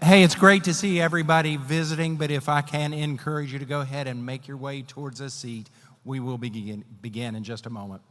Hey, it's great to see everybody visiting, but if I can encourage you to go ahead and make your way towards a seat, we will begin in just a moment.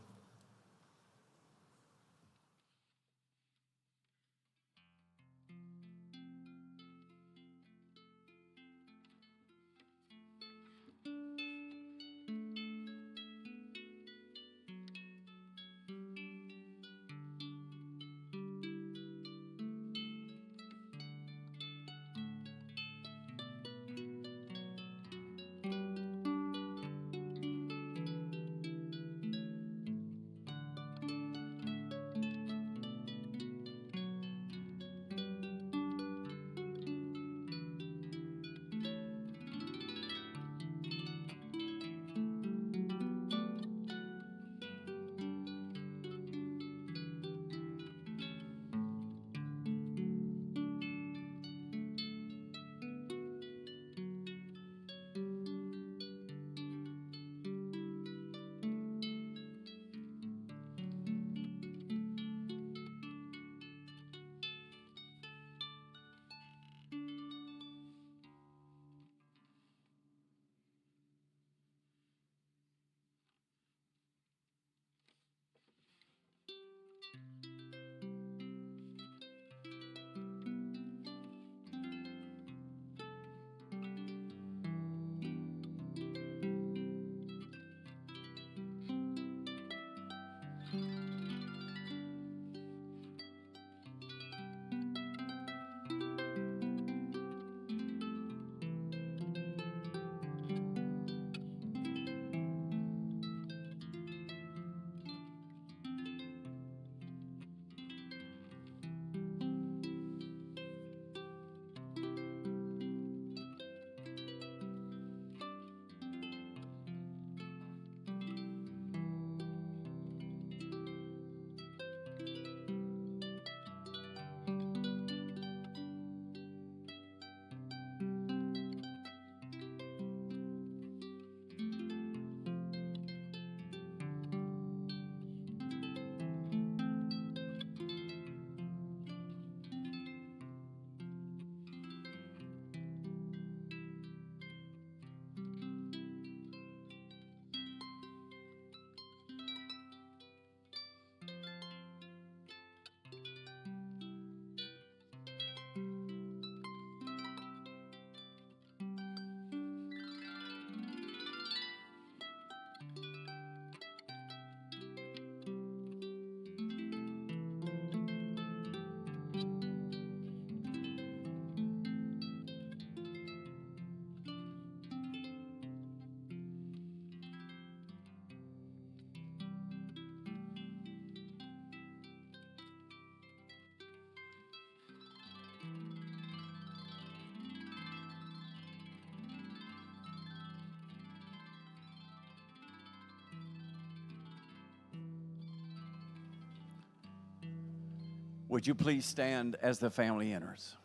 Would you please stand as the family enters?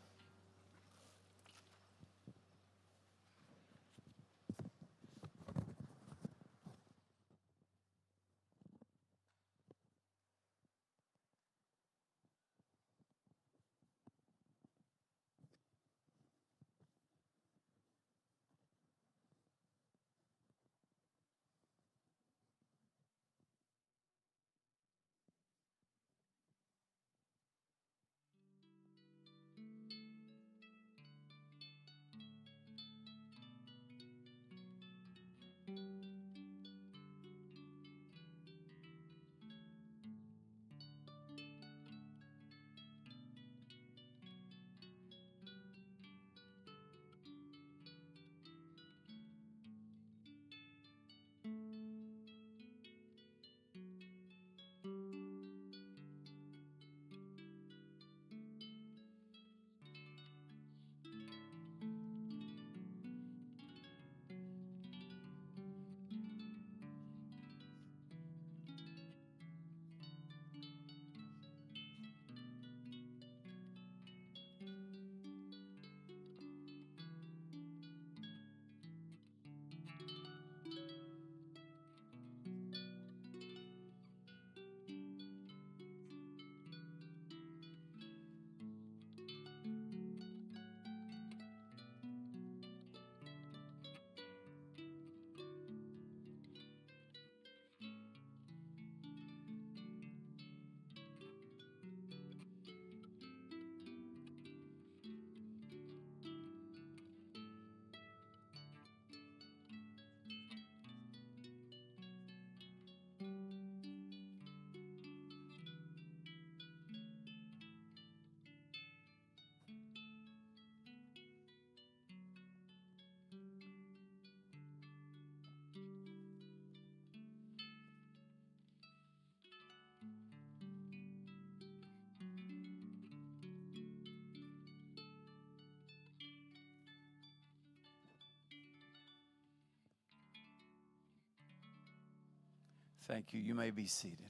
Thank you. You may be seated.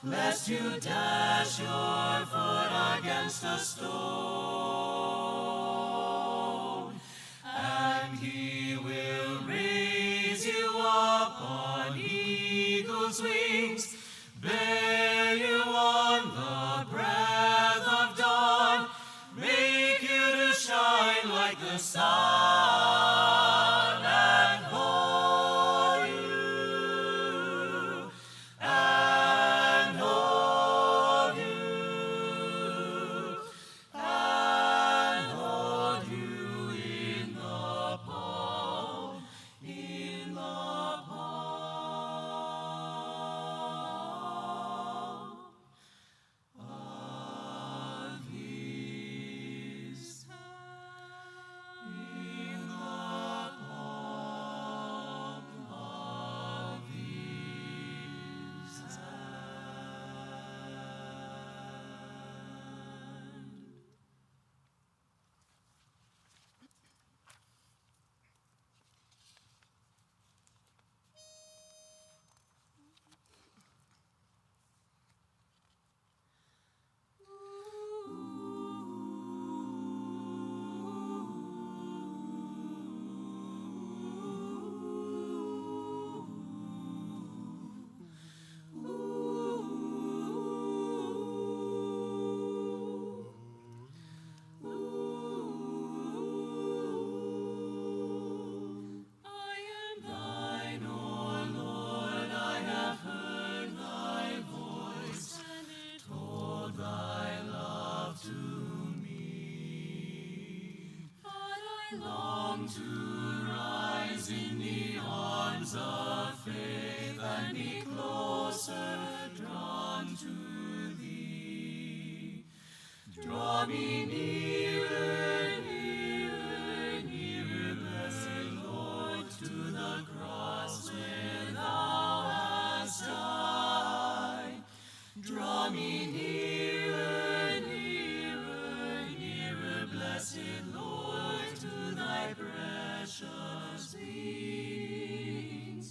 Lest you dash your foot against a stone, and he will raise you up on eagle's wings, bear you on the breath of dawn, make you to shine like the sun, and hold you. me nearer, nearer, nearer, blessed Lord, to the cross where thou hast died. Draw me nearer, nearer, nearer, blessed Lord, to thy precious wings.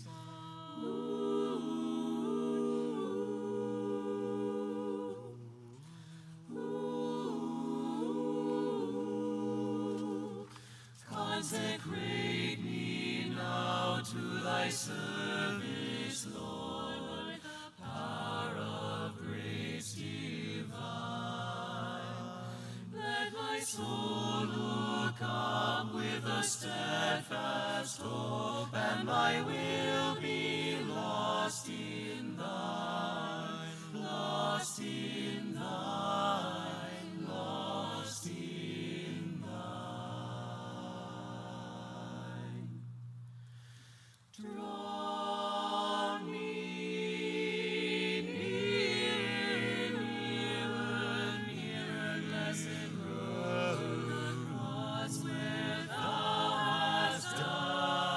Consecrate me now to thy service, Lord, the power of grace divine. Let my soul look up with a steadfast hope, and my will be lost in thine, lost in thine, lost in thine. Draw me nearer, nearer, nearer, blessed Lord, to the cross where thou hast died.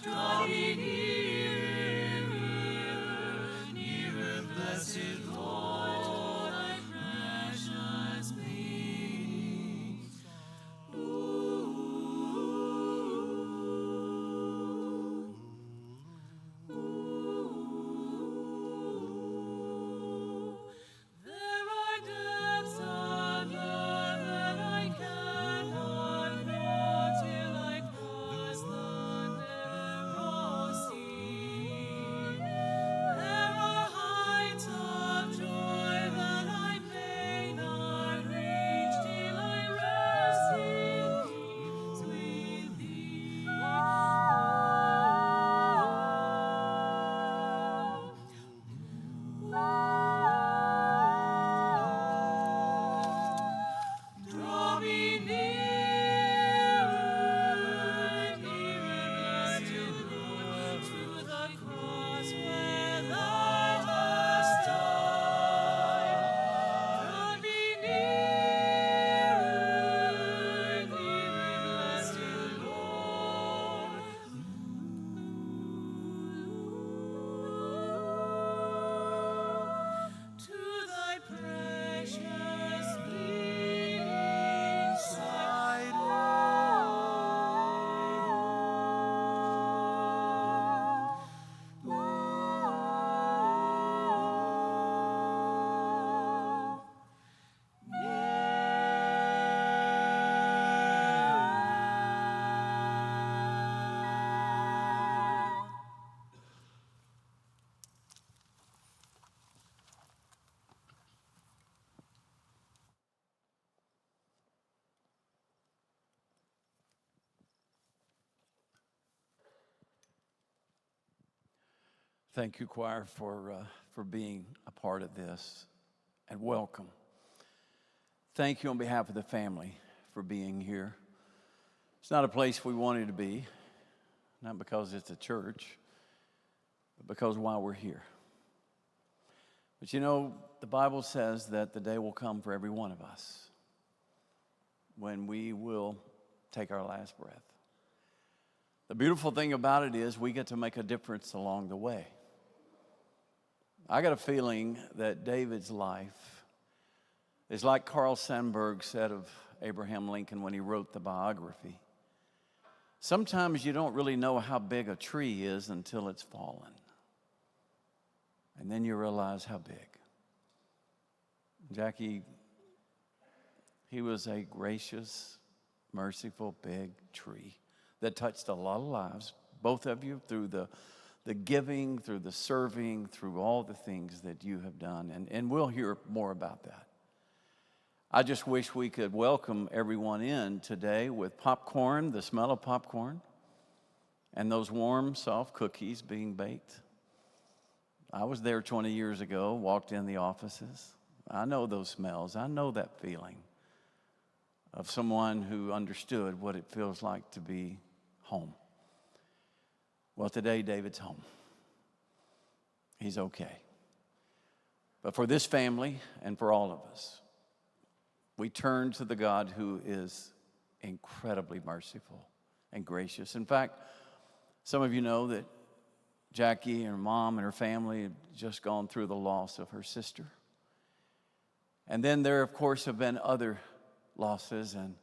Draw me nearer, nearer, blessed Lord, to thy precious wings. There are depths of love that I cannot know till I cross the narrow sea. There are heights of joy that I may not reach till I rest in peace with thee. Draw me nearer, nearer, blessed Lord, to the cross where thou hast died. Draw me nearer, nearer, blessed Lord. To thy precious bleeding side, Thank you, choir, for being a part of this, and welcome. Thank you on behalf of the family for being here. It's not a place we wanted to be, not because it's a church, but because while we're here. But you know, the Bible says that the day will come for every one of us when we will take our last breath. The beautiful thing about it is we get to make a difference along the way. I got a feeling that David's life is like Carl Sandburg said of Abraham Lincoln when he wrote the biography. Sometimes you don't really know how big a tree is until it's fallen. And then you realize how big. Jackie, he was a gracious, merciful, big tree that touched a lot of lives, both of you, through the giving, through the serving, through all the things that you have done. And we'll hear more about that. I just wish we could welcome everyone in today with popcorn, the smell of popcorn, and those warm, soft cookies being baked. I was there 20 years ago, walked in the offices. I know those smells. I know that feeling of someone who understood what it feels like to be home. Well, today, David's home. He's okay. But for this family and for all of us, we turn to the God who is incredibly merciful and gracious. In fact, some of you know that Jackie and her mom and her family had just gone through the loss of her sister. And then there, of course, have been other losses. And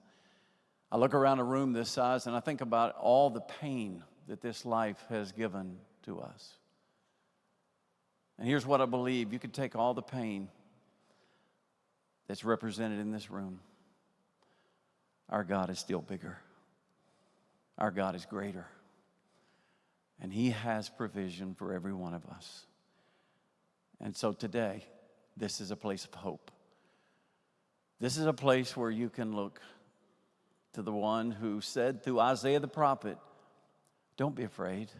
I look around a room this size and I think about all the pain that this life has given to us. And here's what I believe. You could take all the pain that's represented in this room. Our God is still bigger. Our God is greater. And He has provision for every one of us. And so today, this is a place of hope. This is a place where you can look to the one who said through Isaiah the prophet, don't be afraid.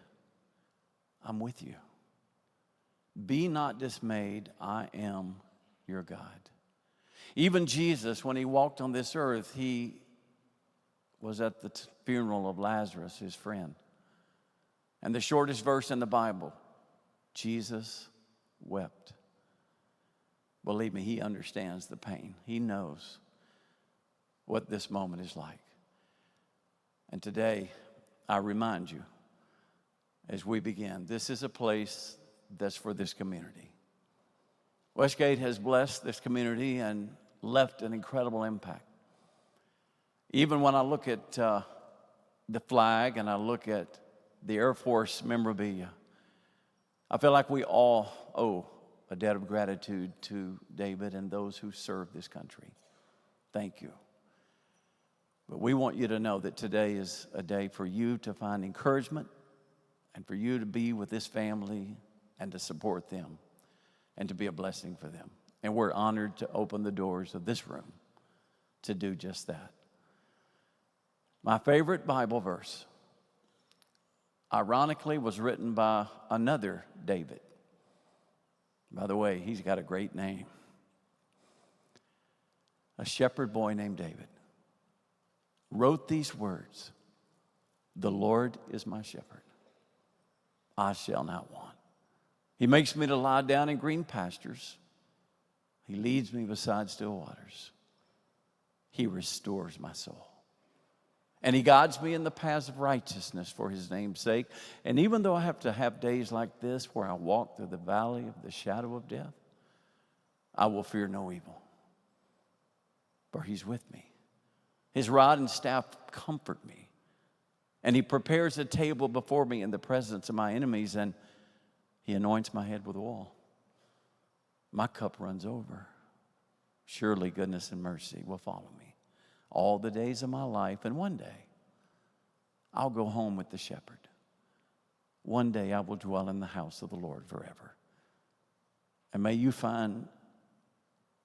I'm with you. Be not dismayed. I am your God. Even Jesus, when He walked on this earth, He was at the funeral of Lazarus, his friend. And the shortest verse in the Bible, Jesus wept. Believe me, He understands the pain. He knows what this moment is like. And today, I remind you, as we begin, this is a place that's for this community. Westgate has blessed this community and left an incredible impact. Even when I look at the flag and I look at the Air Force memorabilia, I feel like we all owe a debt of gratitude to David and those who serve this country. Thank you. But we want you to know that today is a day for you to find encouragement and for you to be with this family and to support them and to be a blessing for them. And we're honored to open the doors of this room to do just that. My favorite Bible verse, ironically, was written by another David. By the way, he's got a great name. A shepherd boy named David wrote these words, "The Lord is my shepherd. I shall not want. He makes me to lie down in green pastures. He leads me beside still waters. He restores my soul. And He guides me in the paths of righteousness for His name's sake. And even though I have to have days like this where I walk through the valley of the shadow of death, I will fear no evil, for He's with me. His rod and staff comfort me. And He prepares a table before me in the presence of my enemies, and He anoints my head with oil. My cup runs over. Surely goodness and mercy will follow me all the days of my life, and one day I'll go home with the shepherd. One day I will dwell in the house of the Lord forever. And may you find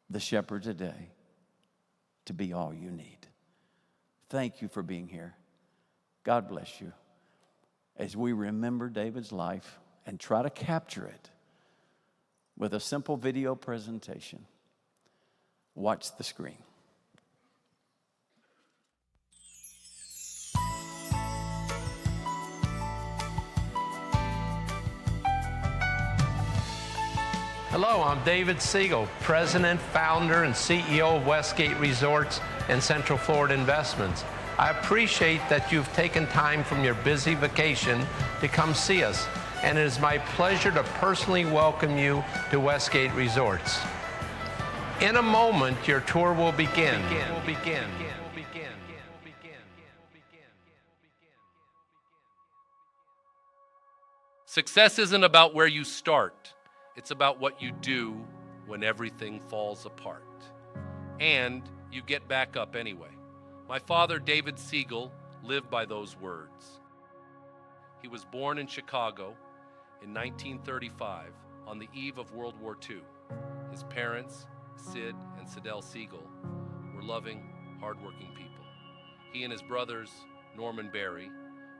the shepherd today to be all you need. Thank you for being here. God bless you. As we remember David's life and try to capture it with a simple video presentation, watch the screen. Hello, I'm David Siegel, President, Founder, and CEO of Westgate Resorts and Central Florida Investments. I appreciate that you've taken time from your busy vacation to come see us, and it is my pleasure to personally welcome you to Westgate Resorts. In a moment, your tour will begin. Success isn't about where you start. It's about what you do when everything falls apart. And you get back up anyway. My father, David Siegel, lived by those words. He was born in Chicago in 1935 on the eve of World War II. His parents, Sid and Sidel Siegel, were loving, hardworking people. He and his brothers, Norman Barry,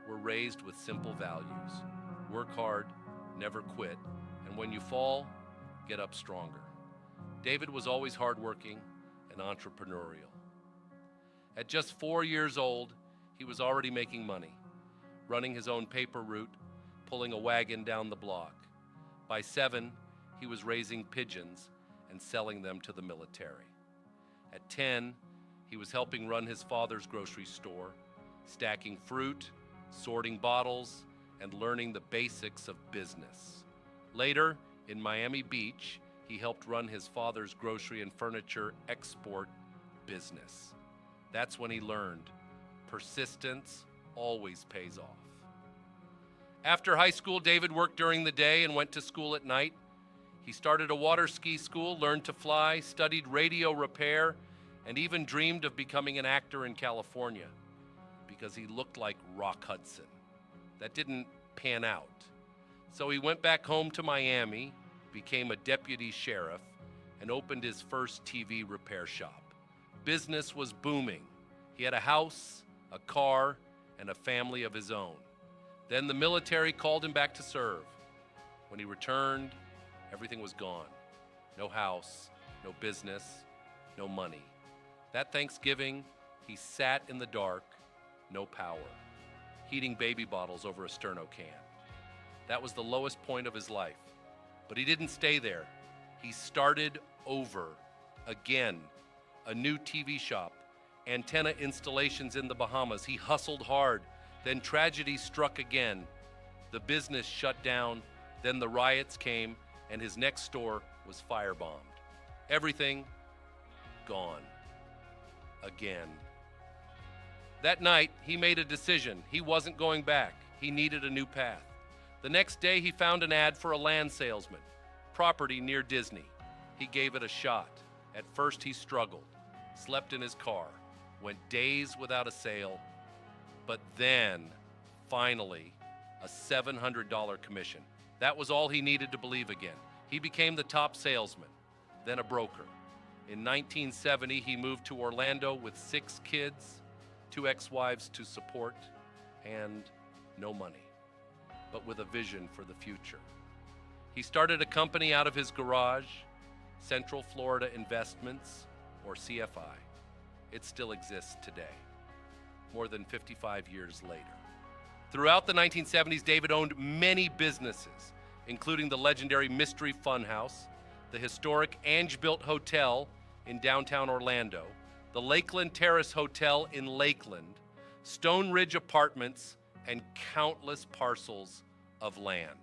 were raised with simple values. Work hard, never quit, and when you fall, get up stronger. David was always hardworking and entrepreneurial. At just 4 years old, he was already making money, running his own paper route, pulling a wagon down the block. By 7, he was raising pigeons and selling them to the military. At 10, he was helping run his father's grocery store, stacking fruit, sorting bottles, and learning the basics of business. Later, in Miami Beach, he helped run his father's grocery and furniture export business. That's when he learned persistence always pays off. After high school, David worked during the day and went to school at night. He started a water ski school, learned to fly, studied radio repair, and even dreamed of becoming an actor in California because he looked like Rock Hudson. That didn't pan out. So he went back home to Miami, became a deputy sheriff, and opened his first TV repair shop. Business was booming. He had a house, a car, and a family of his own. Then the military called him back to serve. When he returned, everything was gone. No house, no business, no money. That Thanksgiving, he sat in the dark, no power, heating baby bottles over a sterno can. That was the lowest point of his life. But he didn't stay there. He started over again. A new TV shop, antenna installations in the Bahamas. He hustled hard. Then tragedy struck again. The business shut down. Then the riots came, and his next store was firebombed. Everything gone. Again. That night, he made a decision. He wasn't going back. He needed a new path. The next day, he found an ad for a land salesman, property near Disney. He gave it a shot. At first, he struggled, slept in his car, went days without a sale, but then, finally, a $700 commission. That was all he needed to believe again. He became the top salesman, then a broker. In 1970, he moved to Orlando with 6 kids, 2 ex-wives to support, and no money, but with a vision for the future. He started a company out of his garage, Central Florida Investments, or CFI. It still exists today, more than 55 years later. Throughout the 1970s, David owned many businesses, including the legendary Mystery Funhouse, the historic Ange-built Hotel in downtown Orlando, the Lakeland Terrace Hotel in Lakeland, Stone Ridge Apartments, and countless parcels of land.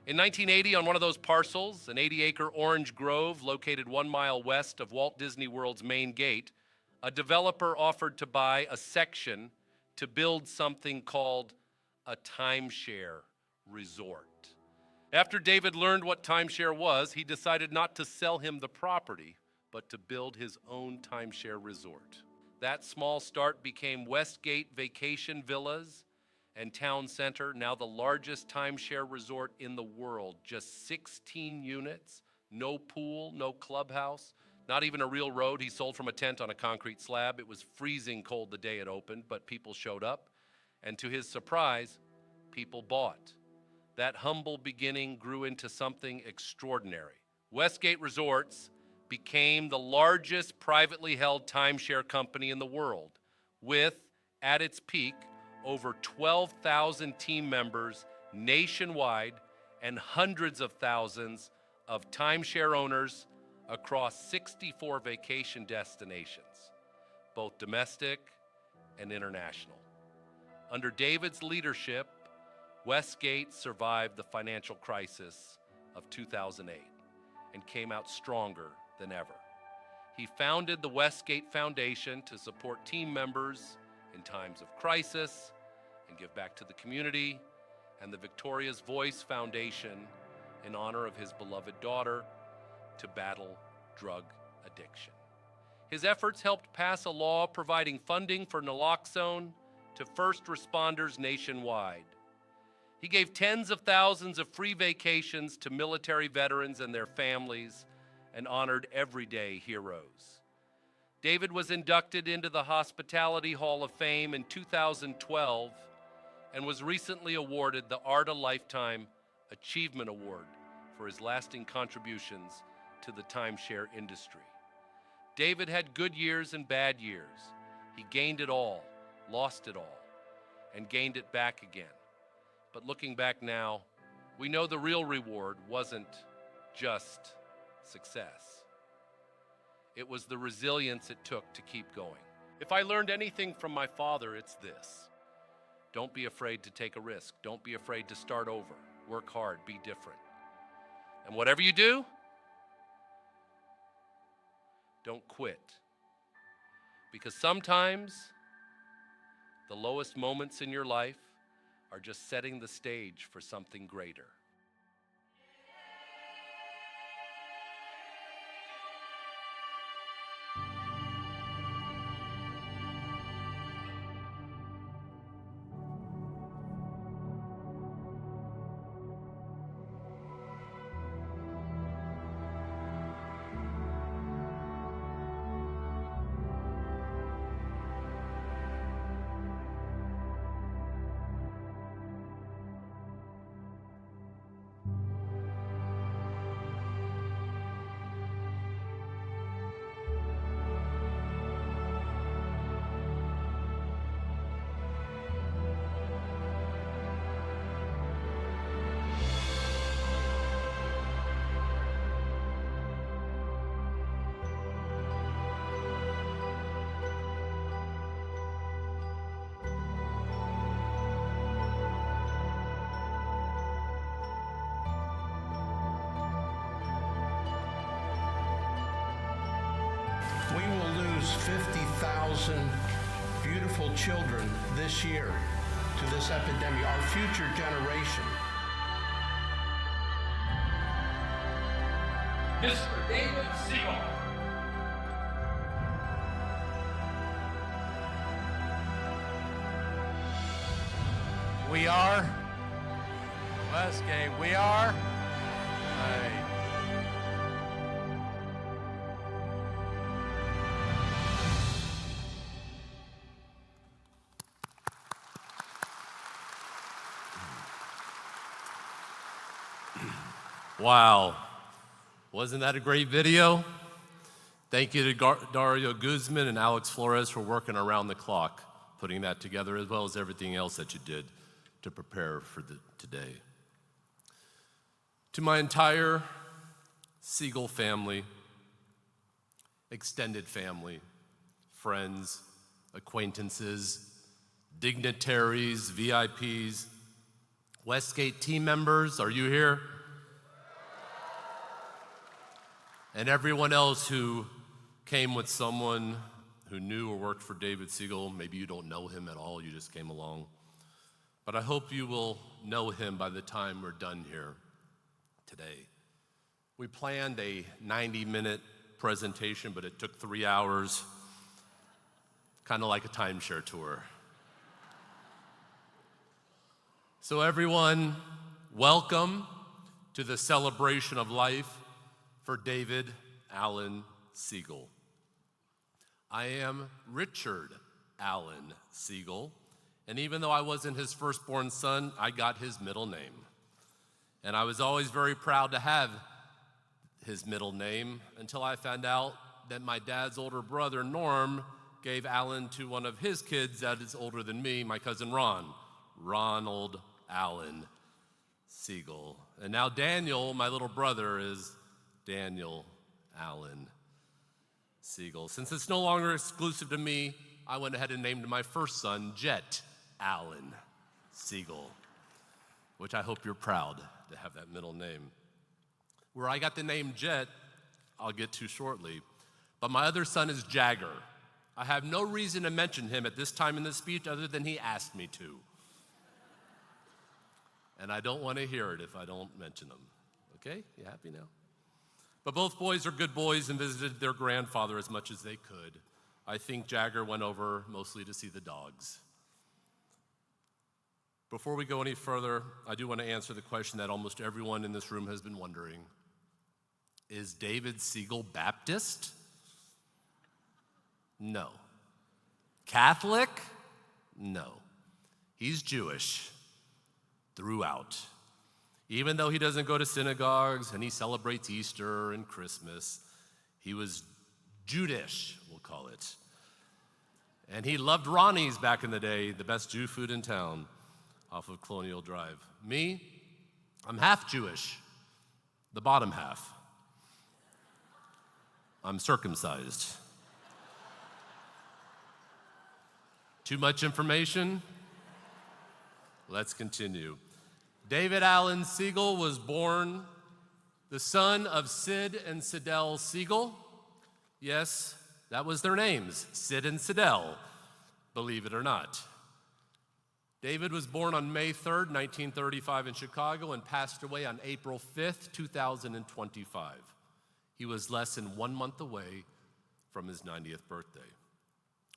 In 1980, on one of those parcels, an 80-acre orange grove located 1 mile west of Walt Disney World's main gate, a developer offered to buy a section to build something called a timeshare resort. After David learned what timeshare was, he decided not to sell him the property, but to build his own timeshare resort. That small start became Westgate Vacation Villas and Town Center, now the largest timeshare resort in the world. Just 16 units, no pool, no clubhouse, not even a real road. He sold from a tent on a concrete slab. It was freezing cold the day it opened, but people showed up. And to his surprise, people bought. That humble beginning grew into something extraordinary. Westgate Resorts became the largest privately held timeshare company in the world, with, at its peak, over 12,000 team members nationwide and hundreds of thousands of timeshare owners across 64 vacation destinations, both domestic and international. Under David's leadership, Westgate survived the financial crisis of 2008 and came out stronger than ever. He founded the Westgate Foundation to support team members in times of crisis and give back to the community, and the Victoria's Voice Foundation in honor of his beloved daughter to battle drug addiction. His efforts helped pass a law providing funding for naloxone to first responders nationwide. He gave tens of thousands of free vacations to military veterans and their families and honored everyday heroes. David was inducted into the Hospitality Hall of Fame in 2012 and was recently awarded the Art of Lifetime Achievement Award for his lasting contributions to the timeshare industry. David had good years and bad years. He gained it all, lost it all, and gained it back again. But looking back now, we know the real reward wasn't just success. It was the resilience it took to keep going. If I learned anything from my father, it's this. Don't be afraid to take a risk. Don't be afraid to start over. Work hard, be different. And whatever you do, don't quit. Because sometimes the lowest moments in your life are just setting the stage for something greater. We will lose 50,000 beautiful children this year to this epidemic, our future generation. Mr. David Siegel. We are Westgate. We are. Hey. Wow, wasn't that a great video? Thank you to Dario Guzman and Alex Flores for working around the clock, putting that together, as well as everything else that you did to prepare for today. To my entire Siegel family, extended family, friends, acquaintances, dignitaries, VIPs, Westgate team members, are you here? And everyone else who came with someone who knew or worked for David Siegel. Maybe you don't know him at all, you just came along. But I hope you will know him by the time we're done here today. We planned a 90-minute presentation, but it took 3 hours, kind of like a timeshare tour. So everyone, welcome to the celebration of life for David Allen Siegel. I am Richard Allen Siegel, and even though I wasn't his firstborn son, I got his middle name. And I was always very proud to have his middle name until I found out that my dad's older brother, Norm, gave Allen to one of his kids that is older than me, my cousin Ron, Ronald Allen Siegel. And now Daniel, my little brother, is Daniel Allen Siegel. Since it's no longer exclusive to me, I went ahead and named my first son Jet Allen Siegel, which I hope you're proud to have that middle name. Where I got the name Jet, I'll get to shortly, but my other son is Jagger. I have no reason to mention him at this time in the speech other than he asked me to. And I don't want to hear it if I don't mention him. Okay, you happy now? But both boys are good boys and visited their grandfather as much as they could. I think Jagger went over mostly to see the dogs. Before we go any further, I do want to answer the question that almost everyone in this room has been wondering. Is David Siegel Baptist? No. Catholic? No. He's Jewish throughout. Even though he doesn't go to synagogues and he celebrates Easter and Christmas, he was Judish, we'll call it. And he loved Ronnie's back in the day, the best Jew food in town, off of Colonial Drive. Me, I'm half Jewish, the bottom half. I'm circumcised. Too much information? Let's continue. David Allen Siegel was born the son of Sid and Sidel Siegel. Yes, that was their names, Sid and Sidel, believe it or not. David was born on May 3rd, 1935 in Chicago and passed away on April 5th, 2025. He was less than 1 month away from his 90th birthday.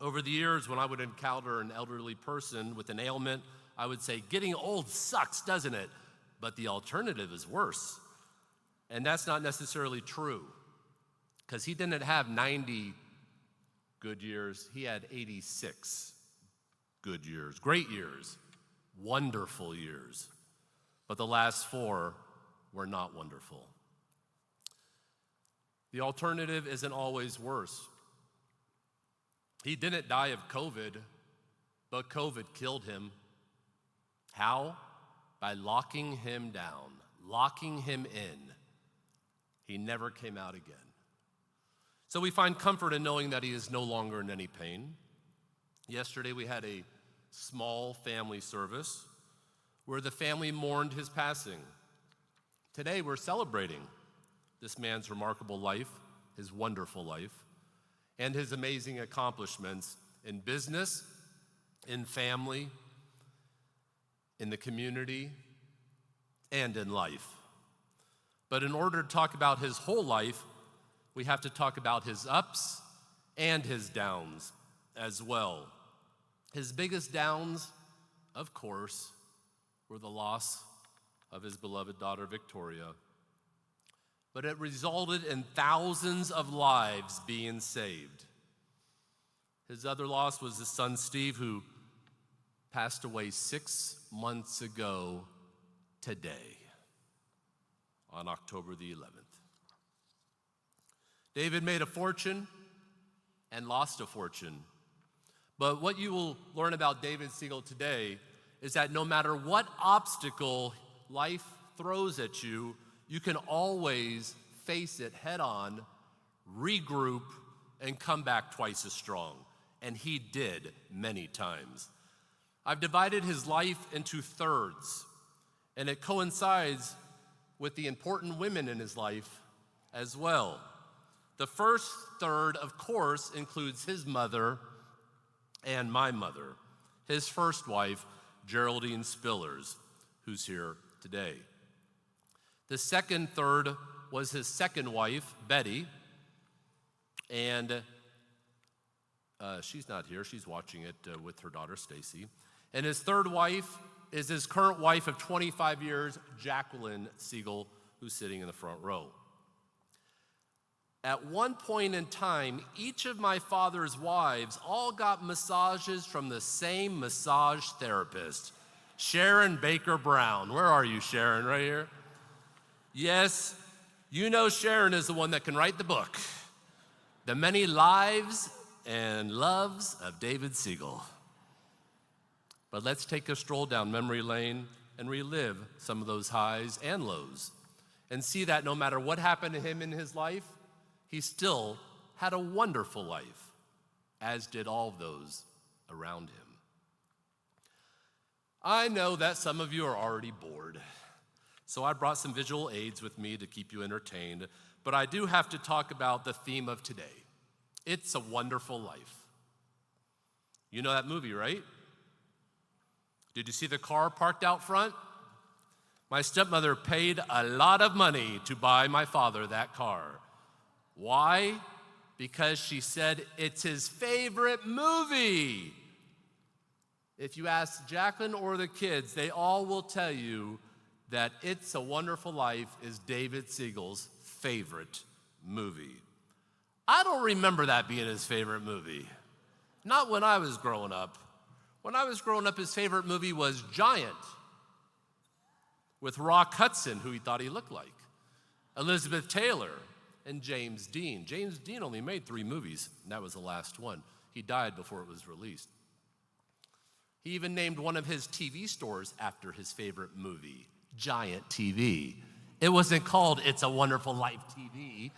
Over the years, when I would encounter an elderly person with an ailment, I would say, getting old sucks, doesn't it? But the alternative is worse. And that's not necessarily true, because he didn't have 90 good years. He had 86 good years, great years, wonderful years. But the last 4 were not wonderful. The alternative isn't always worse. He didn't die of COVID, but COVID killed him. How? By locking him down, locking him in. He never came out again. So we find comfort in knowing that he is no longer in any pain. Yesterday we had a small family service where the family mourned his passing. Today we're celebrating this man's remarkable life, his wonderful life, and his amazing accomplishments in business, in family, in the community, and in life. But in order to talk about his whole life, we have to talk about his ups and his downs as well. His biggest downs, of course, were the loss of his beloved daughter, Victoria. But it resulted in thousands of lives being saved. His other loss was his son, Steve, who passed away 6 months ago today, on October the 11th. David made a fortune and lost a fortune. But what you will learn about David Siegel today is that no matter what obstacle life throws at you, you can always face it head on, regroup, and come back twice as strong. And he did many times. I've divided his life into thirds, and it coincides with the important women in his life as well. The first third, of course, includes his mother and my mother, his first wife, Geraldine Spillers, who's here today. The second third was his second wife, Betty, and she's not here. She's watching it with her daughter, Stacy. And his third wife is his current wife of 25 years, Jacqueline Siegel, who's sitting in the front row. At one point in time, each of my father's wives all got massages from the same massage therapist, Sharon Baker Brown. Where are you, Sharon? Right here? Yes, you know Sharon is the one that can write the book, The Many Lives and Loves of David Siegel. But let's take a stroll down memory lane and relive some of those highs and lows and see that no matter what happened to him in his life, he still had a wonderful life, as did all of those around him. I know that some of you are already bored, so I brought some visual aids with me to keep you entertained, but I do have to talk about the theme of today. It's a Wonderful Life. You know that movie, right? Did you see the car parked out front? My stepmother paid a lot of money to buy my father that car. Why? Because she said it's his favorite movie. If you ask Jacqueline or the kids, they all will tell you that It's a Wonderful Life is David Siegel's favorite movie. I don't remember that being his favorite movie. Not when I was growing up. When I was growing up, his favorite movie was Giant, with Rock Hudson, who he thought he looked like, Elizabeth Taylor, and James Dean. James Dean only made 3 movies, and that was the last one. He died before it was released. He even named one of his TV stores after his favorite movie, Giant TV. It wasn't called It's a Wonderful Life TV.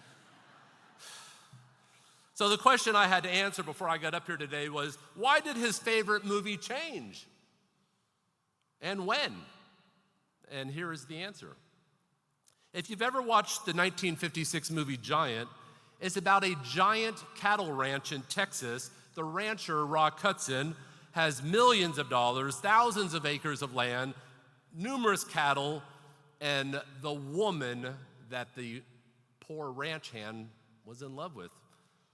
So the question I had to answer before I got up here today was, why did his favorite movie change? And when? And here is the answer. If you've ever watched the 1956 movie Giant, it's about a giant cattle ranch in Texas. The rancher, Rock Hudson, has millions of dollars, thousands of acres of land, numerous cattle, and the woman that the poor ranch hand was in love with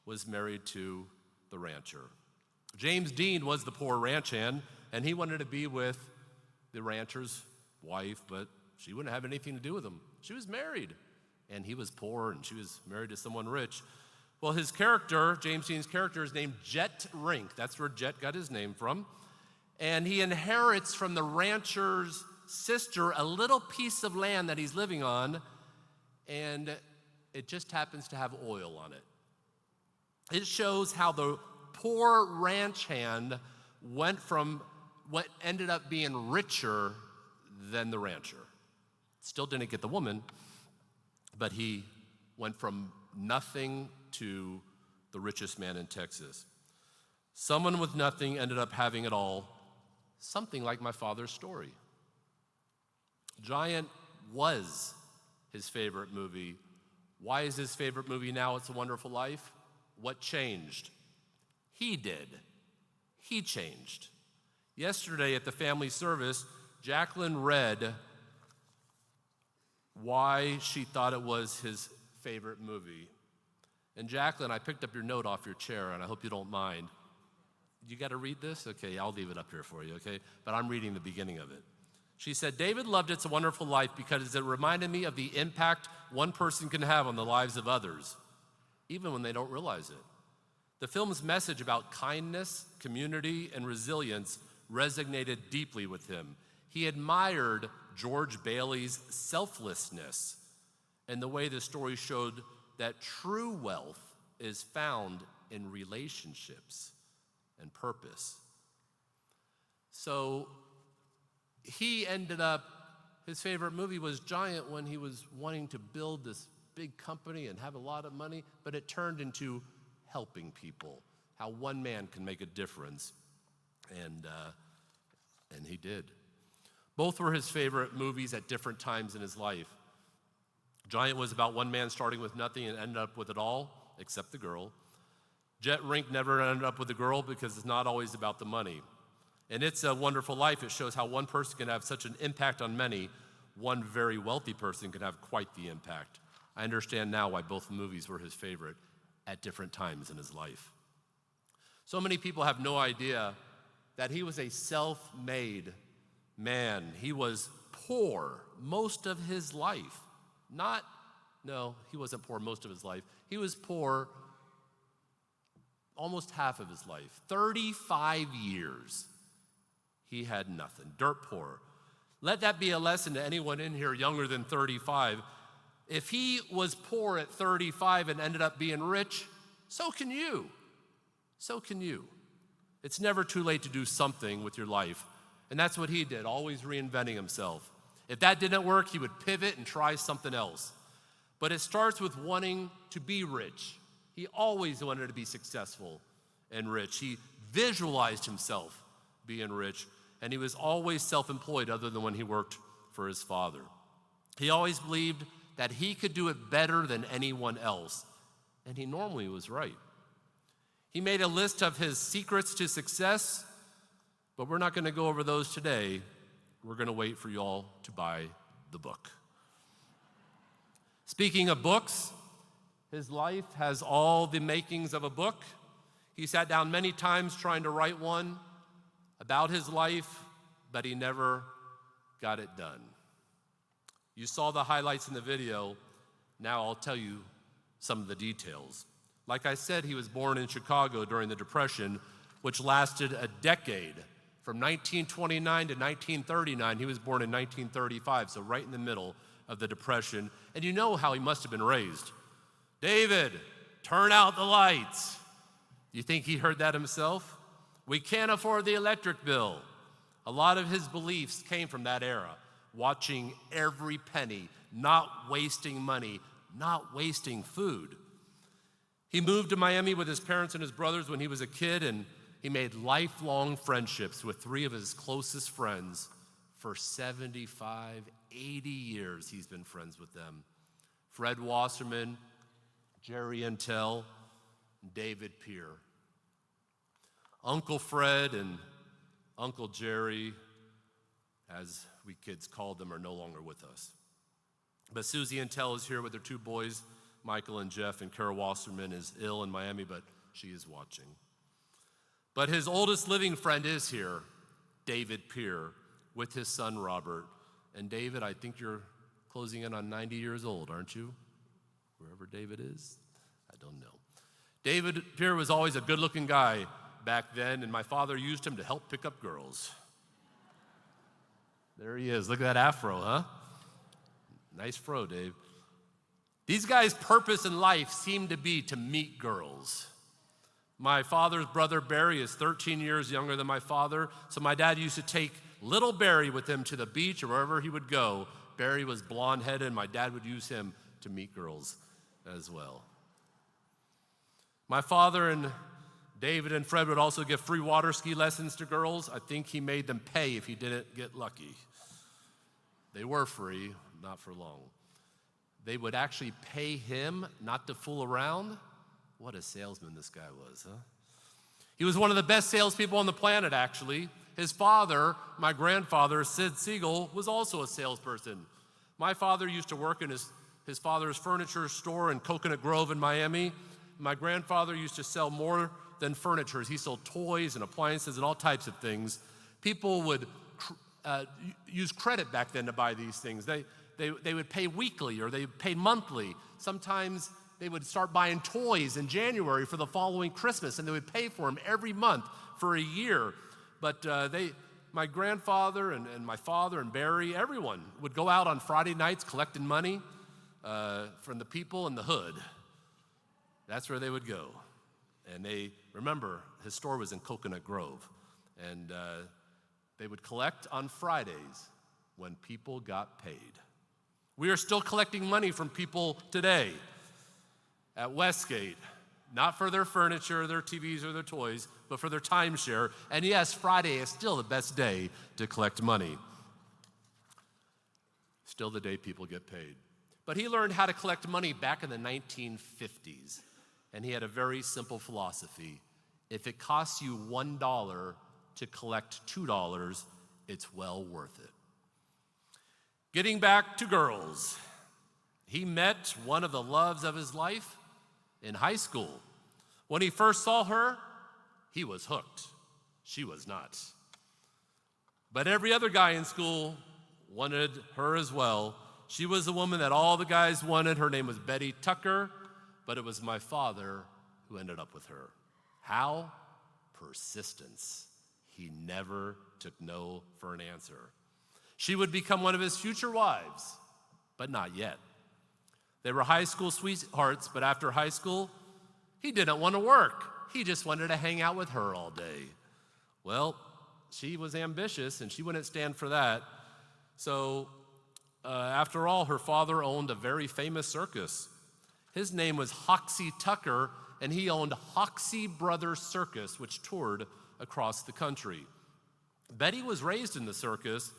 was married to the rancher. James Dean was the poor ranch hand, and he wanted to be with the rancher's wife, but she wouldn't have anything to do with him. She was married, and he was poor, and she was married to someone rich. Well, his character, James Dean's character, is named Jet Rink. That's where Jet got his name from. And he inherits from the rancher's sister a little piece of land that he's living on, and it just happens to have oil on it. It shows how the poor ranch hand went from what ended up being richer than the rancher. Still didn't get the woman, but he went from nothing to the richest man in Texas. Someone with nothing ended up having it all, something like my father's story. Giant was his favorite movie. Why is his favorite movie now It's a Wonderful Life? What changed? He did. He changed. Yesterday at the family service, Jacqueline read why she thought it was his favorite movie. And Jacqueline, I picked up your note off your chair, and I hope you don't mind. You got to read this? Okay, I'll leave it up here for you, okay? But I'm reading the beginning of it. She said, David loved It's a Wonderful Life because it reminded me of the impact one person can have on the lives of others, even when they don't realize it. The film's message about kindness, community, and resilience resonated deeply with him. He admired George Bailey's selflessness and the way the story showed that true wealth is found in relationships and purpose. So he ended up, his favorite movie was Giant when he was wanting to build this big company and have a lot of money, but it turned into helping people, how one man can make a difference, and he did. Both were his favorite movies at different times in his life. Giant was about one man starting with nothing and ended up with it all, except the girl. Jet Rink never ended up with a girl because it's not always about the money. And It's a Wonderful Life, it shows how one person can have such an impact on many. One very wealthy person can have quite the impact. I understand now why both movies were his favorite at different times in his life. So many people have no idea that he was a self-made man. He was poor most of his life. No, he wasn't poor most of his life. He was poor almost half of his life. 35 years, he had nothing, dirt poor. Let that be a lesson to anyone in here younger than 35. If he was poor at 35 and ended up being rich, so can you. So can you. It's never too late to do something with your life. And that's what he did, always reinventing himself. If that didn't work, he would pivot and try something else. But it starts with wanting to be rich. He always wanted to be successful and rich. He visualized himself being rich, and he was always self-employed other than when he worked for his father. He always believed that he could do it better than anyone else, and he normally was right. He made a list of his secrets to success, but we're not going to go over those today. We're going to wait for you all to buy the book. Speaking of books, his life has all the makings of a book. He sat down many times trying to write one about his life, but he never got it done. You saw the highlights in the video. Now I'll tell you some of the details. Like I said, he was born in Chicago during the Depression, which lasted a decade. From 1929 to 1939, he was born in 1935, so right in the middle of the Depression. And you know how he must have been raised. David, turn out the lights. You think he heard that himself? We can't afford the electric bill. A lot of his beliefs came from that era, watching every penny, not wasting money, not wasting food. He moved to Miami with his parents and his brothers when he was a kid, and he made lifelong friendships with 3 of his closest friends. For 75, 80 years, he's been friends with them. Fred Wasserman, Jerry Intel, and David Peer. Uncle Fred and Uncle Jerry, as we kids called them, are no longer with us. But Susie Intel is here with her 2 boys, Michael and Jeff, and Kara Wasserman is ill in Miami, but she is watching. But his oldest living friend is here, David Peer, with his son Robert. And David, I think you're closing in on 90 years old, aren't you? Wherever David is, I don't know. David Peer was always a good-looking guy back then, and my father used him to help pick up girls. There he is. Look at that afro, huh? Nice fro, Dave. These guys' purpose in life seemed to be to meet girls. My father's brother, Barry, is 13 years younger than my father, so my dad used to take little Barry with him to the beach or wherever he would go. Barry was blonde-headed, and my dad would use him to meet girls as well. My father and David and Fred would also give free water ski lessons to girls. I think he made them pay if he didn't get lucky. They were free, not for long. They would actually pay him not to fool around. What a salesman this guy was, huh? He was one of the best salespeople on the planet, actually. His father, my grandfather, Sid Siegel, was also a salesperson. My father used to work in his father's furniture store in Coconut Grove in Miami. My grandfather used to sell more than furniture. He sold toys and appliances and all types of things. People would use credit back then to buy these things. They would pay weekly or they paid monthly. Sometimes they would start buying toys in January for the following Christmas, and they would pay for them every month for a year. But my grandfather and my father and Barry, everyone would go out on Friday nights collecting money from the people in the hood. That's where they would go. And remember, his store was in Coconut Grove. And they would collect on Fridays when people got paid. We are still collecting money from people today at Westgate, not for their furniture, their TVs, or their toys, but for their timeshare. And yes, Friday is still the best day to collect money. Still the day people get paid. But he learned how to collect money back in the 1950s. And he had a very simple philosophy. If it costs you $1 to collect $2, it's well worth it. Getting back to girls, he met one of the loves of his life in high school. When he first saw her, he was hooked. She was not. But every other guy in school wanted her as well. She was the woman that all the guys wanted. Her name was Betty Tucker, but it was my father who ended up with her. How? Persistence. He never took no for an answer. She would become one of his future wives, but not yet. They were high school sweethearts, but after high school, he didn't want to work. He just wanted to hang out with her all day. Well, she was ambitious, and she wouldn't stand for that. So, after all, her father owned a very famous circus. His name was Hoxie Tucker, and he owned Hoxie Brothers Circus, which toured across the country. Betty was raised in the circus,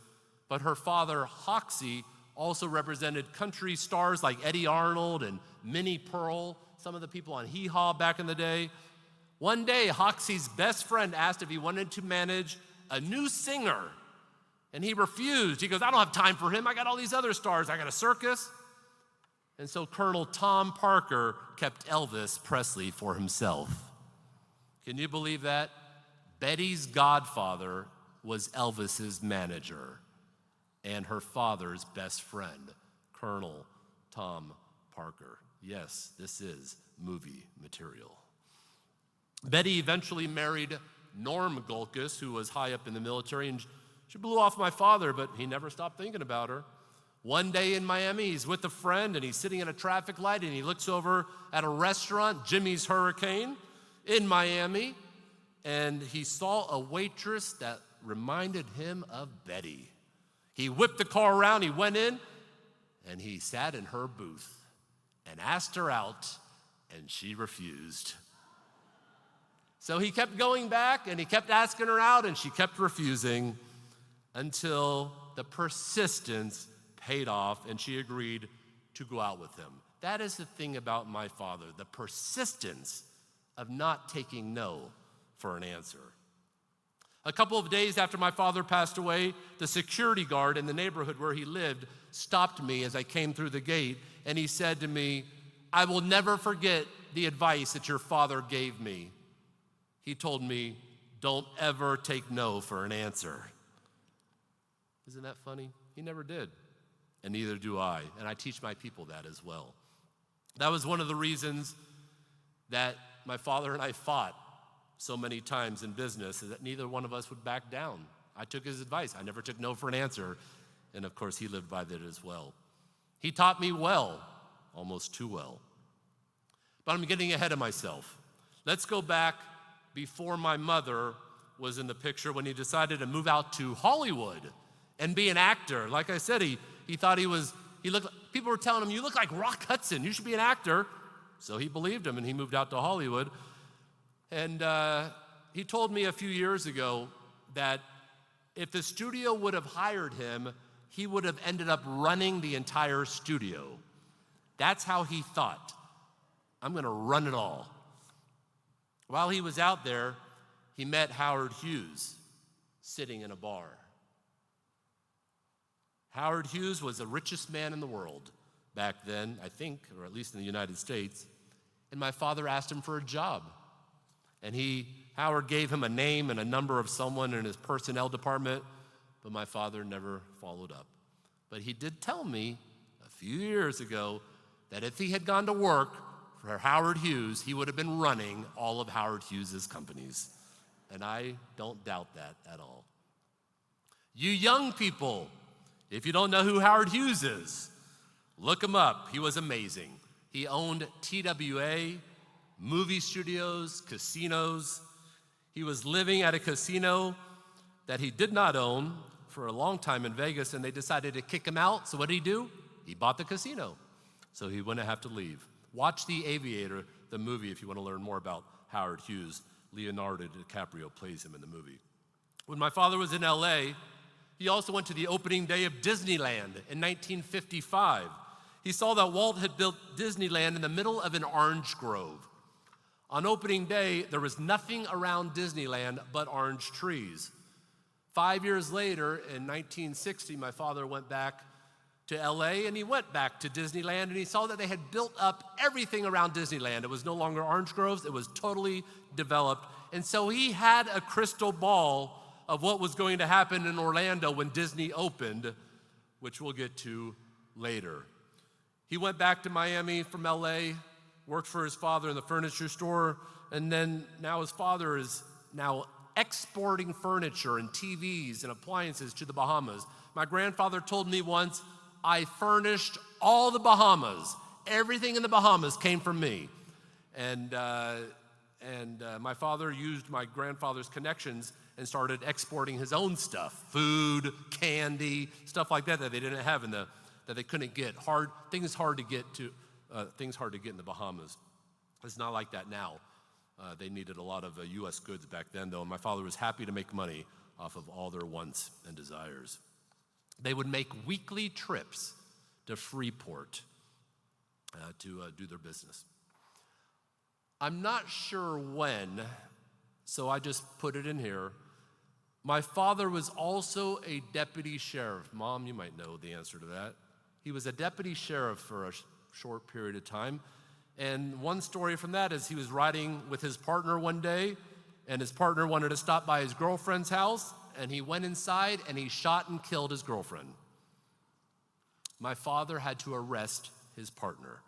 but her father, Hoxie, also represented country stars like Eddie Arnold and Minnie Pearl, some of the people on Hee Haw back in the day. One day, Hoxie's best friend asked if he wanted to manage a new singer, and he refused. He goes, I don't have time for him. I got all these other stars. I got a circus. And so Colonel Tom Parker kept Elvis Presley for himself. Can you believe that? Betty's godfather was Elvis's manager and her father's best friend, Colonel Tom Parker. Yes, this is movie material. Betty eventually married Norm Golkus, who was high up in the military, and she blew off my father, but he never stopped thinking about her. One day in Miami, he's with a friend, and he's sitting at a traffic light, and he looks over at a restaurant, Jimmy's Hurricane, in Miami, and he saw a waitress that reminded him of Betty. He whipped the car around, he went in, and he sat in her booth and asked her out, and she refused. So he kept going back, and he kept asking her out, and she kept refusing until the persistence paid off, and she agreed to go out with him. That is the thing about my father, the persistence of not taking no for an answer. A couple of days after my father passed away, the security guard in the neighborhood where he lived stopped me as I came through the gate, and he said to me, "I will never forget the advice that your father gave me." He told me, "Don't ever take no for an answer." Isn't that funny? He never did, and neither do I, and I teach my people that as well. That was one of the reasons that my father and I fought so many times in business, is that neither one of us would back down. I took his advice. I never took no for an answer, and of course he lived by that as well. He taught me well, almost too well. But I'm getting ahead of myself. Let's go back before my mother was in the picture, when he decided to move out to Hollywood and be an actor. Like I said, he thought he looked, people were telling him, "You look like Rock Hudson, you should be an actor." So he believed him, and he moved out to Hollywood. And he told me a few years ago that if the studio would have hired him, he would have ended up running the entire studio. That's how he thought. I'm gonna run it all. While he was out there, he met Howard Hughes sitting in a bar. Howard Hughes was the richest man in the world back then, I think, or at least in the United States. And my father asked him for a job. And Howard gave him a name and a number of someone in his personnel department, but my father never followed up. But he did tell me a few years ago that if he had gone to work for Howard Hughes, he would have been running all of Howard Hughes's companies. And I don't doubt that at all. You young people, if you don't know who Howard Hughes is, look him up. He was amazing. He owned TWA, movie studios, casinos. He was living at a casino that he did not own for a long time in Vegas, and they decided to kick him out. So what did he do? He bought the casino, so he wouldn't have to leave. Watch The Aviator, the movie, if you want to learn more about Howard Hughes. Leonardo DiCaprio plays him in the movie. When my father was in LA, he also went to the opening day of Disneyland in 1955. He saw that Walt had built Disneyland in the middle of an orange grove. On opening day, there was nothing around Disneyland but orange trees. 5 years later, in 1960, my father went back to LA, and he went back to Disneyland, and he saw that they had built up everything around Disneyland. It was no longer orange groves, it was totally developed. And so he had a crystal ball of what was going to happen in Orlando when Disney opened, which we'll get to later. He went back to Miami from LA, worked for his father in the furniture store, and then now his father is now exporting furniture and TVs and appliances to the Bahamas. My grandfather told me once, "I furnished all the Bahamas. Everything in the Bahamas came from me." And my father used my grandfather's connections and started exporting his own stuff, food, candy, stuff like that they didn't have that they couldn't get. Things hard to get in the Bahamas. It's not like that now. They needed a lot of U.S. goods back then, though, and my father was happy to make money off of all their wants and desires. They would make weekly trips to Freeport to do their business. I'm not sure when, so I just put it in here. My father was also a deputy sheriff. Mom, you might know the answer to that. He was a deputy sheriff for a short period of time. And one story from that is he was riding with his partner one day, and his partner wanted to stop by his girlfriend's house, and he went inside and he shot and killed his girlfriend. My father had to arrest his partner.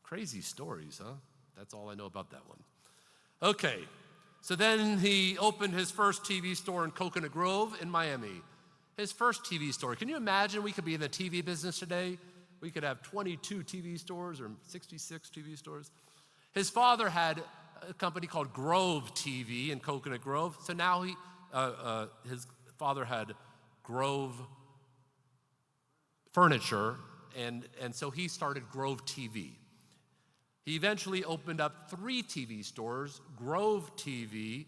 Crazy stories, huh? That's all I know about that one. Okay, so then he opened his first TV store in Coconut Grove in Miami. His first TV store. Can you imagine we could be in the TV business today? We could have 22 TV stores or 66 TV stores. His father had a company called Grove TV in Coconut Grove. So now his father had Grove Furniture, and so he started Grove TV. He eventually opened up 3 TV stores: Grove TV,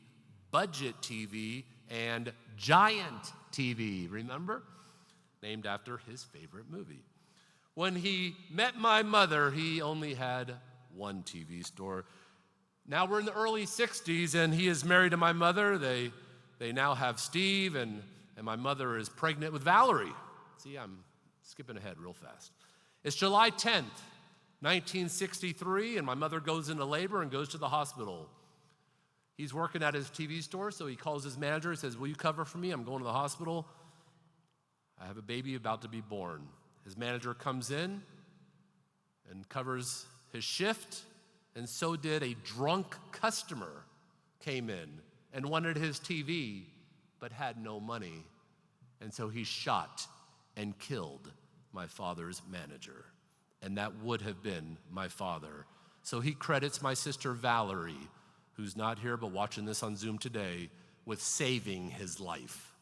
Budget TV, and Giant TV, remember? Named after his favorite movie. When he met my mother, he only had 1 TV store. Now we're in the early 60s, and he is married to my mother. They now have Steve, and my mother is pregnant with Valerie. See, I'm skipping ahead real fast. It's July 10th, 1963, and my mother goes into labor and goes to the hospital. He's working at his TV store, so he calls his manager and says, "Will you cover for me? I'm going to the hospital. I have a baby about to be born." His manager comes in and covers his shift, and so did a drunk customer came in and wanted his TV but had no money. And so he shot and killed my father's manager. And that would have been my father. So he credits my sister Valerie, who's not here but watching this on Zoom today, with saving his life.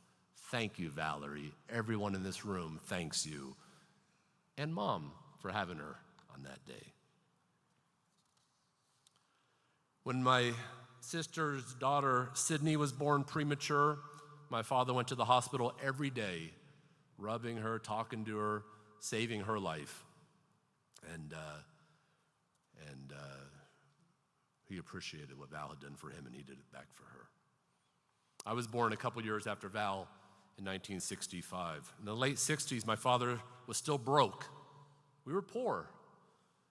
Thank you, Valerie. Everyone in this room thanks you. And Mom for having her on that day. When my sister's daughter, Sydney, was born premature, my father went to the hospital every day, rubbing her, talking to her, saving her life. And he appreciated what Val had done for him, and he did it back for her. I was born a couple years after Val in 1965. In the late 60s, my father was still broke. We were poor,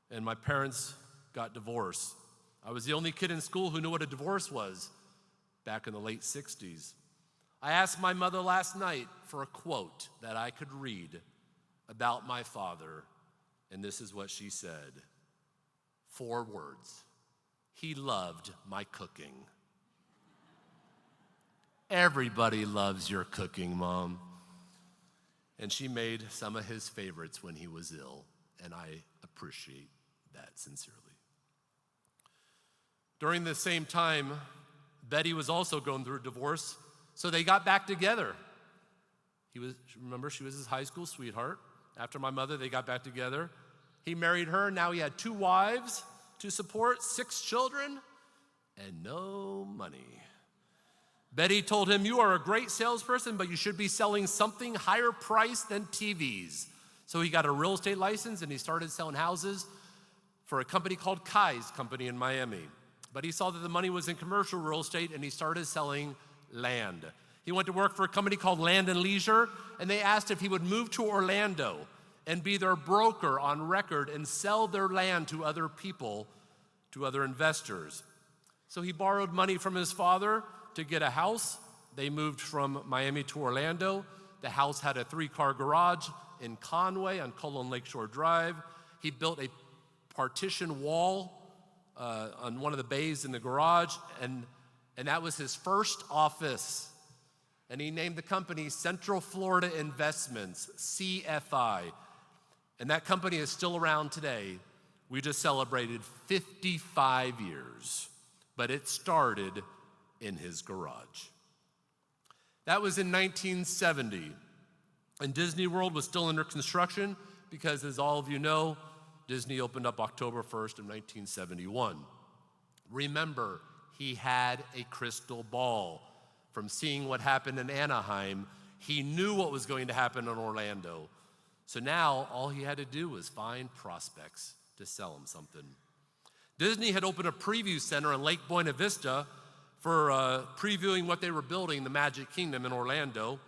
and my parents got divorced. I was the only kid in school who knew what a divorce was back in the late 60s. I asked my mother last night for a quote that I could read about my father, and this is what she said. 4 words. He loved my cooking. Everybody loves your cooking, Mom. And she made some of his favorites when he was ill, and I appreciate that sincerely. During the same time, Betty was also going through a divorce, so they got back together. Remember, she was his high school sweetheart. After my mother, they got back together. He married her. Now he had 2 wives to support, 6 children, and no money. Betty told him, "You are a great salesperson, but you should be selling something higher priced than TVs." So he got a real estate license, and he started selling houses for a company called Kai's Company in Miami. But he saw that the money was in commercial real estate, and he started selling land. He went to work for a company called Land and Leisure, and they asked if he would move to Orlando and be their broker on record and sell their land to other people, to other investors. So he borrowed money from his father to get a house. They moved from Miami to Orlando. The house had a 3-car garage in Conway on Colon Lakeshore Drive. He built a partition wall on one of the bays in the garage, and that was his first office. And he named the company Central Florida Investments, CFI. And that company is still around today. We just celebrated 55 years, but it started in his garage. That was in 1970, and Disney World was still under construction because, as all of you know, Disney opened up October 1st of 1971. Remember, he had a crystal ball. From seeing what happened in Anaheim, he knew what was going to happen in Orlando. So now all he had to do was find prospects to sell him something. Disney had opened a preview center in Lake Buena Vista for previewing what they were building, the Magic Kingdom in Orlando.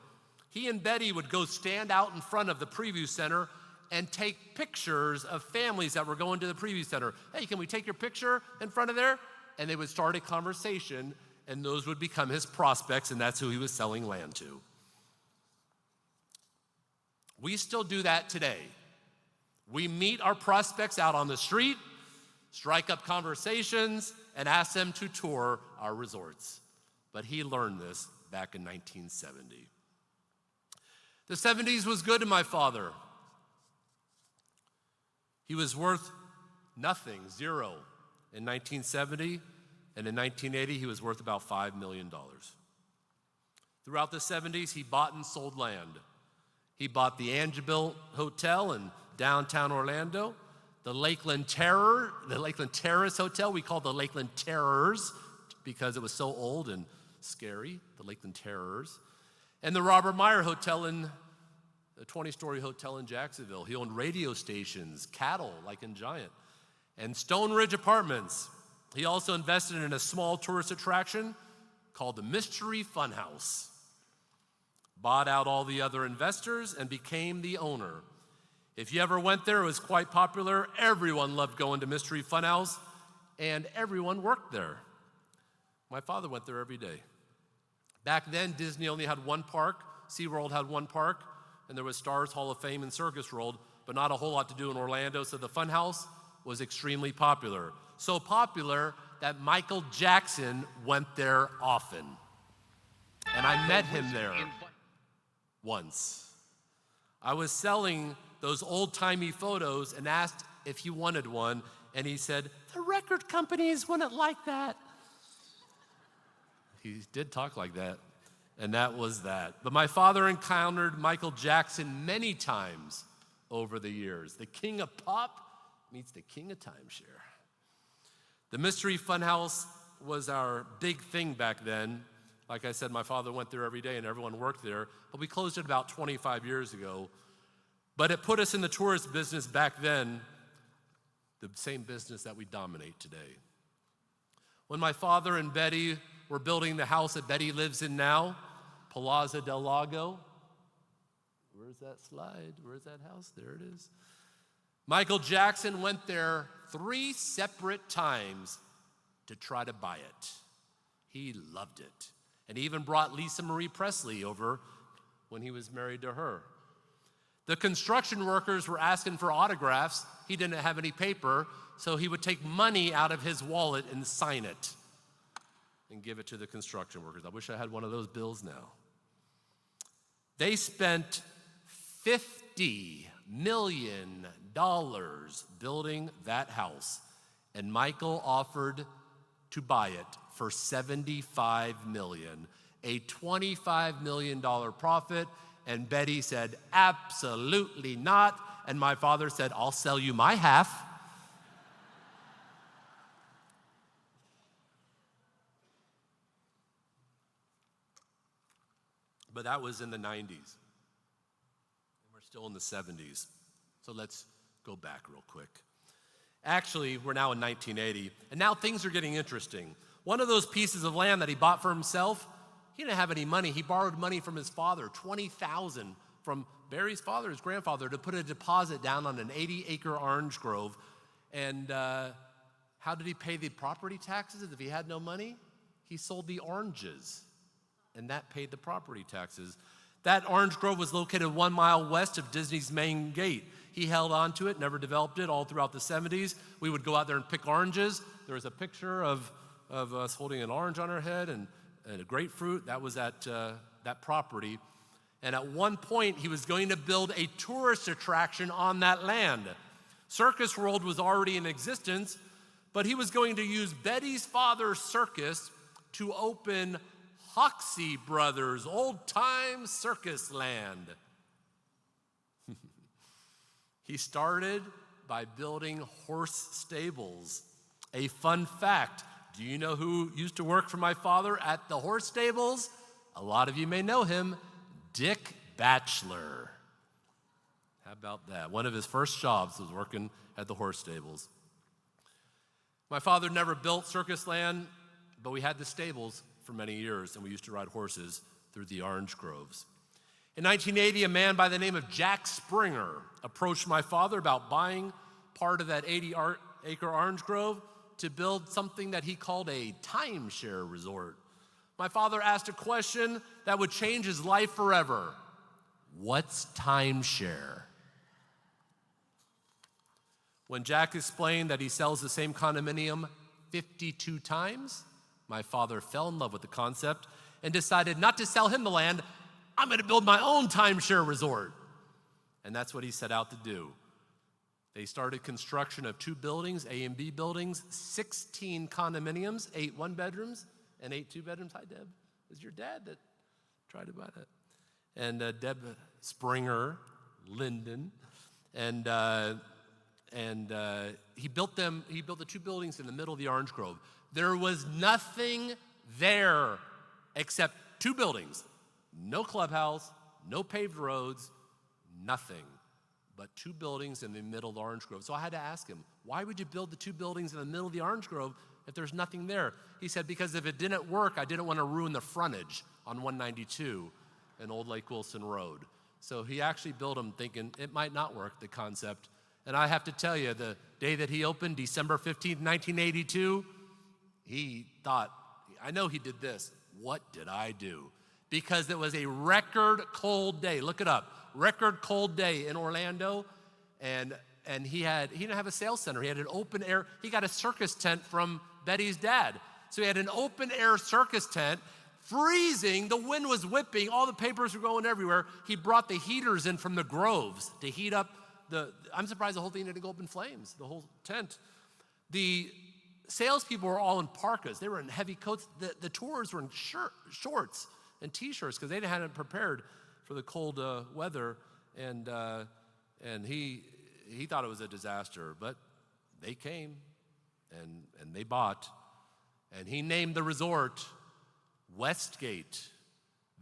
He and Betty would go stand out in front of the preview center and take pictures of families that were going to the preview center. "Hey, can we take your picture in front of there?" And they would start a conversation, and those would become his prospects, and that's who he was selling land to. We still do that today. We meet our prospects out on the street, strike up conversations, and ask them to tour our resorts. But he learned this back in 1970. The 70s was good to my father. He was worth nothing, 0, in 1970, and in 1980, he was worth about $5 million. Throughout the 70s, he bought and sold land. He bought the Angeville Hotel in downtown Orlando, the Lakeland Terrace Hotel. We called the Lakeland Terrors because it was so old and scary, the Lakeland Terrors. And the Robert Meyer Hotel a 20-story hotel in Jacksonville. He owned radio stations, cattle, like in Giant, and Stone Ridge Apartments. He also invested in a small tourist attraction called the Mystery Funhouse, bought out all the other investors, and became the owner. If you ever went there, it was quite popular. Everyone loved going to Mystery Funhouse, and everyone worked there. My father went there every day. Back then, Disney only had one park. SeaWorld had one park, and there was Stars Hall of Fame and Circus World, but not a whole lot to do in Orlando, so the Funhouse was extremely popular. So popular that Michael Jackson went there often. And I met him there once. I was selling those old-timey photos and asked if he wanted one, and he said, "The record companies wouldn't like that." He did talk like that, and that was that. But my father encountered Michael Jackson many times over the years. The king of pop meets the king of timeshare. The Mystery Funhouse was our big thing back then. Like I said, my father went there every day and everyone worked there, but we closed it about 25 years ago. But it put us in the tourist business back then, the same business that we dominate today. When my father and Betty were building the house that Betty lives in now, Palazzo del Lago. Where's that slide? Where's that house? There it is. Michael Jackson went there 3 separate times to try to buy it. He loved it. And he even brought Lisa Marie Presley over when he was married to her. The construction workers were asking for autographs. He didn't have any paper, so he would take money out of his wallet and sign it and give it to the construction workers. I wish I had one of those bills now. They spent $50 million building that house, and Michael offered to buy it for $75 million, a $25 million profit, and Betty said, "Absolutely not," and my father said, "I'll sell you my half." But that was in the 90s, and we're still in the 70s. So let's go back real quick. Actually, we're now in 1980, and now things are getting interesting. One of those pieces of land that he bought for himself, he didn't have any money. He borrowed money from his father, $20,000 from Barry's father, his grandfather, to put a deposit down on an 80-acre orange grove. And how did he pay the property taxes if he had no money? He sold the oranges, and that paid the property taxes. That orange grove was located 1 mile west of Disney's main gate. He held on to it, never developed it, all throughout the 70s. We would go out there and pick oranges. There was a picture of us holding an orange on our head and a grapefruit. That was at that property. And at one point, he was going to build a tourist attraction on that land. Circus World was already in existence, but he was going to use Betty's father's circus to open Hoxie Brothers Old-Time Circus Land. He started by building horse stables. A fun fact, do you know who used to work for my father at the horse stables? A lot of you may know him, Dick Batchelor. How about that? One of his first jobs was working at the horse stables. My father never built circus land, but we had the stables for many years, and we used to ride horses through the orange groves. In 1980, a man by the name of Jack Springer approached my father about buying part of that 80-acre orange grove to build something that he called a timeshare resort. My father asked a question that would change his life forever. What's timeshare? When Jack explained that he sells the same condominium 52 times, my father fell in love with the concept and decided not to sell him the land. I'm going to build my own timeshare resort. And that's what he set out to do. They started construction of 2 buildings, A and B buildings, 16 condominiums, 8 one-bedrooms and 8 two-bedrooms. Hi, Deb. It was your dad that tried to buy that. And Deb Springer, Linden. And he built the two buildings in the middle of the orange grove. There was nothing there except two buildings. No clubhouse, no paved roads, nothing but two buildings in the middle of the orange grove. So I had to ask him, why would you build the two buildings in the middle of the orange grove if there's nothing there? He said, because if it didn't work, I didn't want to ruin the frontage on 192 and Old Lake Wilson Road. So he actually built them thinking it might not work, the concept. And I have to tell you, the day that he opened, December 15th, 1982, he thought, I know he did this. What did I do? Because it was a record cold day. Look it up. Record cold day in Orlando. And he didn't have a sales center. He had an open air. He got a circus tent from Betty's dad. So he had an open air circus tent, freezing. The wind was whipping. All the papers were going everywhere. He brought the heaters in from the groves to heat up I'm surprised the whole thing didn't go up in flames, the whole tent. The salespeople were all in parkas. They were in heavy coats. The tours were in shorts and T-shirts because they hadn't prepared for the cold weather. And he thought it was a disaster, but they came and they bought. And he named the resort Westgate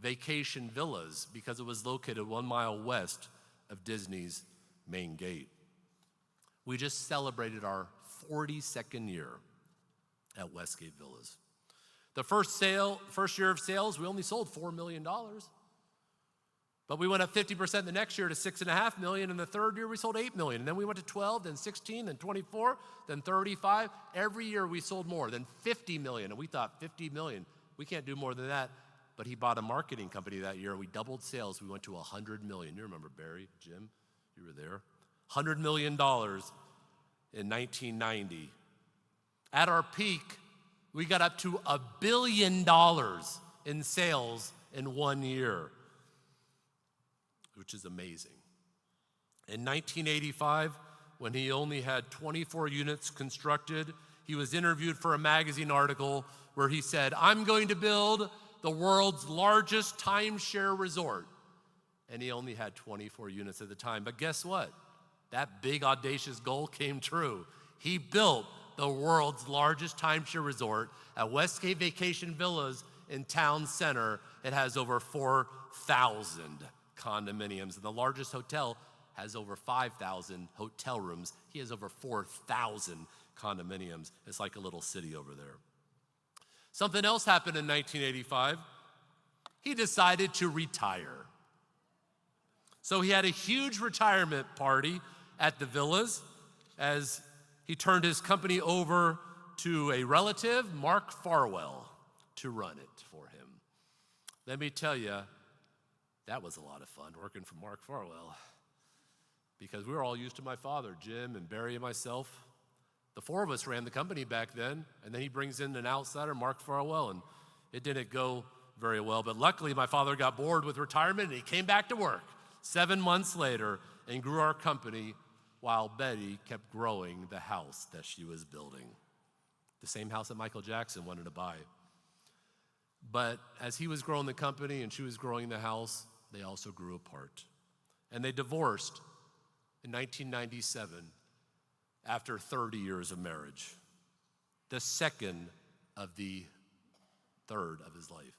Vacation Villas because it was located 1 mile west of Disney's main gate. We just celebrated our 42nd year at Westgate Villas. The first year of sales, we only sold $4 million. But we went up 50% the next year to $6.5 million. And the third year, we sold $8 million. And then we went to 12, then 16, then 24, then 35. Every year, we sold more than $50 million. And we thought, $50 million, we can't do more than that. But he bought a marketing company that year. We doubled sales. We went to $100 million. You remember Barry, Jim? You were there. $100 million in 1990. At our peak, we got up to $1 billion in sales in 1 year, which is amazing. In 1985, when he only had 24 units constructed, he was interviewed for a magazine article where he said, I'm going to build the world's largest timeshare resort. And he only had 24 units at the time. But guess what? That big, audacious goal came true. He built the world's largest timeshare resort at Westgate Vacation Villas in Town Center. It has over 4,000 condominiums. And the largest hotel has over 5,000 hotel rooms. He has over 4,000 condominiums. It's like a little city over there. Something else happened in 1985. He decided to retire. So he had a huge retirement party at the villas as he turned his company over to a relative, Mark Farwell, to run it for him. Let me tell you, that was a lot of fun working for Mark Farwell because we were all used to my father, Jim and Barry and myself. The four of us ran the company back then, and then he brings in an outsider, Mark Farwell, and it didn't go very well. But luckily, my father got bored with retirement, and he came back to work 7 months later and grew our company while Betty kept growing the house that she was building. The same house that Michael Jackson wanted to buy. But as he was growing the company and she was growing the house, they also grew apart. And they divorced in 1997 after 30 years of marriage. The second third of his life.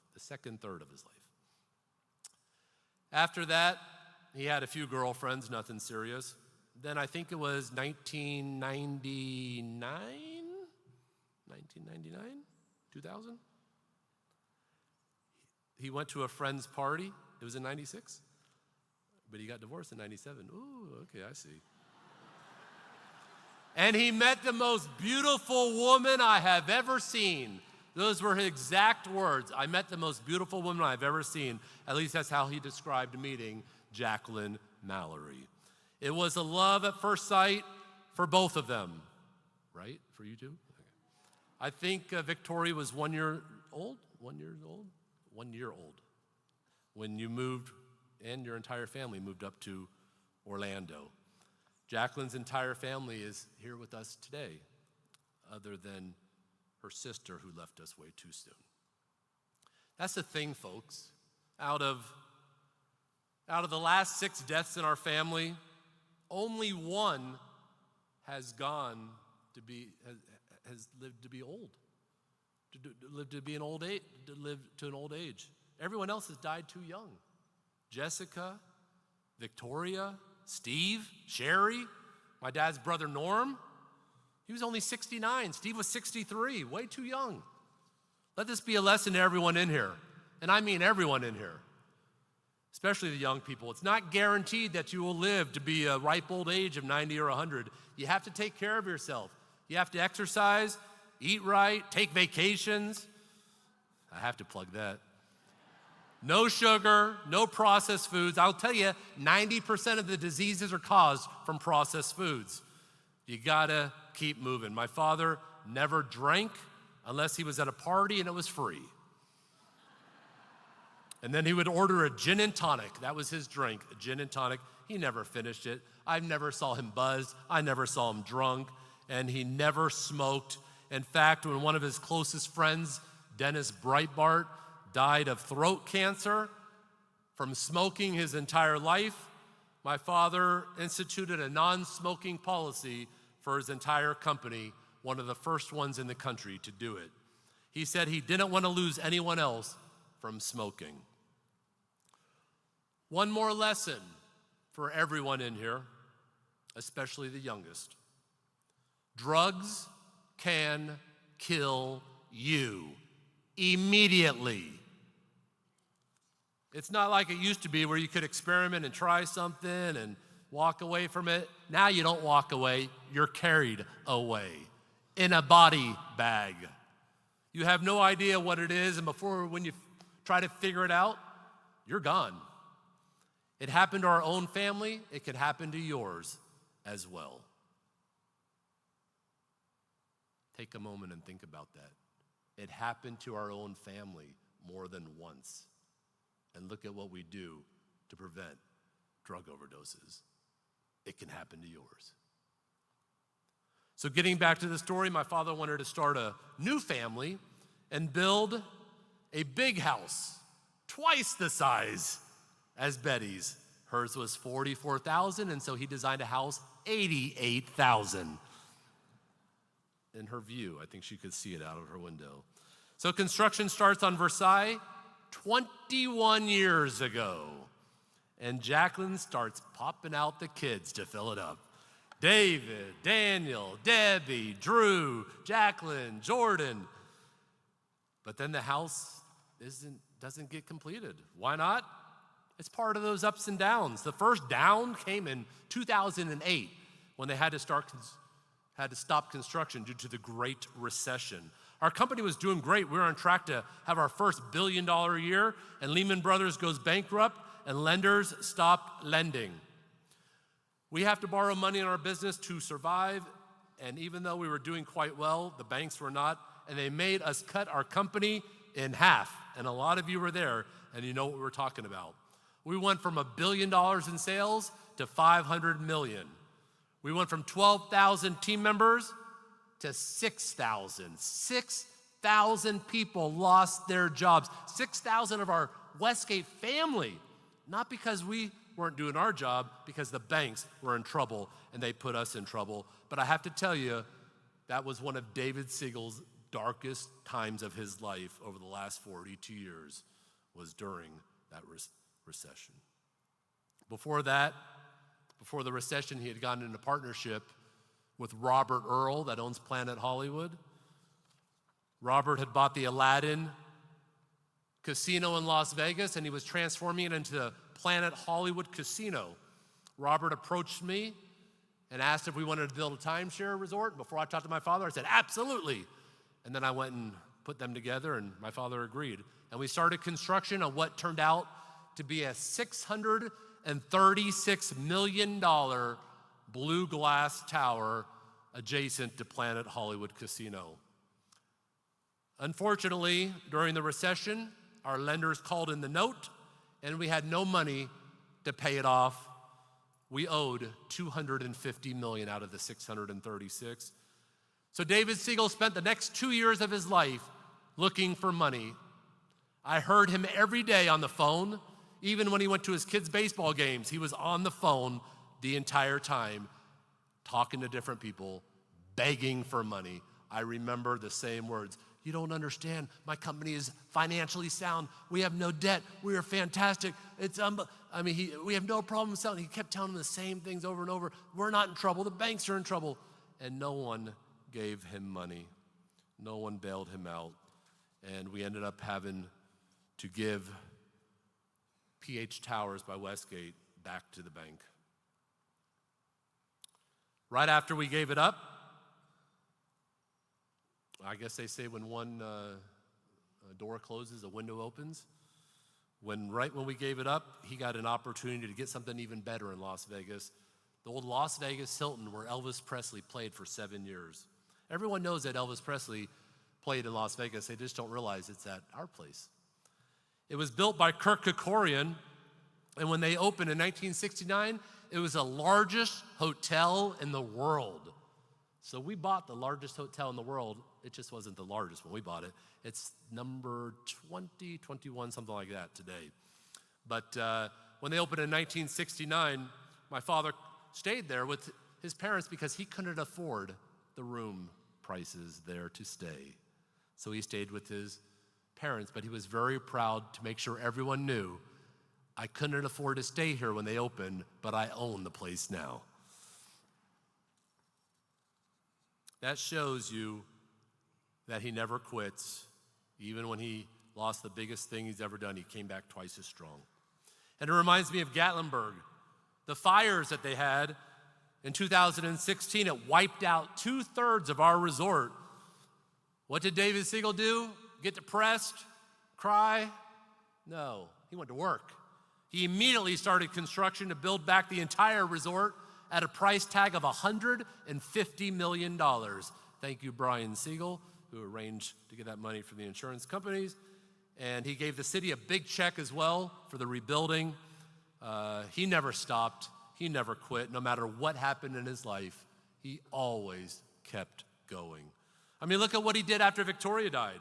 After that, he had a few girlfriends, nothing serious. Then I think it was 1999, 2000. He went to a friend's party. It was in 96, but he got divorced in 97. Ooh, okay, I see. And he met the most beautiful woman I have ever seen. Those were his exact words. I met the most beautiful woman I've ever seen. At least that's how he described meeting Jacqueline Mallory. It was a love at first sight for both of them, right? For you too? Okay. I think Victoria was 1 year old when you moved and your entire family moved up to Orlando. Jacqueline's entire family is here with us today, other than her sister who left us way too soon. That's the thing, folks. Out of the last 6 deaths in our family, only one has gone to be, has lived to be old, live to an old age. Everyone else has died too young. Jessica, Victoria, Steve, Sherry, my dad's brother Norm, he was only 69. Steve was 63, way too young. Let this be a lesson to everyone in here, and I mean everyone in here, especially the young people. It's not guaranteed that you will live to be a ripe old age of 90 or 100. You have to take care of yourself. You have to exercise, eat right, take vacations. I have to plug that. No sugar, no processed foods. I'll tell you, 90% of the diseases are caused from processed foods. You gotta keep moving. My father never drank unless he was at a party and it was free. And then he would order a gin and tonic. That was his drink, a gin and tonic. He never finished it. I never saw him buzzed. I never saw him drunk. And he never smoked. In fact, when one of his closest friends, Dennis Breitbart, died of throat cancer from smoking his entire life, my father instituted a non-smoking policy for his entire company, one of the first ones in the country to do it. He said he didn't want to lose anyone else from smoking. One more lesson for everyone in here, especially the youngest. Drugs can kill you immediately. It's not like it used to be where you could experiment and try something and walk away from it. Now you don't walk away, you're carried away in a body bag. You have no idea what it is, and when you try to figure it out, you're gone. It happened to our own family, it could happen to yours as well. Take a moment and think about that. It happened to our own family more than once. And look at what we do to prevent drug overdoses. It can happen to yours. So getting back to the story, my father wanted to start a new family and build a big house, twice the size as Betty's. Hers was 44,000, and so he designed a house 88,000. In her view, I think she could see it out of her window. So construction starts on Versailles 21 years ago, and Jacqueline starts popping out the kids to fill it up. David, Daniel, Debbie, Drew, Jacqueline, Jordan. But then the house doesn't get completed. Why not? It's part of those ups and downs. The first down came in 2008 when they had to stop construction due to the Great Recession. Our company was doing great. We were on track to have our first $1 billion year, and Lehman Brothers goes bankrupt, and lenders stop lending. We have to borrow money in our business to survive, and even though we were doing quite well, the banks were not, and they made us cut our company in half. And a lot of you were there, and you know what we're talking about. We went from $1 billion in sales to $500 million. We went from 12,000 team members to 6,000. 6,000 people lost their jobs. 6,000 of our Westgate family, not because we weren't doing our job, because the banks were in trouble and they put us in trouble. But I have to tell you, that was one of David Siegel's darkest times of his life over the last 42 years, was during that recession. Before that, before the recession, he had gotten into partnership with Robert Earl that owns Planet Hollywood. Robert had bought the Aladdin casino in Las Vegas, and he was transforming it into Planet Hollywood Casino. Robert approached me and asked if we wanted to build a timeshare resort. Before I talked to my father, I said, absolutely. And then I went and put them together, and my father agreed. And we started construction on what turned out to be a $636 million blue glass tower adjacent to Planet Hollywood Casino. Unfortunately, during the recession, our lenders called in the note, and we had no money to pay it off. We owed $250 million out of the $636. So David Siegel spent the next 2 years of his life looking for money. I heard him every day on the phone. Even when he went to his kids' baseball games, he was on the phone the entire time. talking to different people, begging for money. I remember the same words. You don't understand. My company is financially sound. We have no debt. We are fantastic. We have no problem selling. He kept telling them the same things over and over. We're not in trouble. The banks are in trouble. And no one gave him money. No one bailed him out. And we ended up having to give PH Towers by Westgate back to the bank. Right after we gave it up, I guess they say when one door closes, a window opens. Right when we gave it up, he got an opportunity to get something even better in Las Vegas. The old Las Vegas Hilton, where Elvis Presley played for 7 years. Everyone knows that Elvis Presley played in Las Vegas. They just don't realize it's at our place. It was built by Kirk Kerkorian, and when they opened in 1969, it was the largest hotel in the world. So we bought the largest hotel in the world. It just wasn't the largest when we bought it. It's number 20, 21, something like that today. But when they opened in 1969, my father stayed there with his parents because he couldn't afford the room prices there to stay. So he stayed with his parents, but he was very proud to make sure everyone knew, I couldn't afford to stay here when they opened, but I own the place now. That shows you that he never quits. Even when he lost the biggest thing he's ever done, he came back twice as strong. And it reminds me of Gatlinburg. The fires that they had in 2016, it wiped out 2/3 of our resort. What did David Siegel do? Get depressed? Cry? No, he went to work. He immediately started construction to build back the entire resort at a price tag of $150 million. Thank you, Brian Siegel, who arranged to get that money from the insurance companies. And he gave the city a big check as well for the rebuilding. He never stopped. He never quit. No matter what happened in his life, he always kept going. I mean, look at what he did after Victoria died.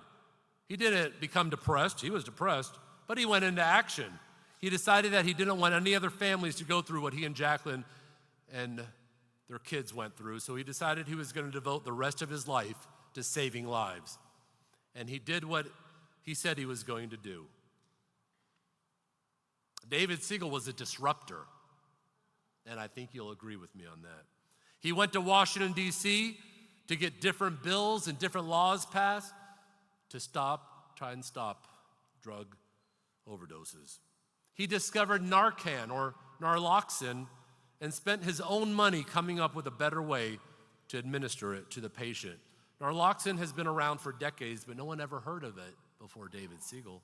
He didn't become depressed. He was depressed, but he went into action. He decided that he didn't want any other families to go through what he and Jacqueline and their kids went through, so he decided he was going to devote the rest of his life to saving lives. And he did what he said he was going to do. David Siegel was a disruptor, and I think you'll agree with me on that. He went to Washington, D.C. to get different bills and different laws passed to try and stop drug overdoses. He discovered Narcan, or naloxone, and spent his own money coming up with a better way to administer it to the patient. Naloxone has been around for decades, but no one ever heard of it before David Siegel.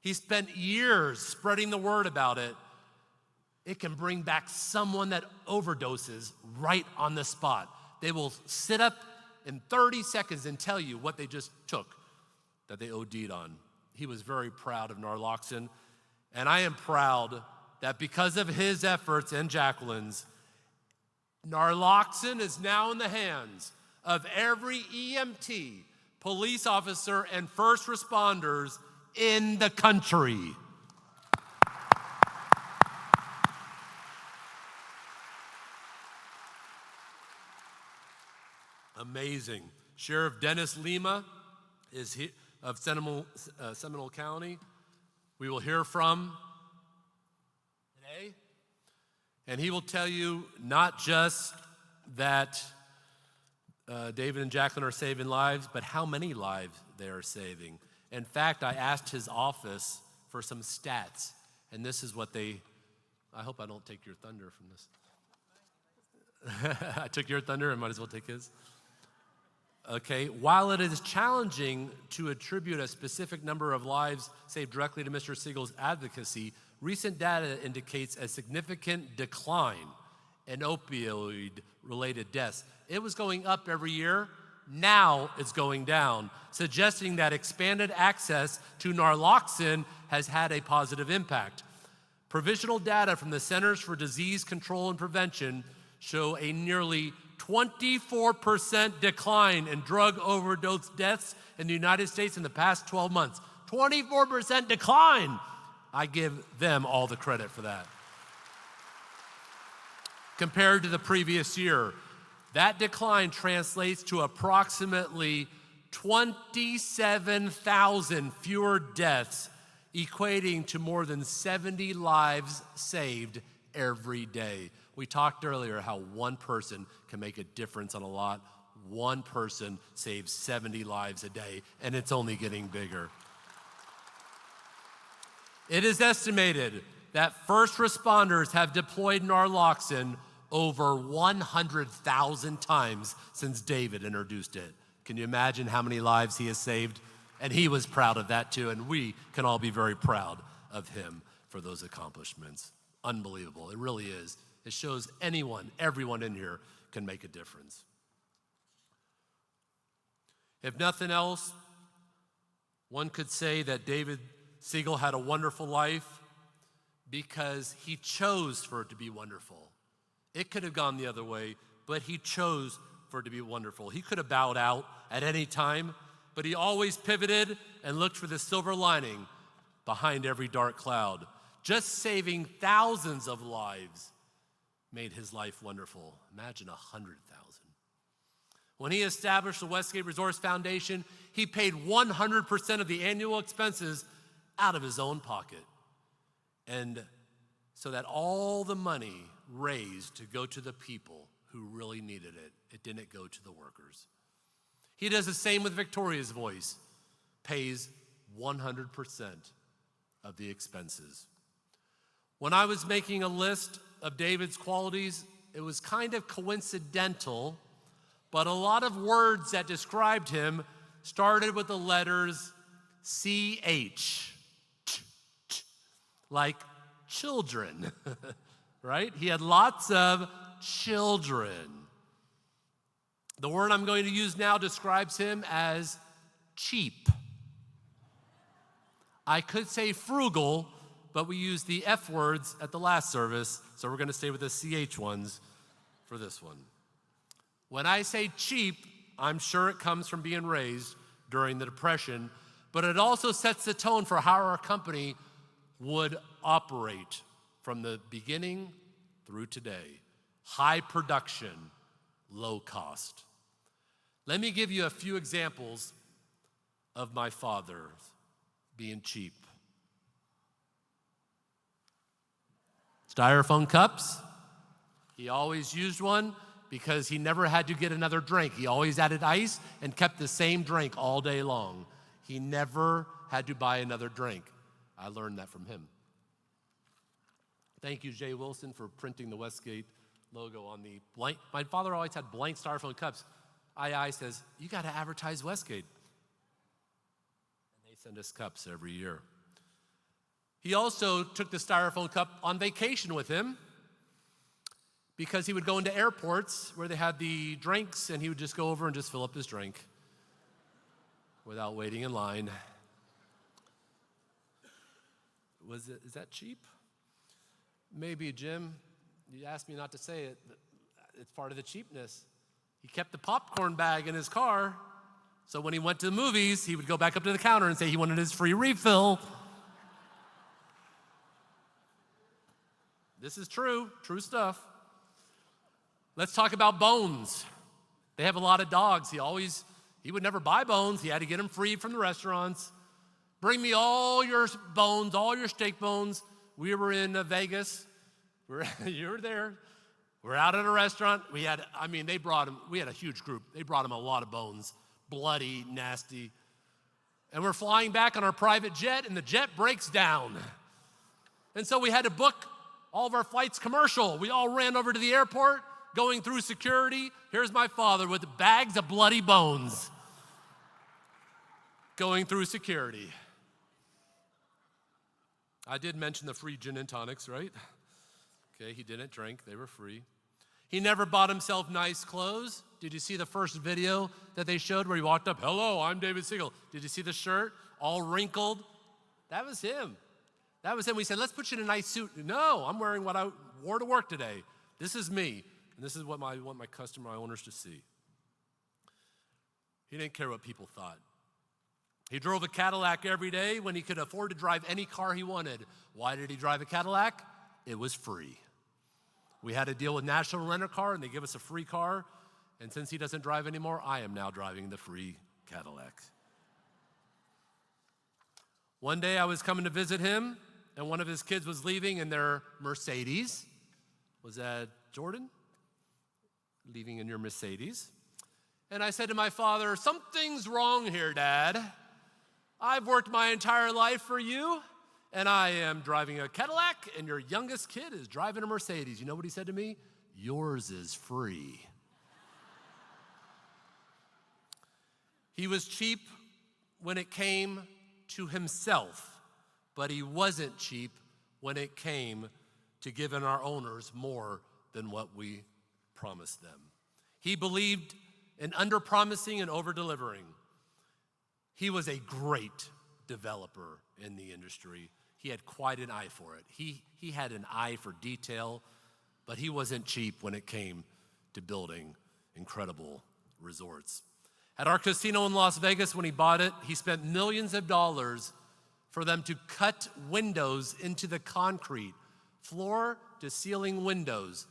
He spent years spreading the word about it. It can bring back someone that overdoses right on the spot. They will sit up in 30 seconds and tell you what they just took, that they OD'd on. He was very proud of naloxone, and I am proud that because of his efforts and Jacqueline's, naloxone is now in the hands of every EMT, police officer, and first responders in the country. Amazing. Sheriff Dennis Lima is of Seminole County. We will hear from today, and he will tell you not just that David and Jacqueline are saving lives, but how many lives they are saving. In fact, I asked his office for some stats, and this is what I hope I don't take your thunder from this. I took your thunder, I might as well take his. Okay, while it is challenging to attribute a specific number of lives saved directly to Mr. Siegel's advocacy, recent data indicates a significant decline in opioid-related deaths. It was going up every year. Now it's going down, suggesting that expanded access to naloxone has had a positive impact. Provisional data from the Centers for Disease Control and Prevention show a nearly 24% decline in drug overdose deaths in the United States in the past 12 months. 24% decline. I give them all the credit for that. Compared to the previous year, That decline translates to approximately 27,000 fewer deaths, equating to more than 70 lives saved every day. We talked earlier how one person can make a difference on a lot. One person saves 70 lives a day, and it's only getting bigger. It is estimated that first responders have deployed naloxone over 100,000 times since David introduced it. Can you imagine how many lives he has saved? And he was proud of that too, and we can all be very proud of him for those accomplishments. Unbelievable, it really is. It shows everyone in here can make a difference. If nothing else, one could say that David Siegel had a wonderful life because he chose for it to be wonderful. It could have gone the other way, but he chose for it to be wonderful. He could have bowed out at any time, but he always pivoted and looked for the silver lining behind every dark cloud. Just saving thousands of lives made his life wonderful. Imagine 100,000. When he established the Westgate Resorts Foundation, he paid 100% of the annual expenses out of his own pocket. And so that all the money raised to go to the people who really needed it, it didn't go to the workers. He does the same with Victoria's Voice, pays 100% of the expenses. When I was making a list of David's qualities, it was kind of coincidental, but a lot of words that described him started with the letters CH, like children, right? He had lots of children. The word I'm going to use now describes him as cheap. I could say frugal, but we used the F words at the last service, so we're going to stay with the CH ones for this one. When I say cheap, I'm sure it comes from being raised during the Depression, but it also sets the tone for how our company would operate from the beginning through today. High production, low cost. Let me give you a few examples of my father being cheap. Styrofoam cups. He always used one because he never had to get another drink. He always added ice and kept the same drink all day long. He never had to buy another drink. I learned that from him. Thank you, Jay Wilson, for printing the Westgate logo on the blank. My father always had blank styrofoam cups. II says, you got to advertise Westgate. And they send us cups every year. He also took the styrofoam cup on vacation with him because he would go into airports where they had the drinks and he would just go over and just fill up his drink without waiting in line. Is that cheap? Maybe, Jim. You asked me not to say it. It's part of the cheapness. He kept the popcorn bag in his car, so when he went to the movies, he would go back up to the counter and say he wanted his free refill. This is true stuff. Let's talk about bones. They have a lot of dogs. He would never buy bones. He had to get them free from the restaurants. Bring me all your bones, all your steak bones. We were in Vegas. You were there. We're out at a restaurant. We had a huge group. They brought him a lot of bones, bloody, nasty. And we're flying back on our private jet, and the jet breaks down. And so we had to book all of our flights commercial. We all ran over to the airport, going through security. Here's my father with bags of bloody bones going through security. I did mention the free gin and tonics, right? Okay, he didn't drink. They were free. He never bought himself nice clothes. Did you see the first video that they showed where he walked up? Hello, I'm David Siegel. Did you see the shirt? All wrinkled. That was him. We said, let's put you in a nice suit. No, I'm wearing what I wore to work today. This is me. And this is what I want my owners to see. He didn't care what people thought. He drove a Cadillac every day when he could afford to drive any car he wanted. Why did he drive a Cadillac? It was free. We had to deal with National Rent-A-Car, and they give us a free car. And since he doesn't drive anymore, I am now driving the free Cadillac. One day I was coming to visit him, and one of his kids was leaving in their Mercedes. Was that Jordan? Leaving in your Mercedes. And I said to my father, "Something's wrong here, Dad. I've worked my entire life for you, and I am driving a Cadillac, and your youngest kid is driving a Mercedes." You know what he said to me? "Yours is free." He was cheap when it came to himself, but he wasn't cheap when it came to giving our owners more than what we promised them. He believed in under-promising and over-delivering. He was a great developer in the industry. He had quite an eye for it. He had an eye for detail, but he wasn't cheap when it came to building incredible resorts. At our casino in Las Vegas, when he bought it, he spent millions of dollars for them to cut windows into the concrete, floor to ceiling windows,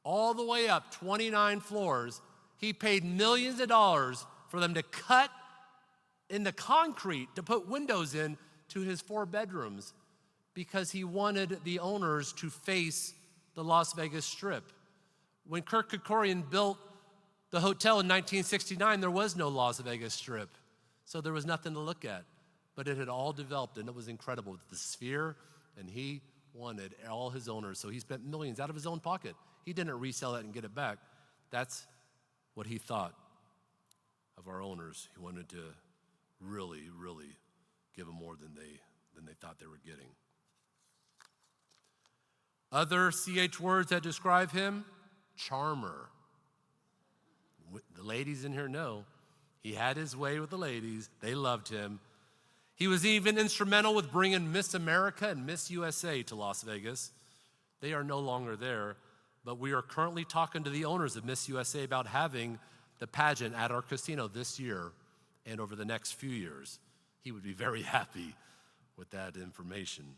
all the way up 29 floors. He paid millions of dollars for them to cut in the concrete to put windows in to his 4 bedrooms because he wanted the owners to face the Las Vegas Strip. When Kirk Kerkorian built the hotel in 1969, there was no Las Vegas Strip, so there was nothing to look at. But it had all developed, and it was incredible with the Sphere, and he wanted all his owners, so he spent millions out of his own pocket. He didn't resell it and get it back. That's what he thought of our owners. He wanted to really, really give them more than they thought they were getting. Other CH words that describe him: charmer. The ladies in here know he had his way with the ladies. They loved him. He was even instrumental with bringing Miss America and Miss USA to Las Vegas. They are no longer there, but we are currently talking to the owners of Miss USA about having the pageant at our casino this year and over the next few years. He would be very happy with that information.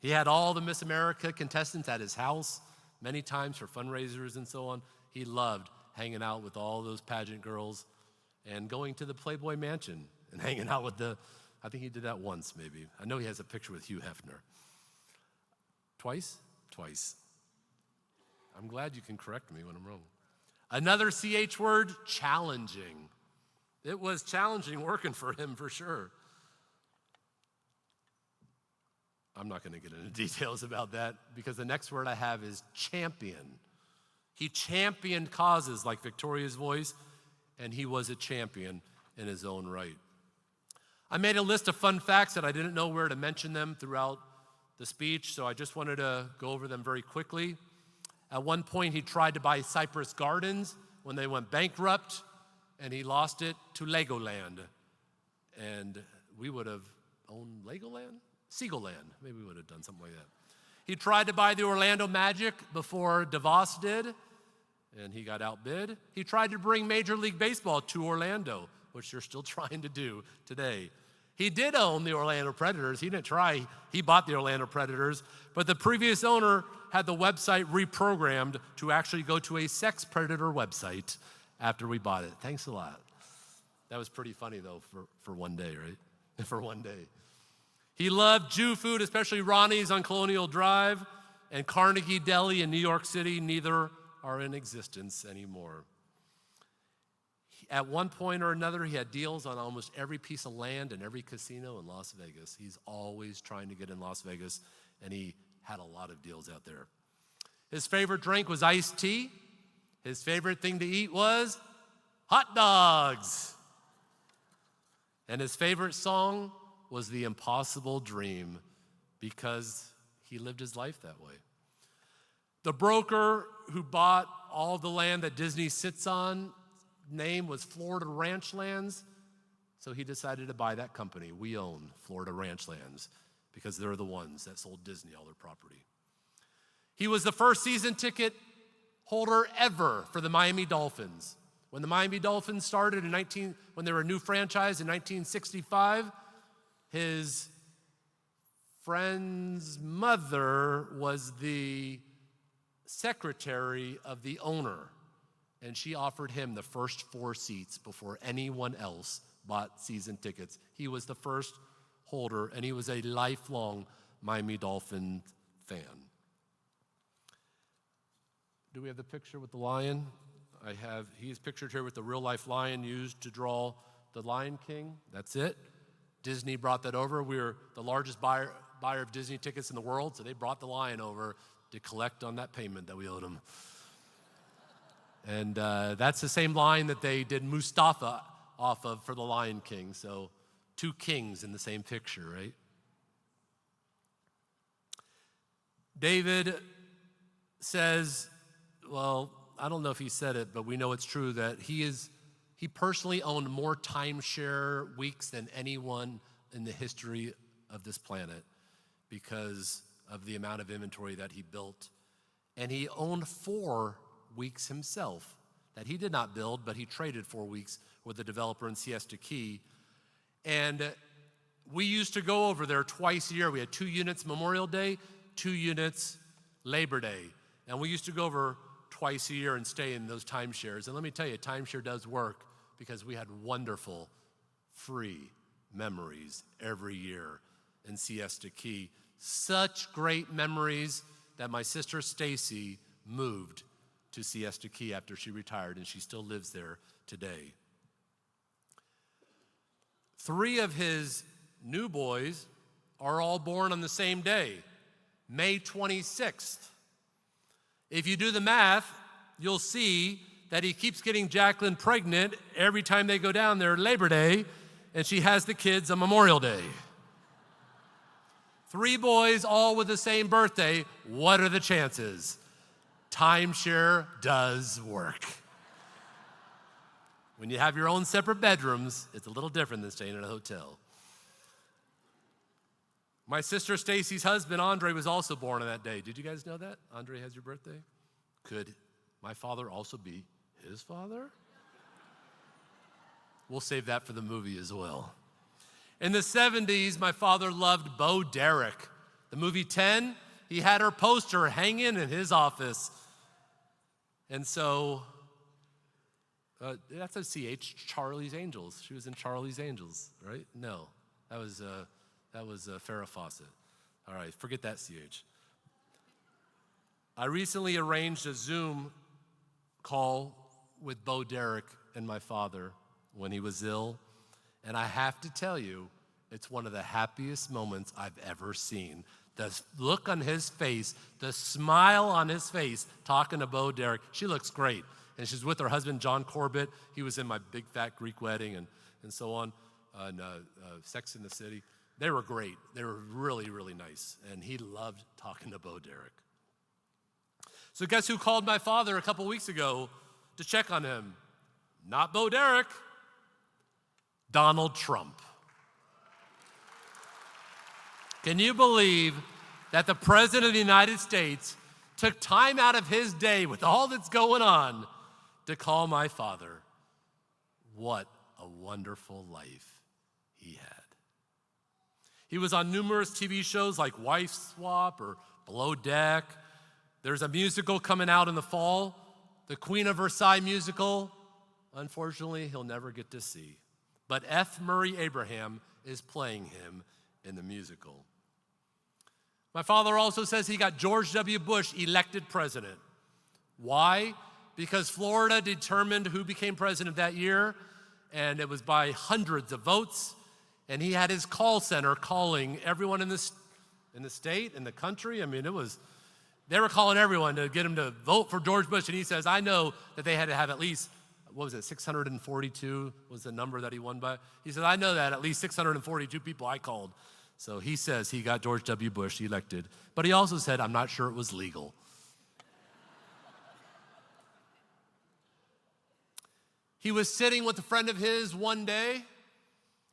He had all the Miss America contestants at his house many times for fundraisers and so on. He loved hanging out with all those pageant girls and going to the Playboy Mansion and hanging out with I think he did that once maybe. I know he has a picture with Hugh Hefner. Twice? Twice. I'm glad you can correct me when I'm wrong. Another CH word: challenging. It was challenging working for him for sure. I'm not going to get into details about that because the next word I have is champion. He championed causes like Victoria's Voice, and he was a champion in his own right. I made a list of fun facts that I didn't know where to mention them throughout the speech, so I just wanted to go over them very quickly. At one point, he tried to buy Cypress Gardens when they went bankrupt, and he lost it to Legoland. And we would have owned Legoland? Siegel Land. Maybe we would have done something like that. He tried to buy the Orlando Magic before DeVos did, and he got outbid. He tried to bring Major League Baseball to Orlando, which they're still trying to do today. He did own the Orlando Predators. He didn't try. He bought the Orlando Predators, but the previous owner had the website reprogrammed to actually go to a sex predator website after we bought it. Thanks a lot. That was pretty funny, though, for one day, right? For one day. He loved Jew food, especially Ronnie's on Colonial Drive and Carnegie Deli in New York City. Neither are in existence anymore. At one point or another, he had deals on almost every piece of land and every casino in Las Vegas. He's always trying to get in Las Vegas, and he had a lot of deals out there. His favorite drink was iced tea. His favorite thing to eat was hot dogs. And his favorite song was The Impossible Dream because he lived his life that way. The broker who bought all the land that Disney sits on, name was Florida Ranch Lands, so he decided to buy that company. We own Florida Ranch Lands because they're the ones that sold Disney all their property. He was the first season ticket holder ever for the Miami Dolphins. When the Miami Dolphins started when they were a new franchise in 1965, his friend's mother was the secretary of the owner, and she offered him the first 4 seats before anyone else bought season tickets. He was the first holder, and he was a lifelong Miami Dolphin fan. Do we have the picture with the lion? He's pictured here with the real-life lion used to draw the Lion King. That's it. Disney brought that over. We're the largest buyer of Disney tickets in the world, so they brought the lion over to collect on that payment that we owed them. And that's the same lion that they did Mustafa off of for the Lion King. So 2 kings in the same picture, right? David says, well, I don't know if he said it, but we know it's true that he personally owned more timeshare weeks than anyone in the history of this planet because of the amount of inventory that he built. And he owned 4 weeks himself that he did not build, but he traded 4 weeks with a developer in Siesta Key. And we used to go over there twice a year. We had 2 units Memorial Day, 2 units Labor Day. And we used to go over twice a year and stay in those timeshares. And let me tell you, timeshare does work because we had wonderful free memories every year in Siesta Key. Such great memories that my sister Stacy moved to Siesta Key after she retired, and she still lives there today. 3 of his new boys are all born on the same day, May 26th. If you do the math, you'll see that he keeps getting Jacqueline pregnant every time they go down there Labor Day, and she has the kids on Memorial Day. 3 boys, all with the same birthday. What are the chances? Timeshare does work. When you have your own separate bedrooms, it's a little different than staying in a hotel. My sister Stacy's husband, Andre, was also born on that day. Did you guys know that? Andre has your birthday? Could my father also be his father? We'll save that for the movie as well. In the 70s, my father loved Bo Derek. The movie 10, he had her poster hanging in his office. And so, that's a CH, Charlie's Angels. She was in Charlie's Angels, right? No, that was Farrah Fawcett. All right, forget that CH. I recently arranged a Zoom call with Bo Derek and my father when he was ill, and I have to tell you, it's one of the happiest moments I've ever seen. The look on his face, the smile on his face, talking to Bo Derek. She looks great, and she's with her husband, John Corbett. He was in my big fat Greek wedding and so on, and Sex in the City. They were great. They were really, really nice, and he loved talking to Bo Derek. So guess who called my father a couple weeks ago to check on him? Not Bo Derek, Donald Trump. Can you believe that the President of the United States took time out of his day with all that's going on to call my father? What a wonderful life he had. He was on numerous TV shows like Wife Swap or Below Deck. There's a musical coming out in the fall, the Queen of Versailles musical. Unfortunately, he'll never get to see. But F. Murray Abraham is playing him in the musical. My father also says he got George W. Bush elected president. Why? Because Florida determined who became president that year, and it was by hundreds of votes, and he had his call center calling everyone in the state, in the country. I mean, they were calling everyone to get him to vote for George Bush, and he says, I know that they had to have at least, 642 was the number that he won by. He said, I know that at least 642 people I called. So he says he got George W. Bush elected. But he also said, I'm not sure it was legal. He was sitting with a friend of his one day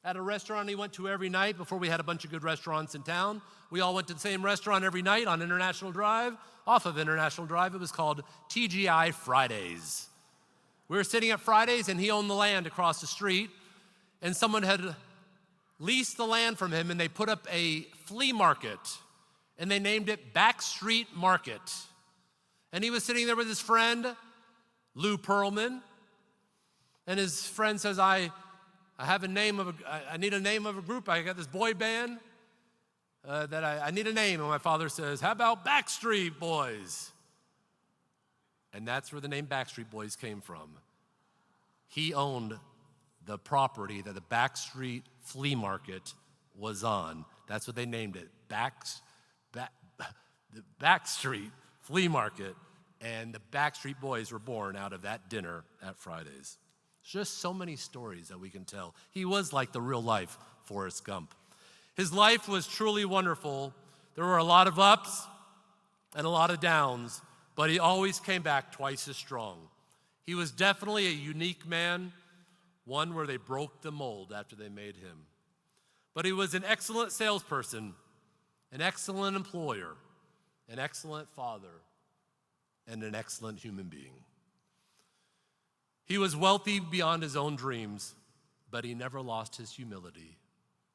at a restaurant he went to every night before we had a bunch of good restaurants in town. We all went to the same restaurant every night on International Drive, off of International Drive. It was called TGI Fridays. We were sitting at Fridays, and he owned the land across the street, and someone had leased the land from him, and they put up a flea market, and they named it Backstreet Market. And he was sitting there with his friend, Lou Pearlman. And his friend says, I need a name of a group. I got this boy band that I need a name. And my father says, how about Backstreet Boys? And that's where the name Backstreet Boys came from. He owned the property that the Backstreet Flea Market was on. That's what they named it, the Backstreet Flea Market. And the Backstreet Boys were born out of that dinner at Fridays. Just so many stories that we can tell. He was like the real life Forrest Gump. His life was truly wonderful. There were a lot of ups and a lot of downs, but he always came back twice as strong. He was definitely a unique man, one where they broke the mold after they made him. But he was an excellent salesperson, an excellent employer, an excellent father, and an excellent human being. He was wealthy beyond his own dreams, but he never lost his humility.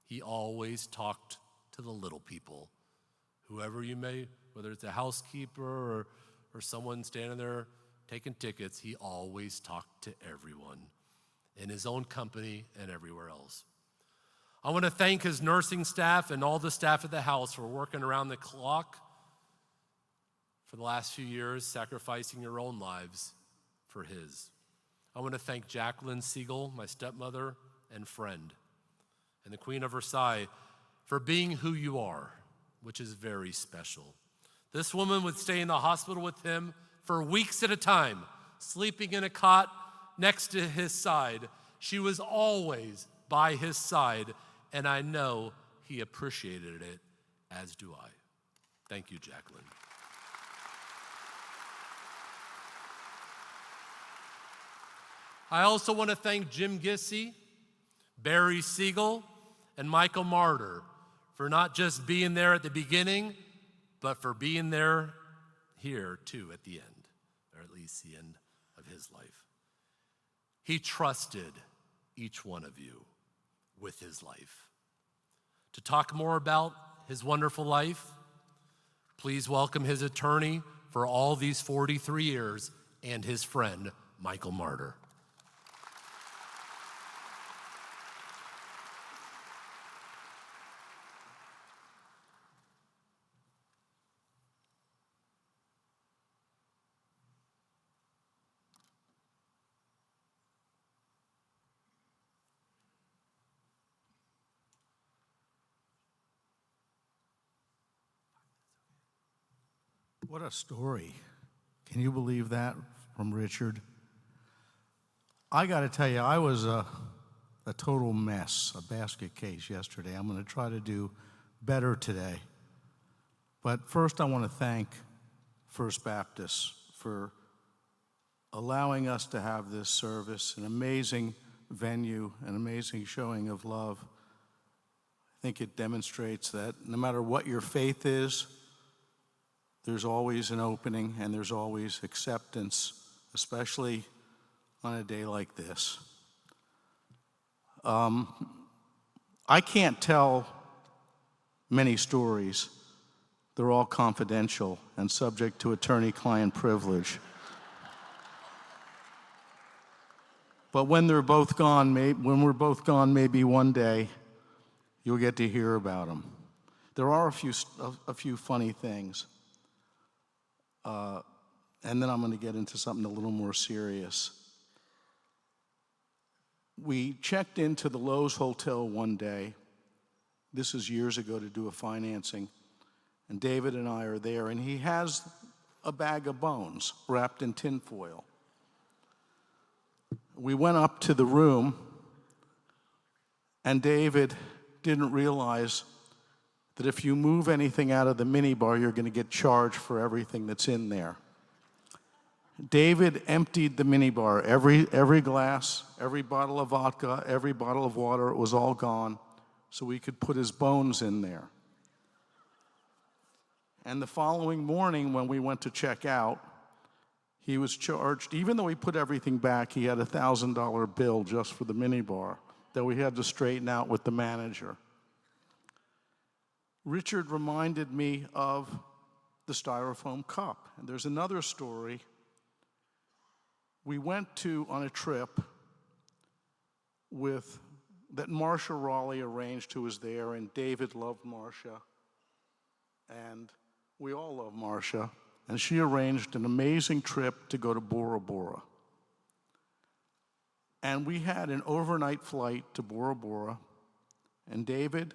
He always talked to the little people, whoever you may, whether it's a housekeeper or someone standing there taking tickets, he always talked to everyone in his own company and everywhere else. I want to thank his nursing staff and all the staff at the house for working around the clock for the last few years, sacrificing your own lives for his. I want to thank Jacqueline Siegel, my stepmother and friend, and the Queen of Versailles for being who you are, which is very special. This woman would stay in the hospital with him for weeks at a time, sleeping in a cot next to his side. She was always by his side, and I know he appreciated it, as do I. Thank you, Jacqueline. I also want to thank Jim Gissy, Barry Siegel, and Michael Martyr for not just being there at the beginning, but for being there here too at the end, or at least the end of his life. He trusted each one of you with his life. To talk more about his wonderful life, please welcome his attorney for all these 43 years and his friend, Michael Martyr. What a story. Can you believe that from Richard? I got to tell you, I was a total mess, a basket case yesterday. I'm going to try to do better today. But first, I want to thank First Baptist for allowing us to have this service, an amazing venue, an amazing showing of love. I think it demonstrates that no matter what your faith is, there's always an opening and there's always acceptance, especially on a day like this. I can't tell many stories. They're all confidential and subject to attorney-client privilege. But when they're both gone, when we're both gone, maybe one day, you'll get to hear about them. There are a few funny things. And then I'm going to get into something a little more serious. We checked into the Lowe's Hotel one day. This is years ago to do a financing. And David and I are there, and he has a bag of bones wrapped in tinfoil. We went up to the room, and David didn't realize that if you move anything out of the minibar, you're going to get charged for everything that's in there. David emptied the minibar, every glass, every bottle of vodka, every bottle of water, it was all gone, so we could put his bones in there. And the following morning when we went to check out, he was charged, even though he put everything back, he had a $1,000 bill just for the minibar that we had to straighten out with the manager. Richard reminded me of the styrofoam cup. And there's another story We went on a trip that Marcia Raleigh arranged, who was there, and David loved Marcia, and we all love Marcia, and she arranged an amazing trip to go to Bora Bora. And we had an overnight flight to Bora Bora, and David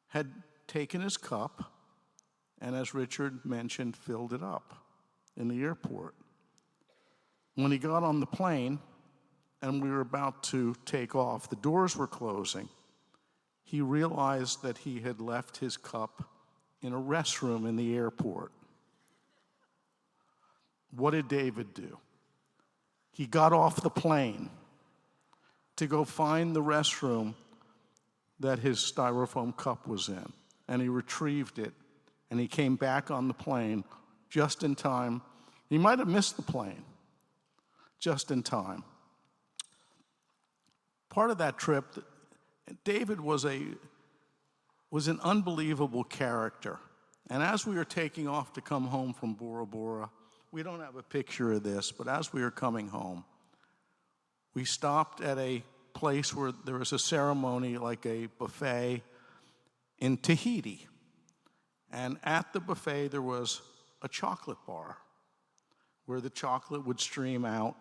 had taken his cup, and as Richard mentioned, filled it up in the airport. When he got on the plane, and we were about to take off, the doors were closing. He realized that he had left his cup in a restroom in the airport. What did David do? He got off the plane to go find the restroom that his styrofoam cup was in, and he retrieved it, and he came back on the plane just in time. He might have missed the plane, just in time. Part of that trip, David was an unbelievable character. And as we were taking off to come home from Bora Bora, we don't have a picture of this, but as we were coming home, we stopped at a place where there was a ceremony, like a buffet in Tahiti. And at the buffet, there was a chocolate bar where the chocolate would stream out.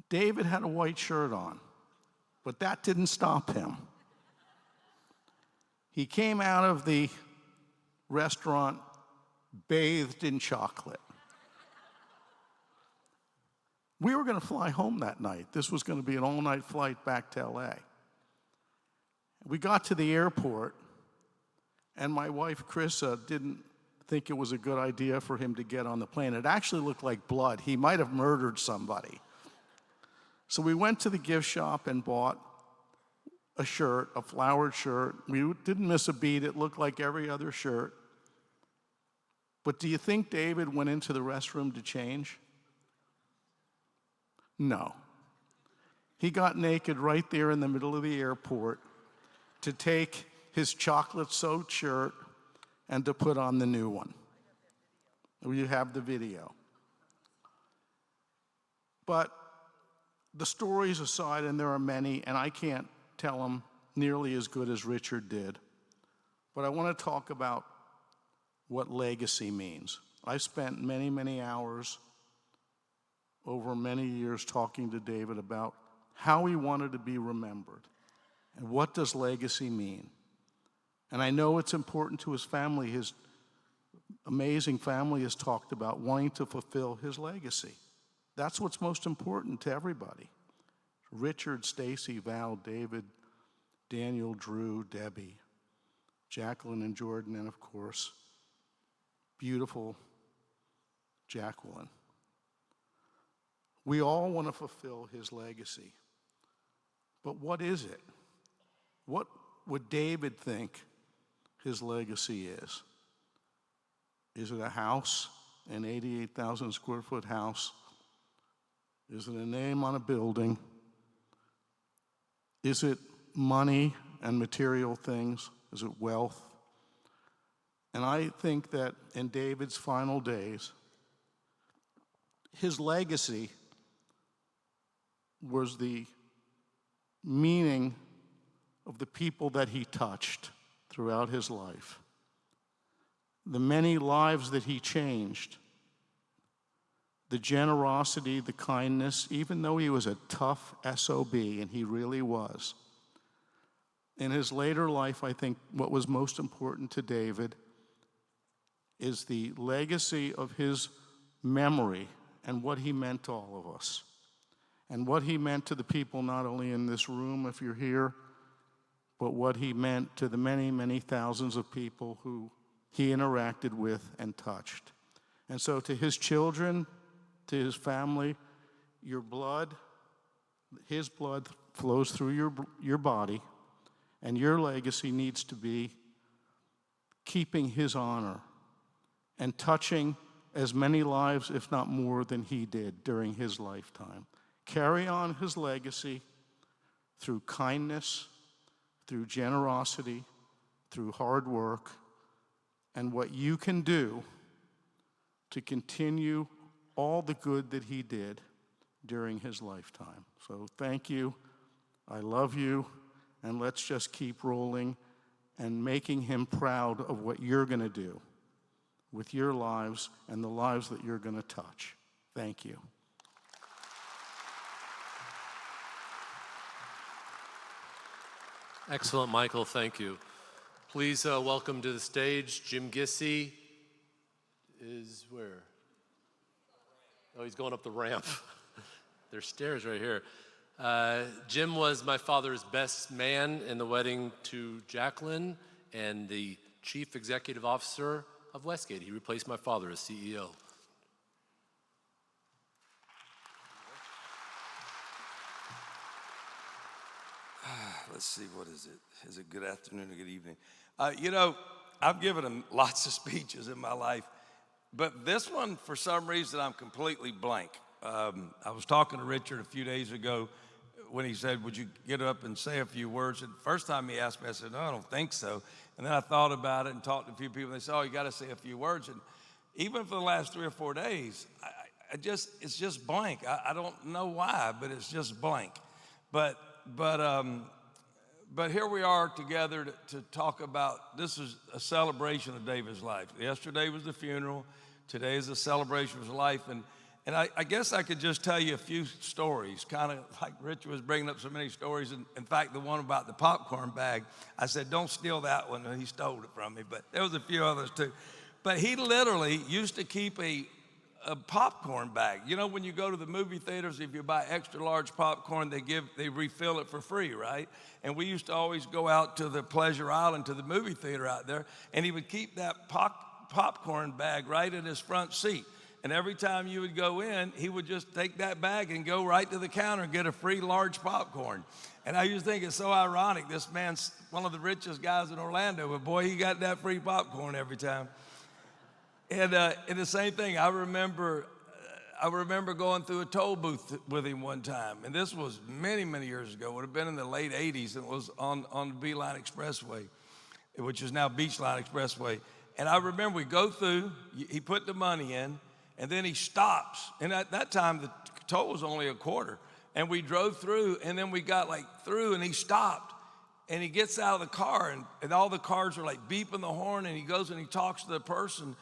David had a white shirt on, but that didn't stop him. He came out of the restaurant bathed in chocolate. We were going to fly home that night. This was going to be an all-night flight back to LA. We got to the airport, and my wife, Chrissa, didn't think it was a good idea for him to get on the plane. It actually looked like blood. He might have murdered somebody. So we went to the gift shop and bought a shirt, a flowered shirt. We didn't miss a beat. It looked like every other shirt. But do you think David went into the restroom to change? No. He got naked right there in the middle of the airport to take his chocolate-soaked shirt and to put on the new one. You have the video. But the stories aside, and there are many, and I can't tell them nearly as good as Richard did, but I want to talk about what legacy means. I spent many, many hours over many years talking to David about how he wanted to be remembered and what does legacy mean. And I know it's important to his family. His amazing family has talked about wanting to fulfill his legacy. That's what's most important to everybody. Richard, Stacy, Val, David, Daniel, Drew, Debbie, Jacqueline and Jordan, and of course, beautiful Jacqueline. We all want to fulfill his legacy. But what is it? What would David think his legacy is? Is it a house, an 88,000 square foot house? Is it a name on a building? Is it money and material things? Is it wealth? And I think that in David's final days, his legacy was the meaning of the people that he touched throughout his life, the many lives that he changed, the generosity, the kindness, even though he was a tough SOB, and he really was. In his later life, I think what was most important to David is the legacy of his memory and what he meant to all of us, and what he meant to the people not only in this room, if you're here, but what he meant to the many, many thousands of people who he interacted with and touched. And so to his children, to his family, your blood, his blood flows through your body, and your legacy needs to be keeping his honor and touching as many lives, if not more, than he did during his lifetime. Carry on his legacy through kindness, through generosity, through hard work, and what you can do to continue all the good that he did during his lifetime. So thank you. I love you. And let's just keep rolling and making him proud of what you're going to do with your lives and the lives that you're going to touch. Thank you. Excellent, Michael. Thank you. Please welcome to the stage Jim Gissy. Is where? Oh, he's going up the ramp. There's stairs right here. Jim was my father's best man in the wedding to Jacqueline and the chief executive officer of Westgate. He replaced my father as CEO. Let's see, what is it? Is it good afternoon or good evening? You know, I've given lots of speeches in my life, but this one, for some reason, I'm completely blank. I was talking to Richard a few days ago when he said, would you get up and say a few words? And the first time he asked me, I said, no, I don't think so. And then I thought about it and talked to a few people. They said, oh, you got to say a few words. And even for the last 3 or 4 days, it's just blank. I don't know why, but it's just blank. But here we are together to talk about, this is a celebration of David's life. Yesterday was the funeral. Today is a celebration of his life. And I guess I could just tell you a few stories, kind of like Richard was bringing up so many stories. And in fact, the one about the popcorn bag, I said, don't steal that one. And he stole it from me. But there was a few others too. But he literally used to keep a popcorn bag. You know, when you go to the movie theaters, if you buy extra large popcorn, they refill it for free, right? And we used to always go out to the Pleasure Island, to the movie theater out there, and he would keep that popcorn bag right in his front seat. And every time you would go in, he would just take that bag and go right to the counter and get a free large popcorn. And I used to think it's so ironic. This man's one of the richest guys in Orlando, but boy, he got that free popcorn every time. And the same thing, I remember going through a toll booth with him one time. And this was many, many years ago. It would have been in the late 80s. And it was on the Beeline Expressway, which is now Beachline Expressway. And I remember we go through, he put the money in, and then he stops. And at that time, the toll was only $0.25. And we drove through, and then we got through, and he stopped. And he gets out of the car, and all the cars are beeping the horn, and he goes and he talks to the person,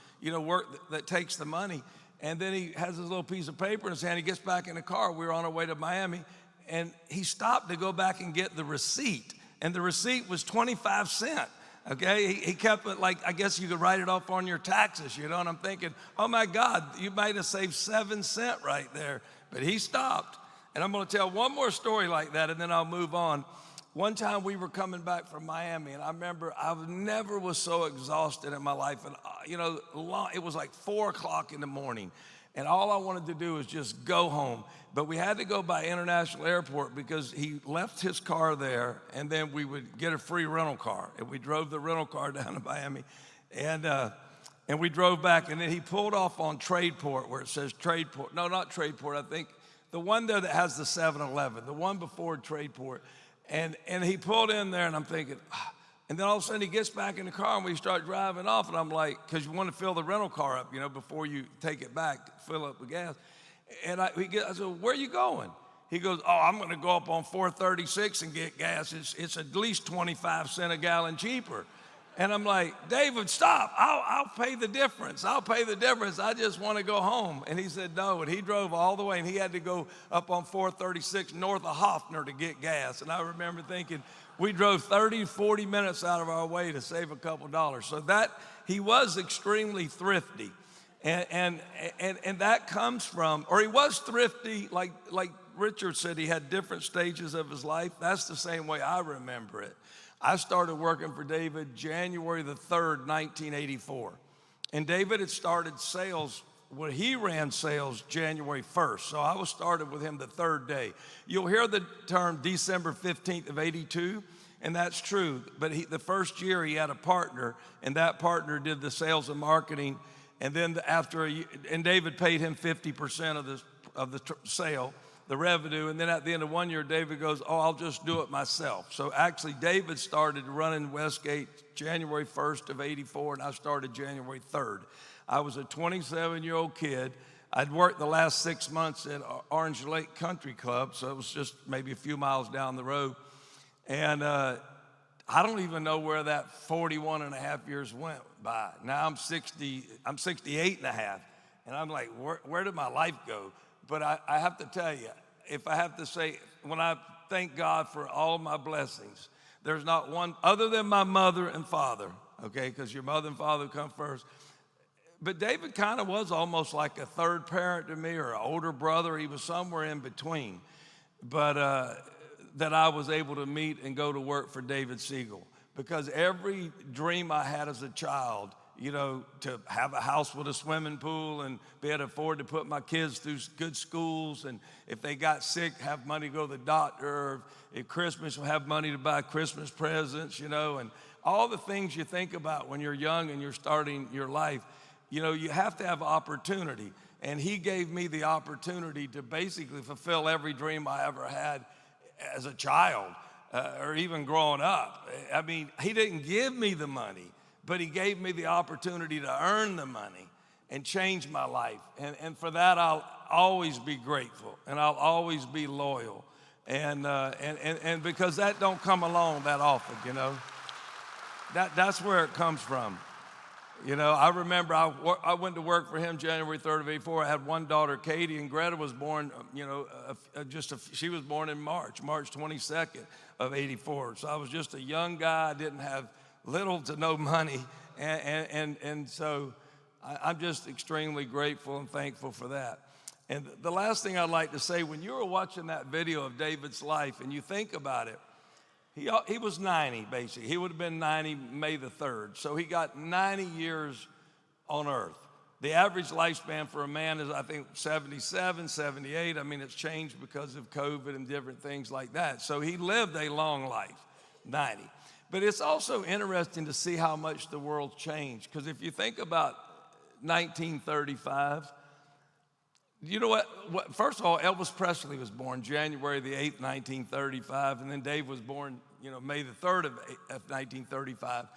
that takes the money. And then he has his little piece of paper in his hand. He gets back in the car. We were on our way to Miami, and he stopped to go back and get the receipt. And the receipt was 25 cents. Okay, he kept it I guess you could write it off on your taxes, and I'm thinking, oh my God, you might have saved 7 cents right there. But he stopped. And I'm gonna tell one more story like that, and then I'll move on. One time we were coming back from Miami, and I remember I never was so exhausted in my life. And it was 4 o'clock in the morning, and all I wanted to do was just go home. But we had to go by International Airport because he left his car there, and then we would get a free rental car. And we drove the rental car down to Miami, and we drove back. And then he pulled off on Tradeport, where it says Tradeport. No, not Tradeport. I think the one there that has the 7-Eleven, the one before Tradeport. And he pulled in there, and I'm thinking, and then all of a sudden he gets back in the car, and we start driving off, and I'm like, because you want to fill the rental car up, before you take it back, fill up with gas. And I said, where are you going? He goes, oh, I'm going to go up on 436 and get gas. It's at least 25 cents a gallon cheaper. And I'm like, David, stop. I'll pay the difference. I'll pay the difference. I just want to go home. And he said, no. And he drove all the way, and he had to go up on 436 north of Hoffner to get gas. And I remember thinking, we drove 30, 40 minutes out of our way to save a couple dollars. So he was extremely thrifty. And that comes from, or he was thrifty, like Richard said, he had different stages of his life. That's the same way I remember it. I started working for David January the 3rd, 1984. And David had started sales, he ran sales January 1st. So I was started with him the 3rd day. You'll hear the term December 15th of 82, and that's true. But the first year he had a partner, and that partner did the sales and marketing. And then after a year, and David paid him 50% of the sale, the revenue. And then at the end of 1 year, David goes, oh, I'll just do it myself. So actually, David started running Westgate January 1st of 84, and I started January 3rd. I was a 27-year-old kid. I'd worked the last 6 months at Orange Lake Country Club, so it was just maybe a few miles down the road. And I don't even know where that 41 and a half years went by. Now I'm 68 and a half. And I'm like, where did my life go? But I have to tell you, if I have to say, when I thank God for all of my blessings, there's not one, other than my mother and father, okay, because your mother and father come first. But David kind of was almost like a third parent to me, or an older brother. He was somewhere in between. But that I was able to meet and go to work for David Siegel. Because every dream I had as a child, you know, to have a house with a swimming pool and be able to afford to put my kids through good schools, and if they got sick, have money to go to the doctor, or at Christmas, have money to buy Christmas presents, you know, and all the things you think about when you're young and you're starting your life. You know, you have to have opportunity. And he gave me the opportunity to basically fulfill every dream I ever had as a child, or even growing up. I mean, he didn't give me the money, but he gave me the opportunity to earn the money and change my life. And for that, I'll always be grateful, and I'll always be loyal. And because that don't come along that often, you know. That's where it comes from. You know, I remember I went to work for him January 3rd of '84. I had one daughter, Katie, and Greta was born, you know, she was born in March 22nd of '84. So I was just a young guy. I didn't have little to no money. And so I'm just extremely grateful and thankful for that. And the last thing I'd like to say, when you were watching that video of David's life and you think about it, he was 90, basically. He would have been 90 May the 3rd. So he got 90 years on earth. The average lifespan for a man is, I think, 77, 78. I mean, it's changed because of COVID and different things like that. So he lived a long life, 90. But it's also interesting to see how much the world's changed. Because if you think about 1935, you know what? First of all, Elvis Presley was born January the 8th, 1935, and then Dave was born, you know, May the 3rd of 1935.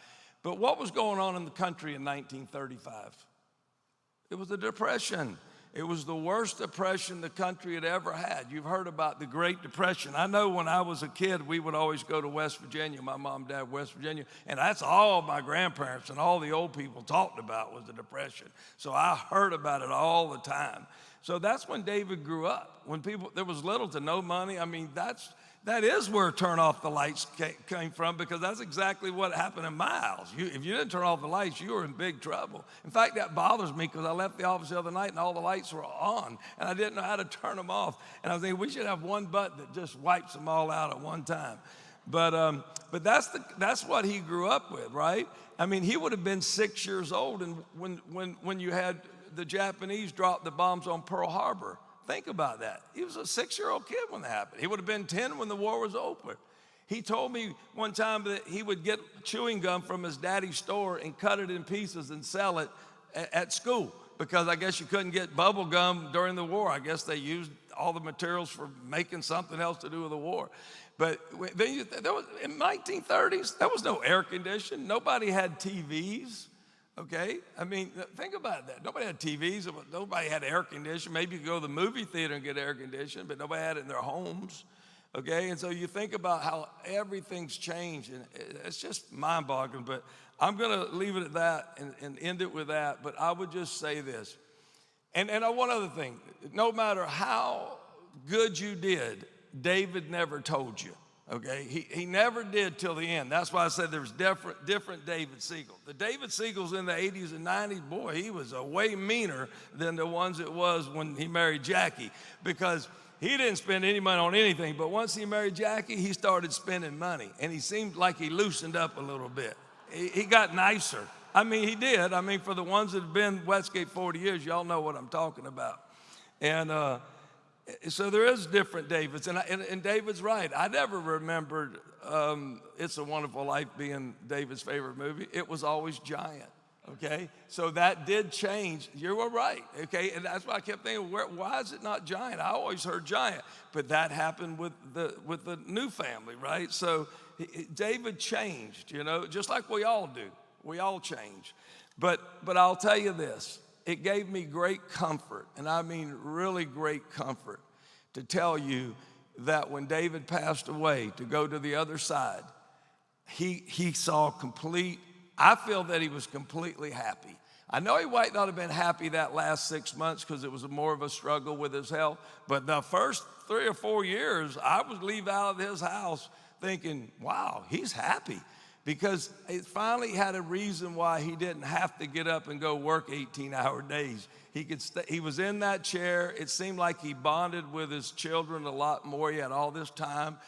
But what was going on in the country in 1935? It was the Depression. It was the worst depression the country had ever had. You've heard about the Great Depression. I know when I was a kid, we would always go to West Virginia. My mom and dad, West Virginia. And that's all my grandparents and all the old people talked about was the Depression. So I heard about it all the time. So that's when David grew up. When there was little to no money. I mean, that is where turn off the lights came from, because that's exactly what happened in my house. If you didn't turn off the lights, you were in big trouble. In fact, that bothers me, because I left the office the other night and all the lights were on and I didn't know how to turn them off. And I was thinking we should have one button that just wipes them all out at one time. But that's what he grew up with, right? I mean, he would have been 6 years old and when you had the Japanese drop the bombs on Pearl Harbor. Think about that. He was a 6-year-old kid when that happened. He would have been 10 when the war was over. He told me one time that he would get chewing gum from his daddy's store and cut it in pieces and sell it at school, because I guess you couldn't get bubble gum during the war. I guess they used all the materials for making something else to do with the war. But then in 1930s, there was no air conditioning. Nobody had TVs. Okay, I mean, think about that. Nobody had TVs, nobody had air conditioning. Maybe you could go to the movie theater and get air conditioning, but nobody had it in their homes. Okay, and so you think about how everything's changed, and it's just mind-boggling. But I'm going to leave it at that and end it with that. But I would just say this, and one other thing: no matter how good you did, David never told you. Okay, he never did till the end. That's why I said there's different David Siegel. The David Siegels in the 80s and 90s, boy, he was way meaner than the ones it was when he married Jackie, because he didn't spend any money on anything. But once he married Jackie, he started spending money, and he seemed like he loosened up a little bit. He got nicer. I mean, he did. I mean, for the ones that have been Westgate 40 years, y'all know what I'm talking about. And so there is different Davids, and David's right. I never remembered It's a Wonderful Life being David's favorite movie. It was always Giant, okay? So that did change. You were right, okay? And that's why I kept thinking, why is it not Giant? I always heard Giant, but that happened with the new family, right? So David changed, you know, just like we all do. We all change. But I'll tell you this. it gave me great comfort, and I mean really great comfort, to tell you that when David passed away to go to the other side, he saw I feel that he was completely happy. I know he might not have been happy that last 6 months because it was more of a struggle with his health, but the first 3 or 4 years, I would leave out of his house thinking, wow, he's happy. Because it finally had a reason why he didn't have to get up and go work 18-hour days. He was in that chair. It seemed like he bonded with his children a lot more. He had all this time.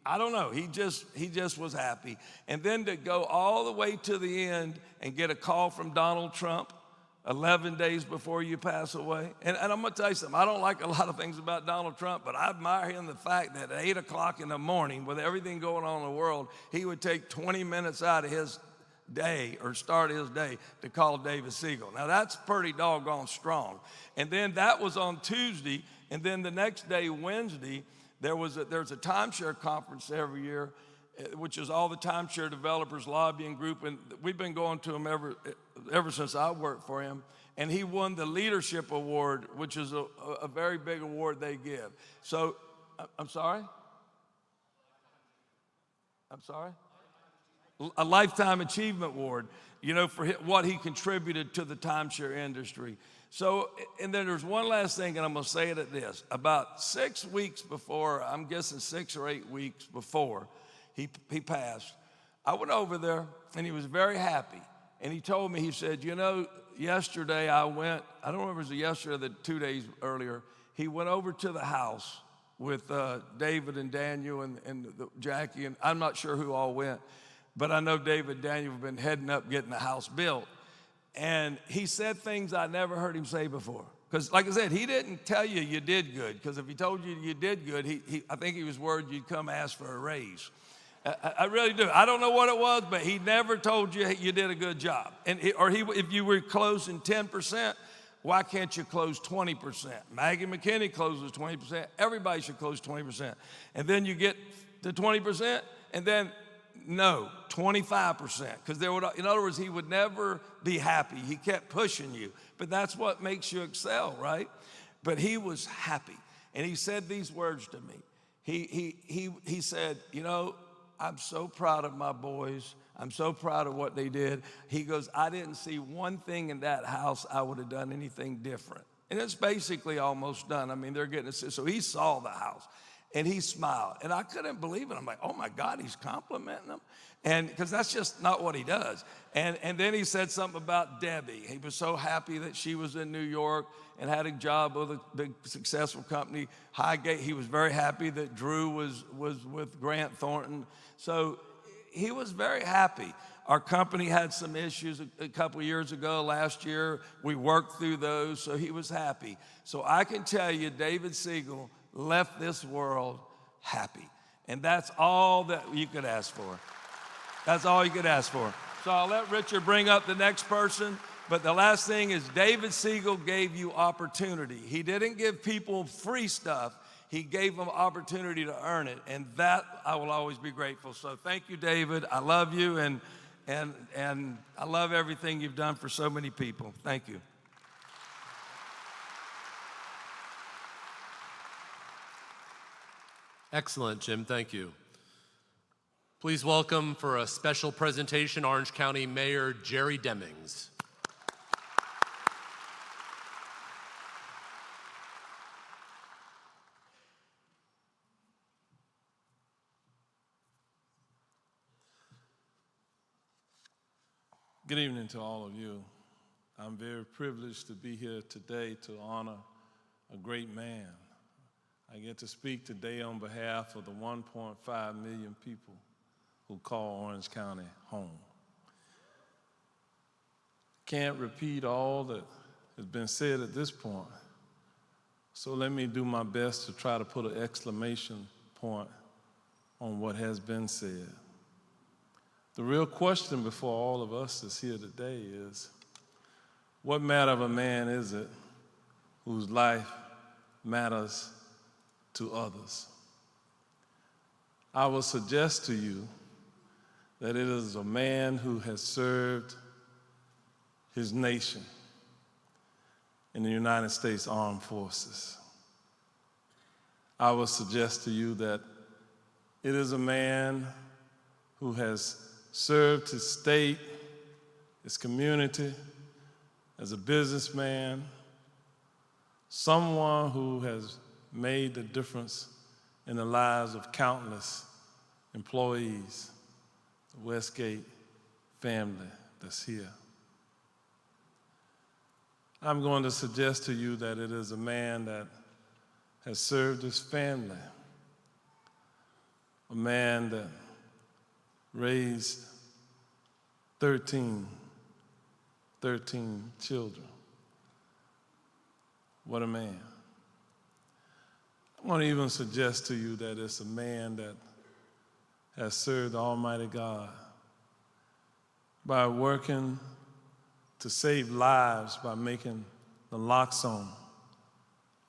I don't know, he just was happy. And then to go all the way to the end and get a call from Donald Trump 11 days before you pass away. And I'm gonna tell you something, I don't like a lot of things about Donald Trump, but I admire him the fact that at 8 o'clock in the morning, with everything going on in the world, he would take 20 minutes out of his day or start his day to call David Siegel. Now that's pretty doggone strong. And then that was on Tuesday, and then the next day, Wednesday, there's a timeshare conference every year, which is all the timeshare developers lobbying group, and we've been going to him ever since I worked for him. And he won the leadership award, which is a very big award they give. So, I'm sorry? A Lifetime Achievement Award, for what he contributed to the timeshare industry. So, and then there's one last thing, and I'm gonna say it at this. About 6 weeks before, I'm guessing 6 or 8 weeks before he passed, I went over there, and he was very happy. And he told me, he said, yesterday I don't remember if it was yesterday or the 2 days earlier, he went over to the house with David and Daniel and Jackie, and I'm not sure who all went, but I know David and Daniel have been heading up getting the house built. And he said things I never heard him say before. Because like I said, he didn't tell you did good, because if he told you did good, I think he was worried you'd come ask for a raise. I really do. I don't know what it was, but he never told you did a good job. And if you were closing 10%, why can't you close 20%? Maggie McKinney closes 20%. Everybody should close 20%. And then you get to 20%, and then no, 25%. Because in other words, he would never be happy. He kept pushing you. But that's what makes you excel, right? But he was happy. And he said these words to me. He said, I'm so proud of my boys. I'm so proud of what they did. He goes, I didn't see one thing in that house I would have done anything different. And it's basically almost done. I mean, they're getting it. So he saw the house. And he smiled. And I couldn't believe it. I'm like, oh my God, he's complimenting them. And because that's just not what he does. And then he said something about Debbie. He was so happy that she was in New York and had a job with a big successful company, Highgate. He was very happy that Drew was with Grant Thornton. So he was very happy. Our company had some issues a couple of years ago, last year. We worked through those, so he was happy. So I can tell you, David Siegel left this world happy. And that's all that you could ask for. That's all you could ask for. So I'll let Richard bring up the next person. But the last thing is David Siegel gave you opportunity. He didn't give people free stuff. He gave them opportunity to earn it. And that I will always be grateful. So thank you, David. I love you. And I love everything you've done for so many people. Thank you. Excellent, Jim. Thank you. Please welcome for a special presentation, Orange County Mayor Jerry Demings. Good evening to all of you. I'm very privileged to be here today to honor a great man. I get to speak today on behalf of the 1.5 million people who call Orange County home. Can't repeat all that has been said at this point, so let me do my best to try to put an exclamation point on what has been said. The real question before all of us that's here today is, what manner of a man is it whose life matters to others? I will suggest to you that it is a man who has served his nation in the United States Armed Forces. I would suggest to you that it is a man who has served his state, his community, as a businessman, someone who has made the difference in the lives of countless employees, the Westgate family that's here. I'm going to suggest to you that it is a man that has served his family, a man that raised 13 children. What a man. I want to even suggest to you that it's a man that has served Almighty God by working to save lives by making naloxone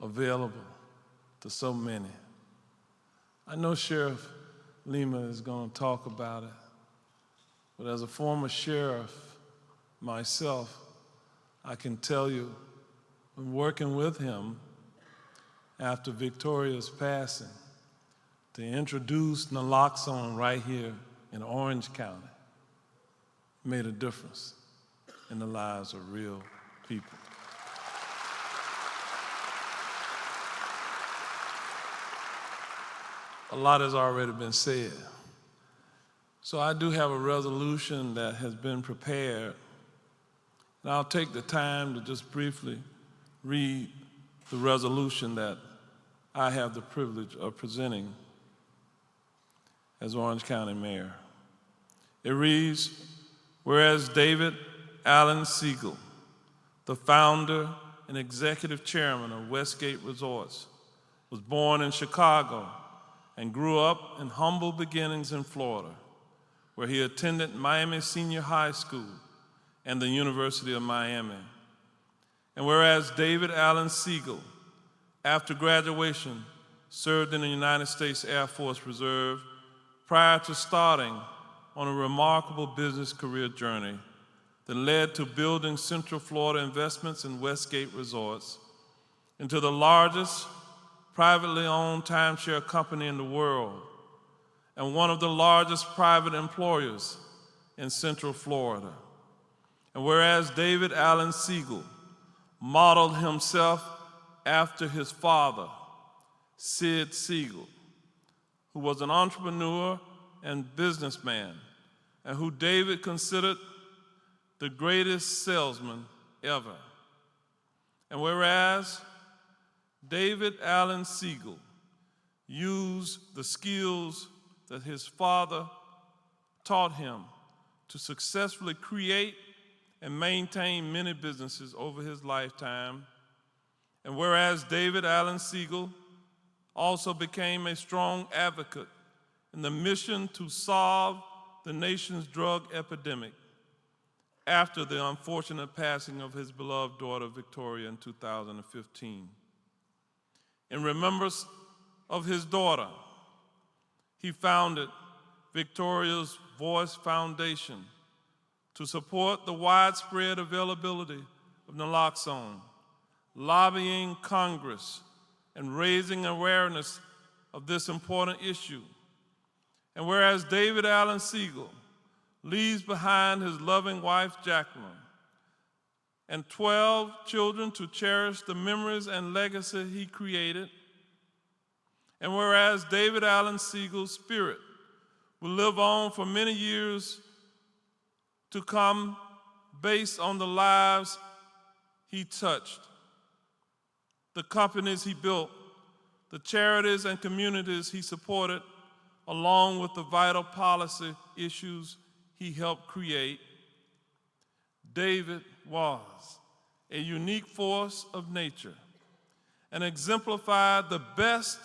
available to so many. I know Sheriff Lima is going to talk about it, but as a former sheriff myself, I can tell you, when working with him after Victoria's passing, to introduce naloxone right here in Orange County made a difference in the lives of real people. A lot has already been said. So I do have a resolution that has been prepared, and I'll take the time to just briefly read the resolution that I have the privilege of presenting as Orange County Mayor. It reads, whereas David Allen Siegel, the founder and executive chairman of Westgate Resorts, was born in Chicago and grew up in humble beginnings in Florida, where he attended Miami Senior High School and the University of Miami. And whereas David Allen Siegel, after graduation, served in the United States Air Force Reserve prior to starting on a remarkable business career journey that led to building Central Florida Investments and Westgate Resorts into the largest privately owned timeshare company in the world and one of the largest private employers in Central Florida. And whereas David Allen Siegel modeled himself after his father, Sid Siegel, who was an entrepreneur and businessman, and who David considered the greatest salesman ever. And whereas David Allen Siegel used the skills that his father taught him to successfully create and maintain many businesses over his lifetime. And whereas David Allen Siegel also became a strong advocate in the mission to solve the nation's drug epidemic after the unfortunate passing of his beloved daughter Victoria in 2015. In remembrance of his daughter, he founded Victoria's Voice Foundation to support the widespread availability of naloxone, lobbying Congress and raising awareness of this important issue. And whereas David Allen Siegel leaves behind his loving wife, Jacqueline, and 12 children to cherish the memories and legacy he created, and whereas David Allen Siegel's spirit will live on for many years to come based on the lives he touched, the companies he built, the charities and communities he supported, along with the vital policy issues he helped create, David was a unique force of nature and exemplified the best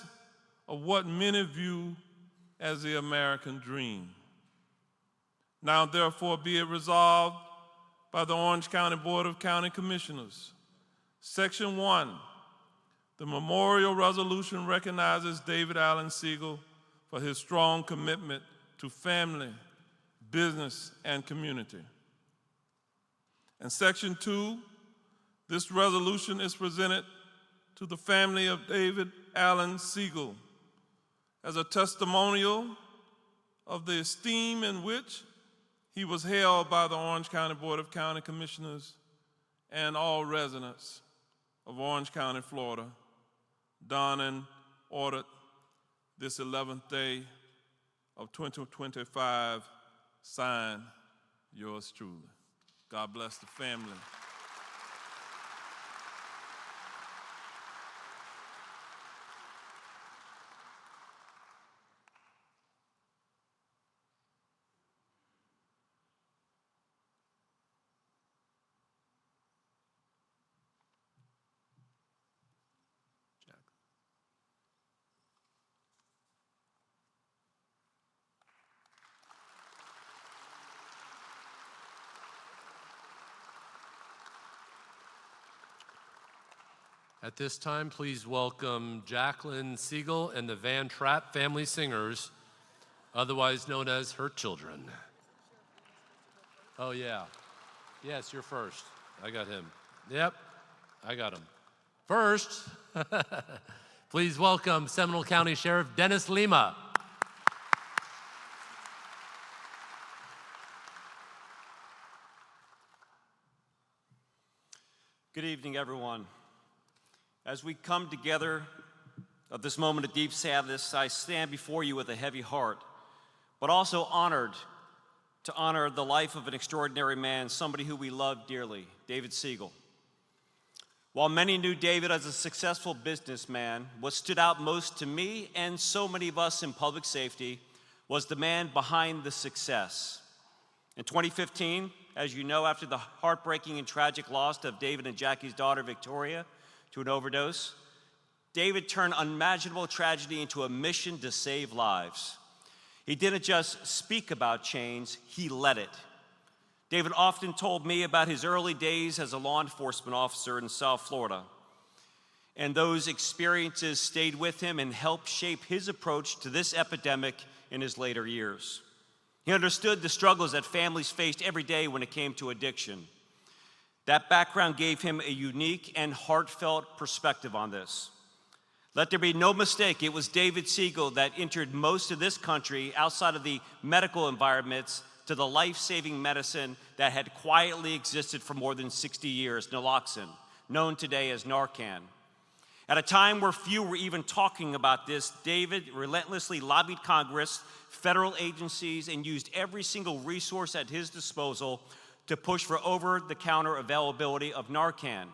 of what many view as the American dream. Now, therefore, be it resolved by the Orange County Board of County Commissioners. Section 1, the memorial resolution recognizes David Allen Siegel for his strong commitment to family, business, and community. And Section 2, This resolution is presented to the family of David Allen Siegel as a testimonial of the esteem in which he was held by the Orange County Board of County Commissioners and all residents of Orange County, Florida, done and ordered this 11th day of 2025, signed, yours truly. God bless the family. At this time, please welcome Jacqueline Siegel and the Van Trapp Family Singers, otherwise known as her children. Oh, yeah. Yes, you're first. I got him. Yep, I got him. First, please welcome Seminole County Sheriff Dennis Lima. Good evening, everyone. As we come together at this moment of deep sadness, I stand before you with a heavy heart, but also honored to honor the life of an extraordinary man, somebody who we love dearly, David Siegel. While many knew David as a successful businessman, what stood out most to me and so many of us in public safety was the man behind the success. In 2015, as you know, after the heartbreaking and tragic loss of David and Jackie's daughter, Victoria, to an overdose, David turned unimaginable tragedy into a mission to save lives. He didn't just speak about change, he led it. David often told me about his early days as a law enforcement officer in South Florida. And those experiences stayed with him and helped shape his approach to this epidemic in his later years. He understood the struggles that families faced every day when it came to addiction. That background gave him a unique and heartfelt perspective on this. Let there be no mistake, it was David Siegel that entered most of this country outside of the medical environments to the life-saving medicine that had quietly existed for more than 60 years, naloxone, known today as Narcan. At a time where few were even talking about this, David relentlessly lobbied Congress, federal agencies, and used every single resource at his disposal to push for over-the-counter availability of Narcan.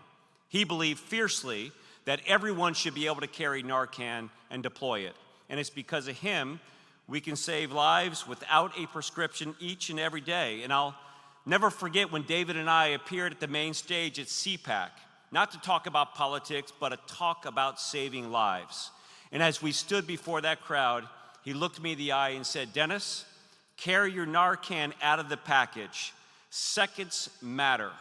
He believed fiercely that everyone should be able to carry Narcan and deploy it. And it's because of him we can save lives without a prescription each and every day. And I'll never forget when David and I appeared at the main stage at CPAC, not to talk about politics, but to talk about saving lives. And as we stood before that crowd, he looked me in the eye and said, "Dennis, carry your Narcan out of the package. Seconds matter."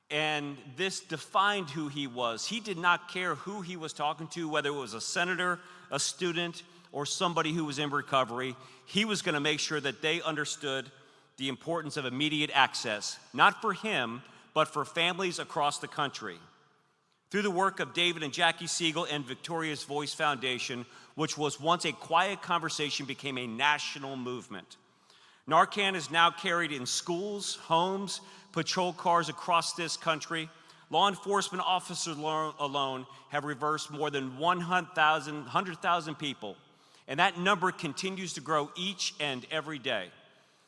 And this defined who he was. He did not care who he was talking to, whether it was a senator, a student, or somebody who was in recovery. He was going to make sure that they understood the importance of immediate access, not for him, but for families across the country. Through the work of David and Jackie Siegel and Victoria's Voice Foundation, which was once a quiet conversation, became a national movement. Narcan is now carried in schools, homes, patrol cars across this country. Law enforcement officers alone have reversed more than 100,000 people, and that number continues to grow each and every day.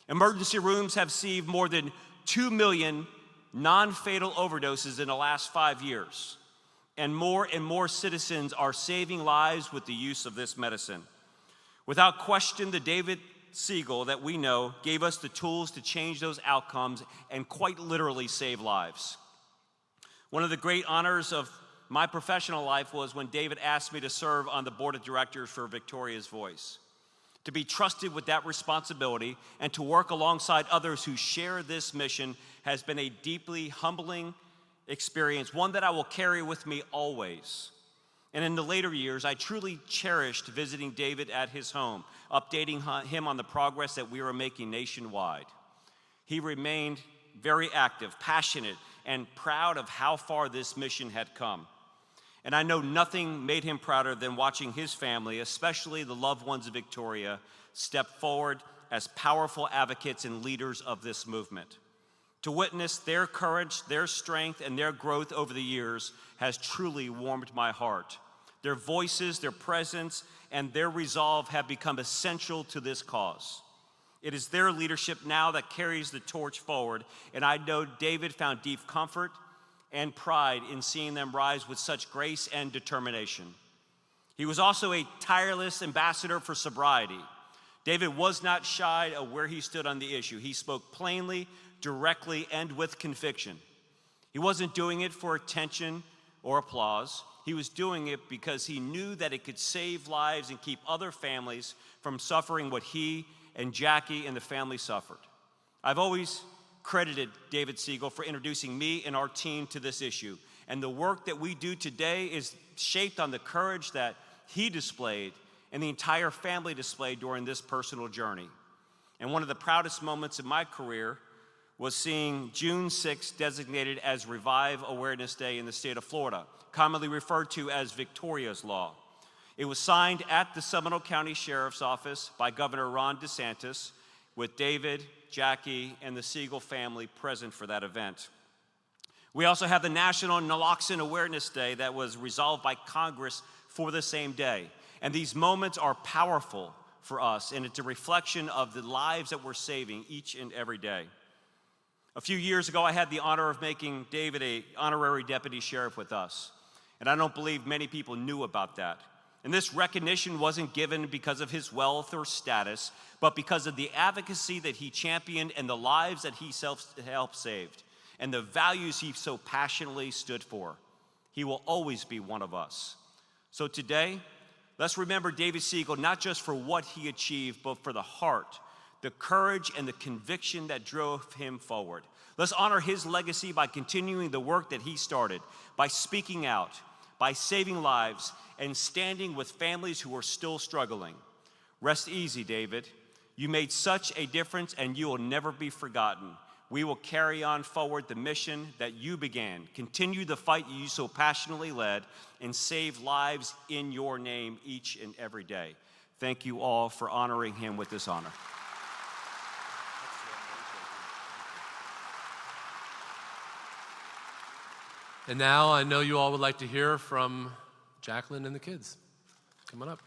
Emergency rooms have received more than 2 million non-fatal overdoses in the last 5 years, and more citizens are saving lives with the use of this medicine. Without question, the David Siegel that we know gave us the tools to change those outcomes and quite literally save lives. One of the great honors of my professional life was when David asked me to serve on the board of directors for Victoria's Voice. To be trusted with that responsibility and to work alongside others who share this mission has been a deeply humbling experience, one that I will carry with me always. And in the later years, I truly cherished visiting David at his home, updating him on the progress that we were making nationwide. He remained very active, passionate, and proud of how far this mission had come. And I know nothing made him prouder than watching his family, especially the loved ones of Victoria, step forward as powerful advocates and leaders of this movement. To witness their courage, their strength, and their growth over the years has truly warmed my heart. Their voices, their presence, and their resolve have become essential to this cause. It is their leadership now that carries the torch forward, and I know David found deep comfort and pride in seeing them rise with such grace and determination. He was also a tireless ambassador for sobriety. David was not shy of where he stood on the issue. He spoke plainly, directly, and with conviction. He wasn't doing it for attention or applause. He was doing it because he knew that it could save lives and keep other families from suffering what he and Jackie and the family suffered. I've always credited David Siegel for introducing me and our team to this issue. And the work that we do today is shaped on the courage that he displayed and the entire family displayed during this personal journey. And one of the proudest moments in my career was seeing June 6th designated as Revive Awareness Day in the state of Florida, commonly referred to as Victoria's Law. It was signed at the Seminole County Sheriff's Office by Governor Ron DeSantis, with David, Jackie, and the Siegel family present for that event. We also have the National Naloxone Awareness Day that was resolved by Congress for the same day. And these moments are powerful for us, and it's a reflection of the lives that we're saving each and every day. A few years ago, I had the honor of making David an honorary deputy sheriff with us, and I don't believe many people knew about that. And this recognition wasn't given because of his wealth or status, but because of the advocacy that he championed and the lives that he helped saved, and the values he so passionately stood for. He will always be one of us. So today, let's remember David Siegel not just for what he achieved, but for the heart, the courage, and the conviction that drove him forward. Let's honor his legacy by continuing the work that he started, by speaking out, by saving lives, and standing with families who are still struggling. Rest easy, David. You made such a difference, and you will never be forgotten. We will carry on forward the mission that you began, continue the fight you so passionately led, and save lives in your name each and every day. Thank you all for honoring him with this honor. And now I know you all would like to hear from Jacqueline and the kids. Come on up.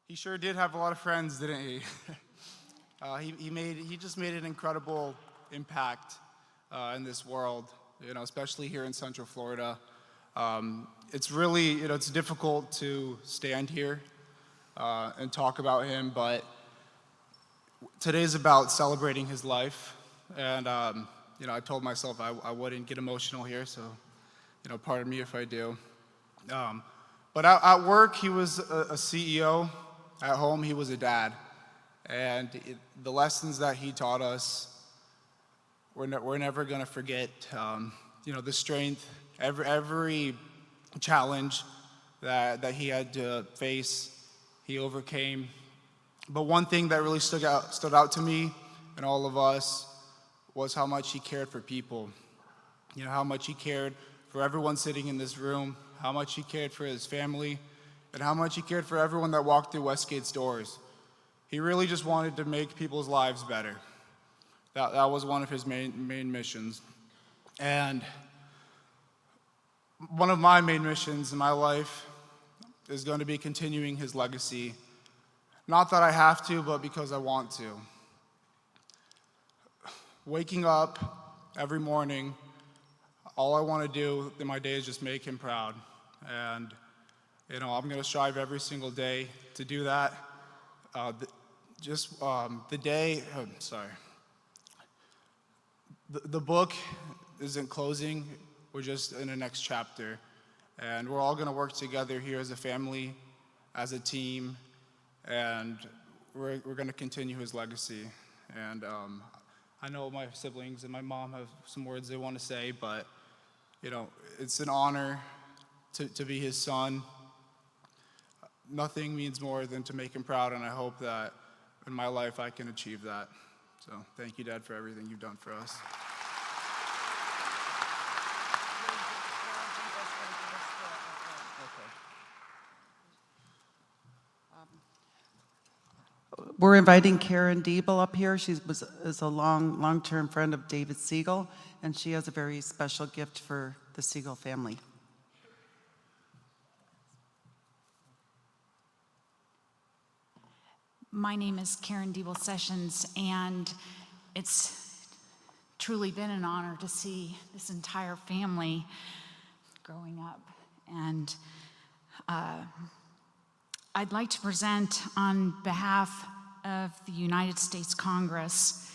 He sure did have a lot of friends, didn't he? He just made an incredible impact in this world, especially here in Central Florida. It's really, it's difficult to stand here and talk about him, but today's about celebrating his life. And, I told myself I wouldn't get emotional here, so, pardon me if I do. But at work, he was a CEO. At home, he was a dad. And the lessons that he taught us, we're never going to forget. The strength, every challenge that he had to face, he overcame. But one thing that really stood out to me and all of us was how much he cared for people. How much he cared for everyone sitting in this room, how much he cared for his family, and how much he cared for everyone that walked through Westgate's doors. He really just wanted to make people's lives better. That was one of his main missions. And one of my main missions in my life is going to be continuing his legacy. Not that I have to, but because I want to. Waking up every morning, all I want to do in my day is just make him proud. And I'm going to strive every single day to do that. The book isn't closing. We're just in the next chapter. And we're all going to work together here as a family, as a team, and we're going to continue his legacy. And I know my siblings and my mom have some words they want to say, but it's an honor to be his son. Nothing means more than to make him proud, and I hope that in my life I can achieve that. So thank you, Dad, for everything you've done for us. We're inviting Karen Diebel up here. She is a long-term friend of David Siegel, and she has a very special gift for the Siegel family. My name is Karen Diebel Sessions, and it's truly been an honor to see this entire family growing up. And I'd like to present on behalf of the United States Congress.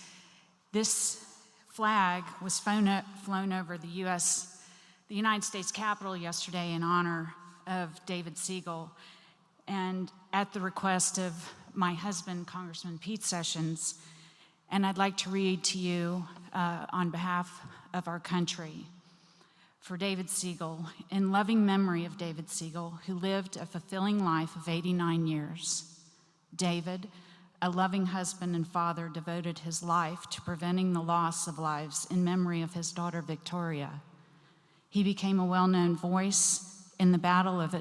This flag was flown over the United States Capitol yesterday in honor of David Siegel, and at the request of my husband, Congressman Pete Sessions. And I'd like to read to you on behalf of our country. For David Siegel, in loving memory of David Siegel, who lived a fulfilling life of 89 years. David, a loving husband and father, devoted his life to preventing the loss of lives in memory of his daughter Victoria. He became a well-known voice in the battle of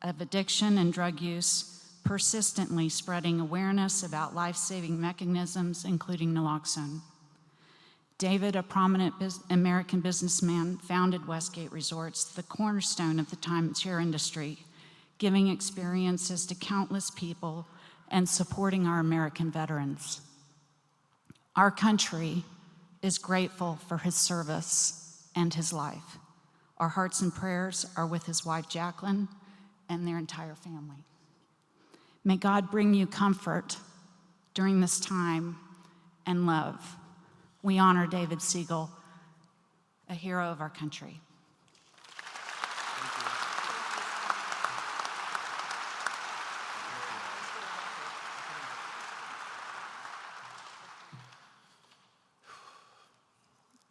addiction and drug use, persistently spreading awareness about life-saving mechanisms, including naloxone. David, a prominent American businessman, founded Westgate Resorts, the cornerstone of the timeshare industry, giving experiences to countless people and supporting our American veterans. Our country is grateful for his service and his life. Our hearts and prayers are with his wife, Jacqueline, and their entire family. May God bring you comfort during this time and love. We honor David Siegel, a hero of our country.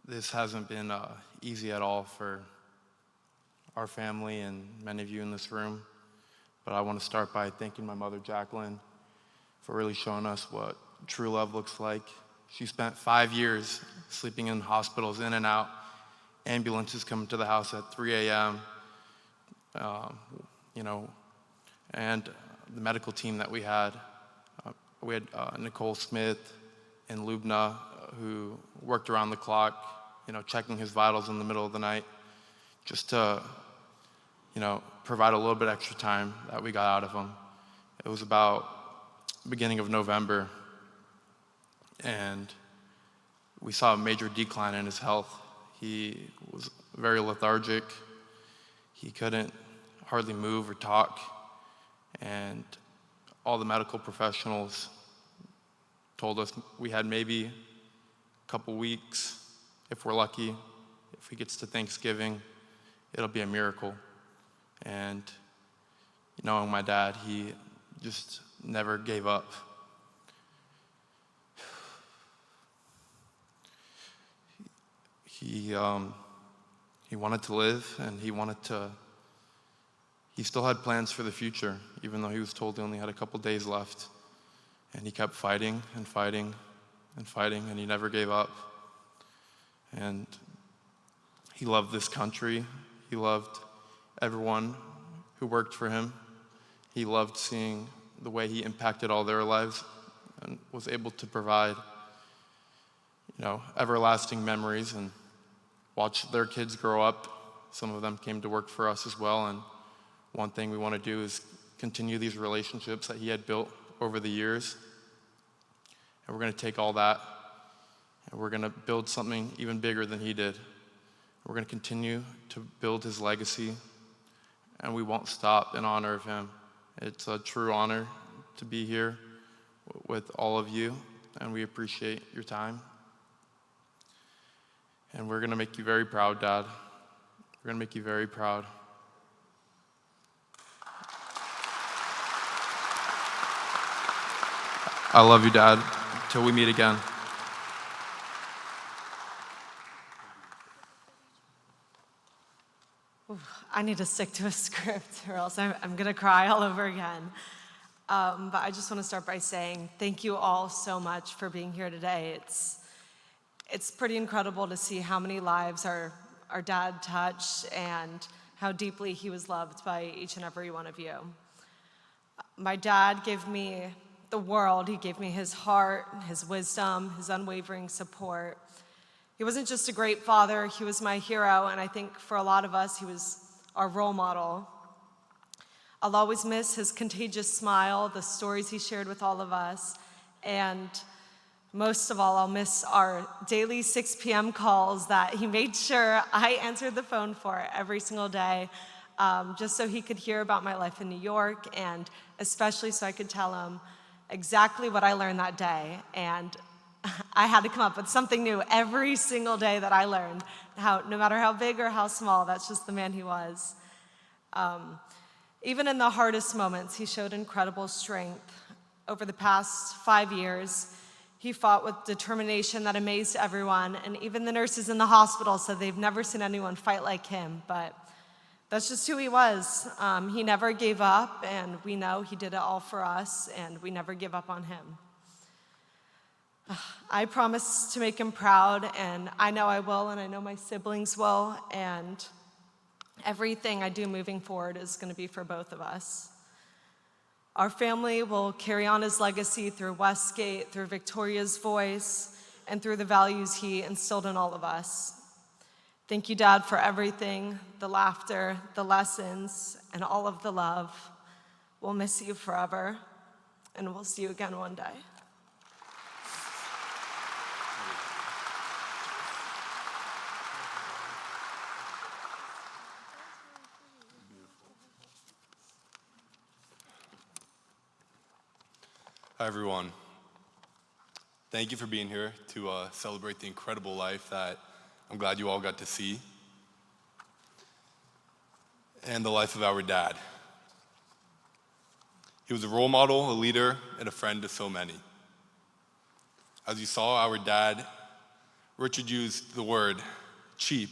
This hasn't been easy at all for our family and many of you in this room, but I want to start by thanking my mother, Jacqueline, for really showing us what true love looks like. She spent 5 years sleeping in hospitals, in and out, ambulances coming to the house at 3 a.m., and the medical team that we had. We had Nicole Smith and Lubna, who worked around the clock, checking his vitals in the middle of the night, just to, provide a little bit extra time that we got out of him. It was about beginning of November, and we saw a major decline in his health. He was very lethargic. He couldn't hardly move or talk, and all the medical professionals told us we had maybe a couple weeks, if we're lucky. If he gets to Thanksgiving, it'll be a miracle. And knowing my dad, he just never gave up. He wanted to live, and he still had plans for the future, even though he was told he only had a couple days left. And he kept fighting and fighting and fighting, and he never gave up. And he loved this country. He loved everyone who worked for him. He loved seeing the way he impacted all their lives and was able to provide, everlasting memories and watch their kids grow up. Some of them came to work for us as well, and one thing we want to do is continue these relationships that he had built over the years. And we're going to take all that and we're going to build something even bigger than he did. We're going to continue to build his legacy, and we won't stop in honor of him. It's a true honor to be here with all of you, and we appreciate your time. And we're going to make you very proud, Dad. We're going to make you very proud. I love you, Dad. Till we meet again. I need to stick to a script or else I'm going to cry all over again. But I just want to start by saying thank you all so much for being here today. It's pretty incredible to see how many lives our dad touched and how deeply he was loved by each and every one of you. My dad gave me the world. He gave me his heart, his wisdom, his unwavering support. He wasn't just a great father, he was my hero, and I think for a lot of us, he was our role model. I'll always miss his contagious smile, the stories he shared with all of us, and most of all, I'll miss our daily 6 p.m. calls that he made sure I answered the phone for every single day, just so he could hear about my life in New York, and especially so I could tell him exactly what I learned that day. And I had to come up with something new every single day that I learned, no matter how big or how small. That's just the man he was. Even in the hardest moments, he showed incredible strength. Over the past 5 years, he fought with determination that amazed everyone, and even the nurses in the hospital said they've never seen anyone fight like him, but that's just who he was. He never gave up, and we know he did it all for us, and we never give up on him. I promise to make him proud, and I know I will, and I know my siblings will, and everything I do moving forward is going to be for both of us. Our family will carry on his legacy through Westgate, through Victoria's voice, and through the values he instilled in all of us. Thank you, Dad, for everything, the laughter, the lessons, and all of the love. We'll miss you forever, and we'll see you again one day. Hi, everyone. Thank you for being here to celebrate the incredible life that I'm glad you all got to see, and the life of our dad. He was a role model, a leader, and a friend to so many. As you saw, our dad, Richard used the word cheap,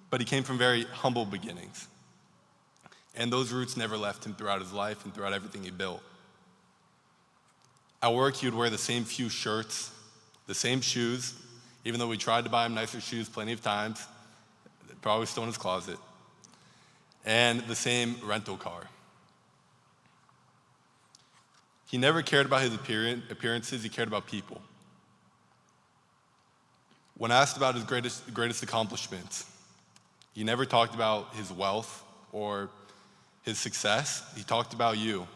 but he came from very humble beginnings. And those roots never left him throughout his life and throughout everything he built. At work, he would wear the same few shirts, the same shoes, even though we tried to buy him nicer shoes plenty of times, probably still in his closet, and the same rental car. He never cared about his appearances, he cared about people. When asked about his greatest accomplishments, he never talked about his wealth or his success. He talked about you,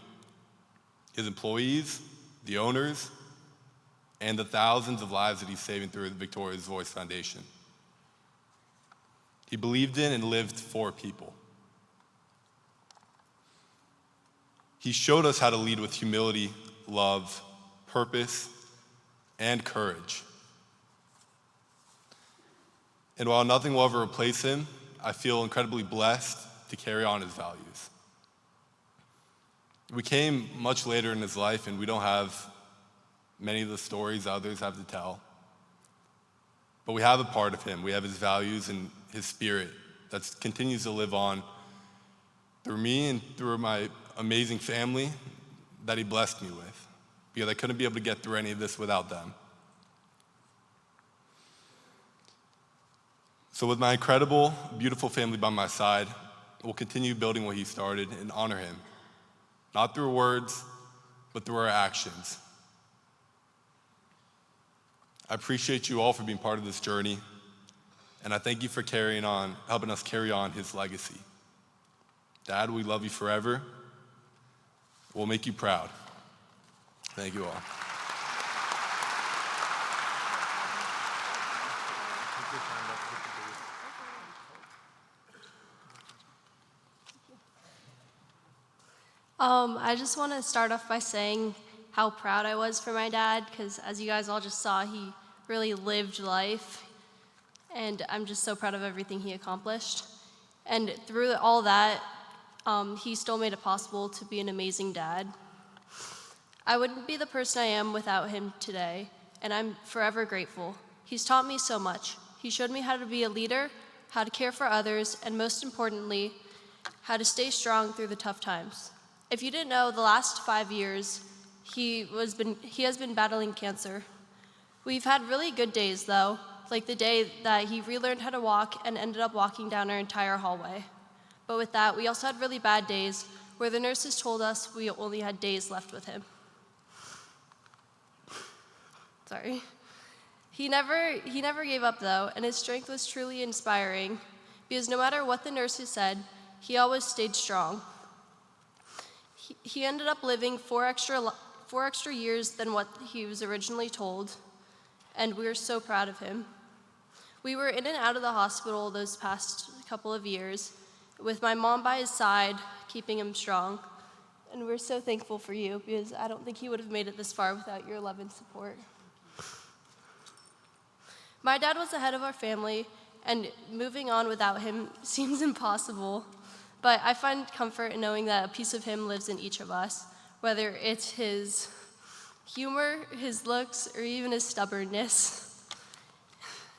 his employees, the owners, and the thousands of lives that he's saving through the Victoria's Voice Foundation. He believed in and lived for people. He showed us how to lead with humility, love, purpose, and courage. And while nothing will ever replace him, I feel incredibly blessed to carry on his values. We came much later in his life, and we don't have many of the stories others have to tell. But we have a part of him. We have his values and his spirit that continues to live on through me and through my amazing family that he blessed me with, because I couldn't be able to get through any of this without them. So with my incredible, beautiful family by my side, we'll continue building what he started and honor him. Not through words, but through our actions. I appreciate you all for being part of this journey, and I thank you for helping us carry on his legacy. Dad, we love you forever. We'll make you proud. Thank you all. I just want to start off by saying how proud I was for my dad, because as you guys all just saw, he really lived life, and I'm just so proud of everything he accomplished. And through all that, he still made it possible to be an amazing dad. I wouldn't be the person I am without him today, and I'm forever grateful. He's taught me so much. He showed me how to be a leader, how to care for others, and most importantly, how to stay strong through the tough times. If you didn't know, the last 5 years, he has been battling cancer. We've had really good days, though, like the day that he relearned how to walk and ended up walking down our entire hallway. But with that, we also had really bad days where the nurses told us we only had days left with him. Sorry. He never gave up, though, and his strength was truly inspiring, because no matter what the nurses said, he always stayed strong. He ended up living 4 extra years than what he was originally told, and we were so proud of him. We were in and out of the hospital those past couple of years, with my mom by his side, keeping him strong, and we're so thankful for you, because I don't think he would have made it this far without your love and support. My dad was the head of our family, and moving on without him seems impossible. But I find comfort in knowing that a piece of him lives in each of us, whether it's his humor, his looks, or even his stubbornness.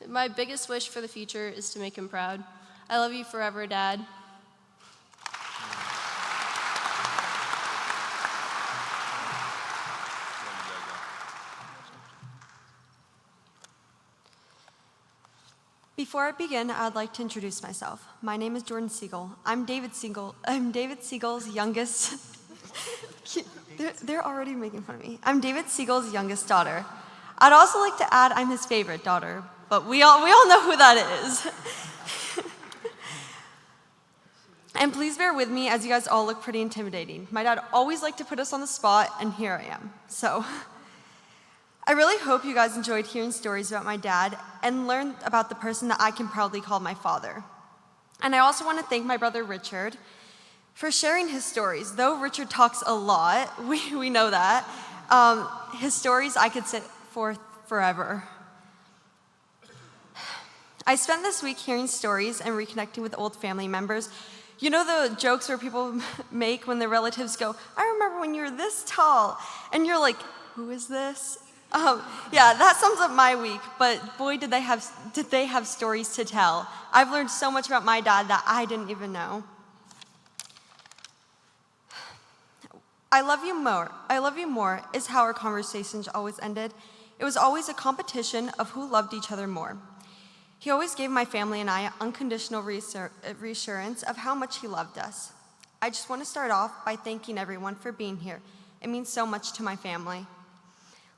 My biggest wish for the future is to make him proud. I love you forever, Dad. Before I begin, I'd like to introduce myself. My name is Jordan Siegel. I'm David Siegel's youngest. They're already making fun of me. I'm David Siegel's youngest daughter. I'd also like to add I'm his favorite daughter, but we all know who that is. And please bear with me as you guys all look pretty intimidating. My dad always liked to put us on the spot, and here I am. So I really hope you guys enjoyed hearing stories about my dad and learned about the person that I can proudly call my father. And I also want to thank my brother Richard for sharing his stories. Though Richard talks a lot, we know that, his stories I could sit for forever. I spent this week hearing stories and reconnecting with old family members. You know the jokes where people make when their relatives go, I remember when you were this tall, and you're like, who is this? Yeah, that sums up my week, but boy, did they have stories to tell. I've learned so much about my dad that I didn't even know. I love you more is how our conversations always ended. It was always a competition of who loved each other more. He always gave my family and I unconditional reassurance of how much he loved us. I just want to start off by thanking everyone for being here. It means so much to my family.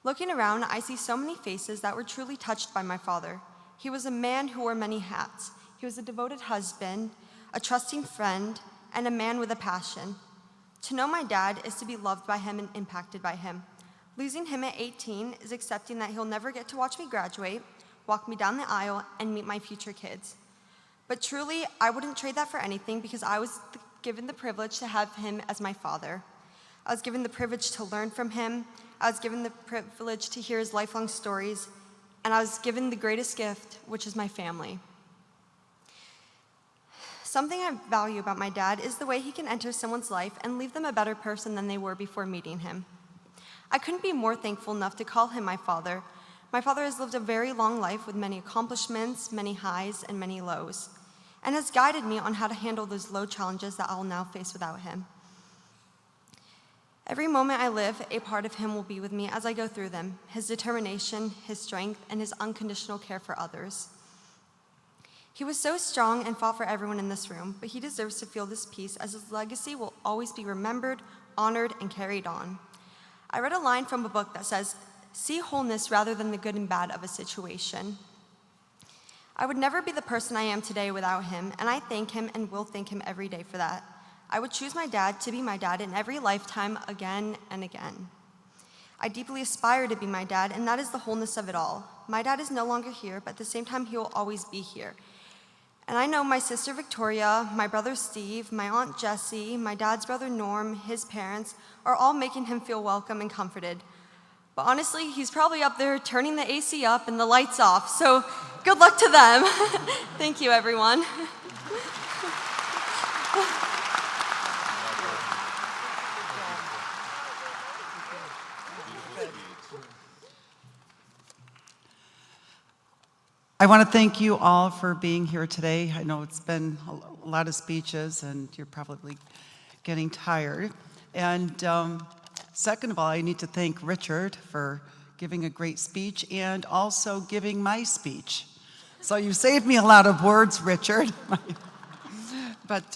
Looking around, I see so many faces that were truly touched by my father. He was a man who wore many hats. He was a devoted husband, a trusting friend, and a man with a passion. To know my dad is to be loved by him and impacted by him. Losing him at 18 is accepting that he'll never get to watch me graduate, walk me down the aisle, and meet my future kids. But truly, I wouldn't trade that for anything because I was given the privilege to have him as my father. I was given the privilege to learn from him. I was given the privilege to hear his lifelong stories, and I was given the greatest gift, which is my family. Something I value about my dad is the way he can enter someone's life and leave them a better person than they were before meeting him. I couldn't be more thankful enough to call him my father. My father has lived a very long life with many accomplishments, many highs, and many lows, and has guided me on how to handle those low challenges that I'll now face without him. Every moment I live, a part of him will be with me as I go through them, his determination, his strength, and his unconditional care for others. He was so strong and fought for everyone in this room, but he deserves to feel this peace as his legacy will always be remembered, honored, and carried on. I read a line from a book that says, see wholeness rather than the good and bad of a situation. I would never be the person I am today without him, and I thank him and will thank him every day for that. I would choose my dad to be my dad in every lifetime again and again. I deeply aspire to be my dad, and that is the wholeness of it all. My dad is no longer here, but at the same time, he will always be here. And I know my sister Victoria, my brother Steve, my aunt Jessie, my dad's brother Norm, his parents, are all making him feel welcome and comforted. But honestly, he's probably up there turning the AC up and the lights off, so good luck to them. Thank you, everyone. I want to thank you all for being here today. I know it's been a lot of speeches and you're probably getting tired. And second of all, I need to thank Richard for giving a great speech and also giving my speech. So you saved me a lot of words, Richard. But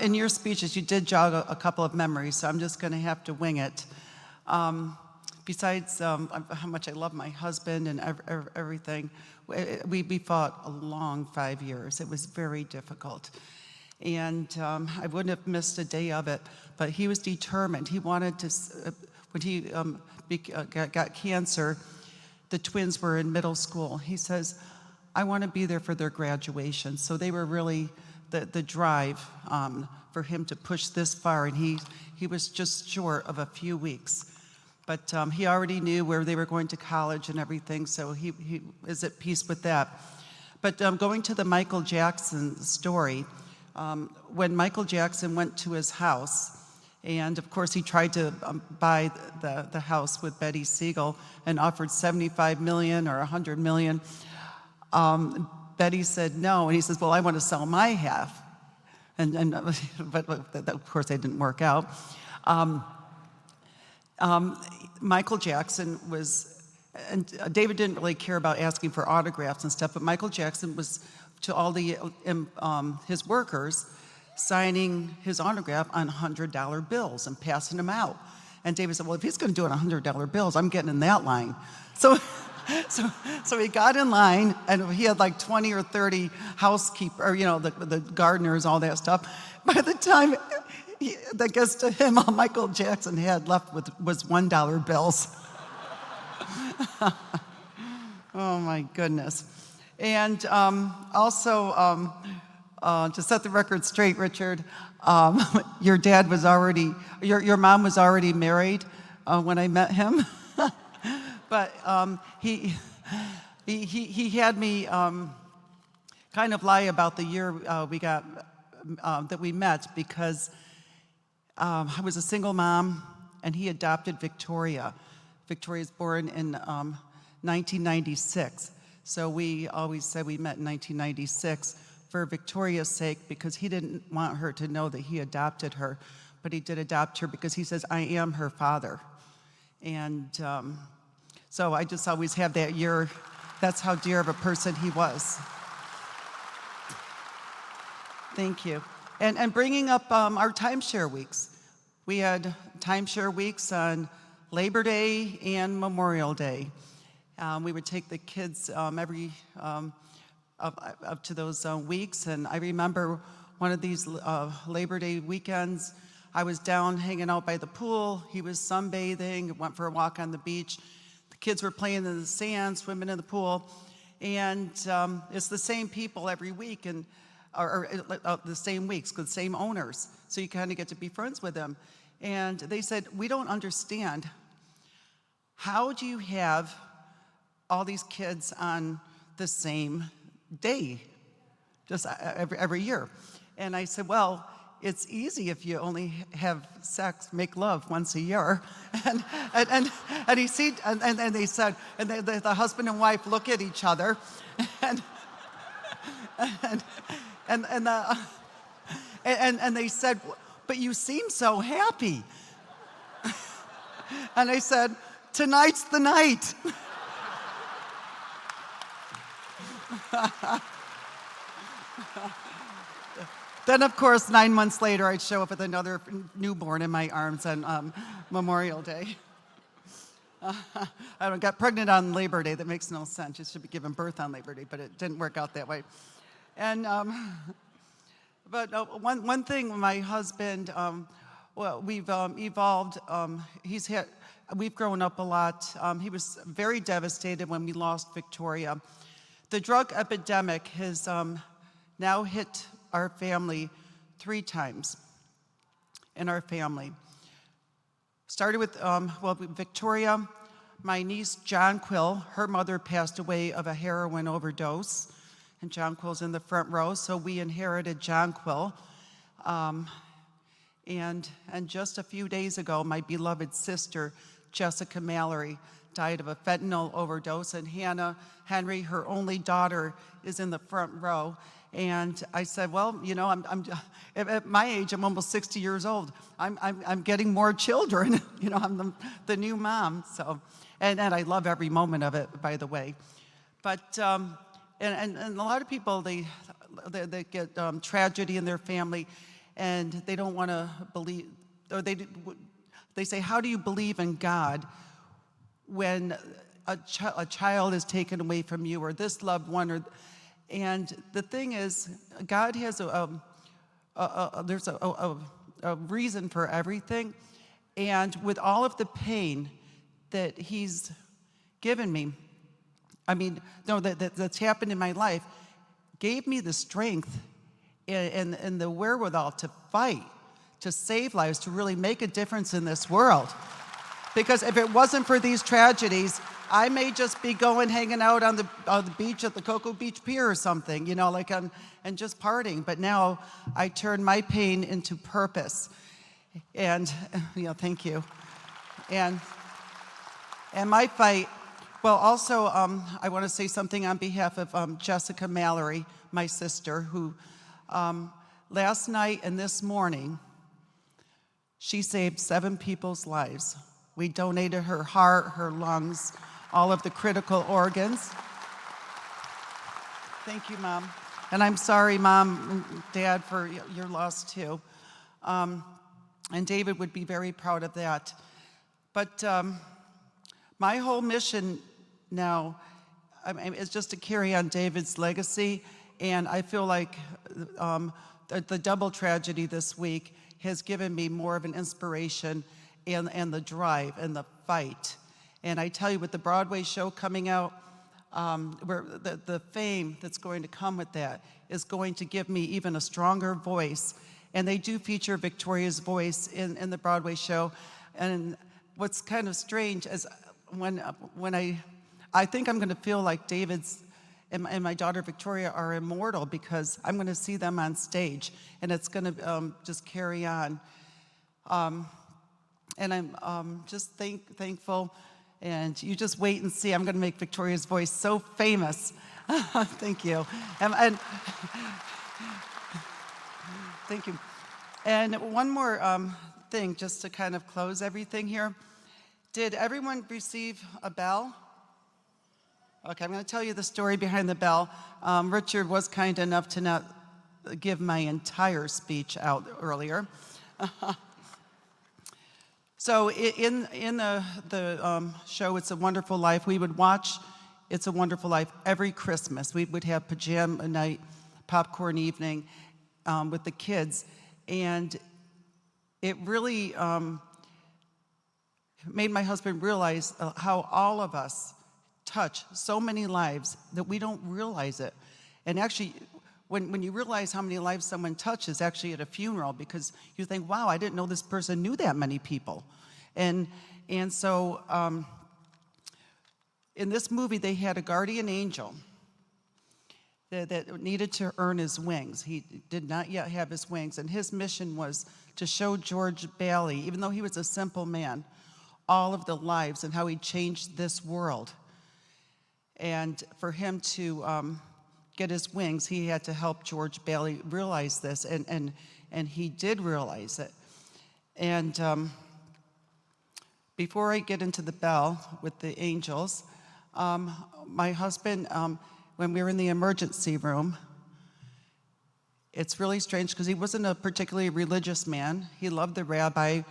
in your speeches, you did jog a couple of memories, so I'm just going to have to wing it. Besides how much I love my husband and everything, we fought a long 5 years. It was very difficult. And I wouldn't have missed a day of it, but he was determined. He wanted to, when he got cancer, the twins were in middle school. He says, I want to be there for their graduation. So they were really the drive for him to push this far, and he was just short of a few weeks. But he already knew where they were going to college and everything, so he is at peace with that. But going to the Michael Jackson story, when Michael Jackson went to his house, and of course he tried to buy the house with Betty Siegel and offered $75 million or $100 million, Betty said no, and he says, well, I want to sell my half. But of course that didn't work out. Michael Jackson was, and David didn't really care about asking for autographs and stuff, but Michael Jackson was to all the his workers signing his autograph on $100 bills and passing them out. And David said, well, if he's going to do it on $100 bills, I'm getting in that line. So he got in line, and he had like 20 or 30 housekeepers, the gardeners, all that stuff. By the time that gets to him, all Michael Jackson had left was $1 bills. Oh my goodness. And also, to set the record straight, Richard, your dad was already, your mom was already married when I met him. But he had me kind of lie about the year that we met, because I was a single mom, and he adopted Victoria. Victoria's born in 1996. So we always said we met in 1996 for Victoria's sake, because he didn't want her to know that he adopted her, but he did adopt her because he says, I am her father. And so I just always have that year. That's how dear of a person he was. Thank you. And bringing up our timeshare weeks. We had timeshare weeks on Labor Day and Memorial Day. We would take the kids every up to those weeks. And I remember one of these Labor Day weekends, I was down hanging out by the pool. He was sunbathing, went for a walk on the beach. The kids were playing in the sand, swimming in the pool. And it's the same people every week, and or the same weeks, the same owners. So you kind of get to be friends with them. And they said, we don't understand. How do you have all these kids on the same day, just every year? And I said, well, it's easy if you only have sex, make love once a year. And he said, and they said, and the husband and wife look at each other, and they said, but you seem so happy. And I said, tonight's the night. Then, of course, 9 months later, I'd show up with another newborn in my arms on Memorial Day. I got pregnant on Labor Day. That makes no sense. You should be giving birth on Labor Day, but it didn't work out that way. And but one thing, my husband, well, we've evolved. We've grown up a lot. He was very devastated when we lost Victoria. The drug epidemic has now hit our family 3 times in our family. Started with, Victoria, my niece Jonquil, her mother passed away of a heroin overdose, and Jonquil's in the front row, so we inherited Jonquil. And just a few days ago, my beloved sister, Jessica Mallory, died of a fentanyl overdose, and Hannah Henry, her only daughter, is in the front row. And I said, well, you know, I'm at my age, I'm almost 60 years old. I'm getting more children. You know, I'm the new mom. So, and I love every moment of it, by the way. But and a lot of people they get tragedy in their family, and they don't want to believe, or they say, how do you believe in God when a child is taken away from you, or this loved one, and the thing is, God has there's a reason for everything, and with all of the pain that He's given me, I mean, no, that's happened in my life, gave me the strength and the wherewithal to fight, to save lives, to really make a difference in this world. Because if it wasn't for these tragedies, I may just be hanging out on the beach at the Cocoa Beach Pier or something, you know, like and just partying. But now I turn my pain into purpose. And, you know, thank you. And my fight, well, also, I want to say something on behalf of Jessica Mallory, my sister, who last night and this morning, she saved 7 people's lives. We donated her heart, her lungs, all of the critical organs. Thank you, Mom. And I'm sorry, Mom and Dad, for your loss, too. And David would be very proud of that. But my whole mission now is just to carry on David's legacy. And I feel like the double tragedy this week has given me more of an inspiration and the drive and the fight. And I tell you, with the Broadway show coming out, where the fame that's going to come with that is going to give me even a stronger voice. And they do feature Victoria's voice in the Broadway show. And what's kind of strange is when I think I'm going to feel like David's and my daughter Victoria are immortal, because I'm going to see them on stage, and it's going to just carry on. And I'm just thankful, and you just wait and see. I'm going to make Victoria's voice so famous. Thank you. And thank you. And one more thing, just to kind of close everything here. Did everyone receive a bell? Okay, I'm going to tell you the story behind the bell. Richard was kind enough to not give my entire speech out earlier. So in the show It's a Wonderful Life, we would watch It's a Wonderful Life every Christmas. We would have pajama night, popcorn evening with the kids. And it really made my husband realize how all of us touch so many lives that we don't realize it. And actually, when you realize how many lives someone touches, actually at a funeral, because you think, wow, I didn't know this person knew that many people. And so in this movie, they had a guardian angel that needed to earn his wings. He did not yet have his wings, and his mission was to show George Bailey, even though he was a simple man, all of the lives and how he changed this world. And for him to get his wings, he had to help George Bailey realize this, and he did realize it. And before I get into the bell with the angels, my husband, when we were in the emergency room, it's really strange because he wasn't a particularly religious man. He loved the rabbi.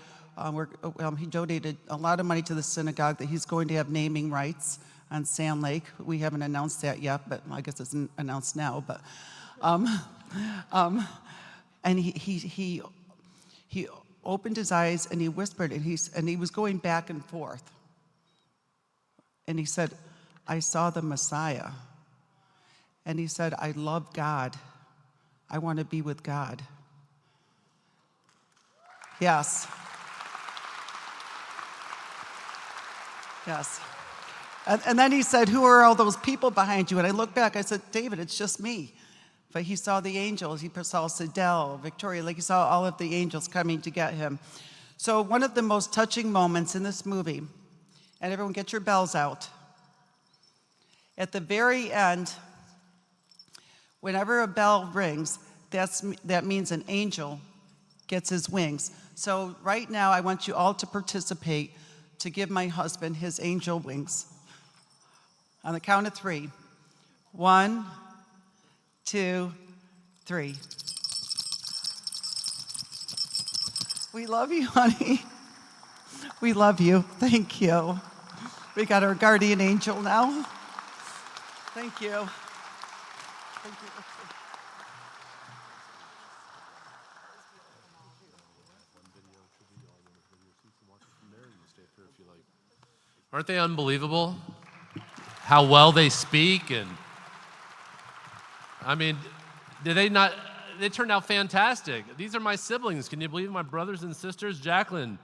He donated a lot of money to the synagogue that he's going to have naming rights on Sand Lake. We haven't announced that yet, but I guess it's announced now. But and he opened his eyes and he whispered, and he was going back and forth. And he said, "I saw the Messiah." And he said, I love God. I want to be with God. Yes. Yes. And then he said, who are all those people behind you? And I looked back, I said, David, it's just me. But he saw the angels. He saw Siegel, Victoria, like he saw all of the angels coming to get him. So one of the most touching moments in this movie, and everyone get your bells out. At the very end, whenever a bell rings, that means an angel gets his wings. So right now, I want you all to participate to give my husband his angel wings. On the count of 3. 1, 2, 3. We love you, honey. We love you. Thank you. We got our guardian angel now. Thank you. Thank you. Aren't they unbelievable? How well they speak, and I mean, they turned out fantastic. These are my siblings. Can you believe my brothers and sisters? Jacqueline,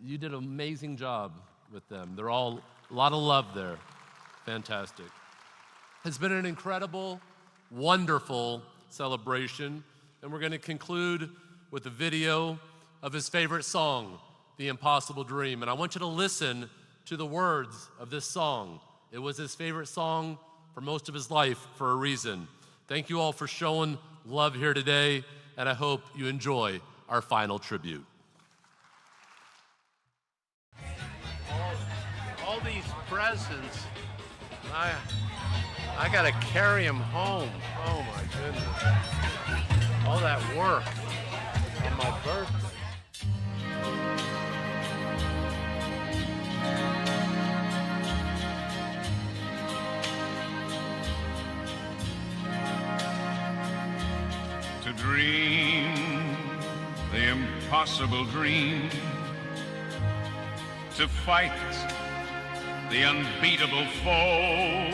you did an amazing job with them. They're all, a lot of love there. Fantastic. It's been an incredible, wonderful celebration, and we're going to conclude with a video of his favorite song, The Impossible Dream. And I want you to listen to the words of this song. It was his favorite song for most of his life for a reason. Thank you all for showing love here today, and I hope you enjoy our final tribute. All these presents, I gotta carry them home. Oh my goodness. All that work on my birthday. To dream the impossible dream, to fight the unbeatable foe,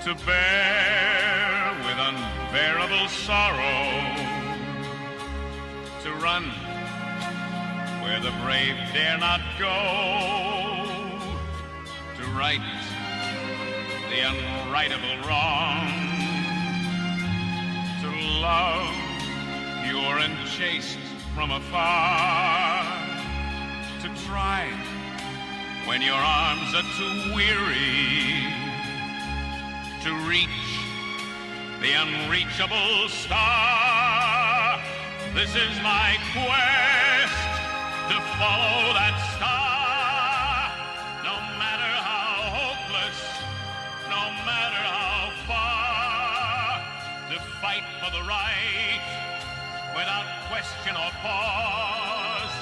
to bear with unbearable sorrow, to run where the brave dare not go, to right the unrightable wrong, love pure and chaste from afar, to try when your arms are too weary, to reach the unreachable star. This is my quest, to follow that star, no matter how hopeless, no matter how far, to fight for the right without question or pause,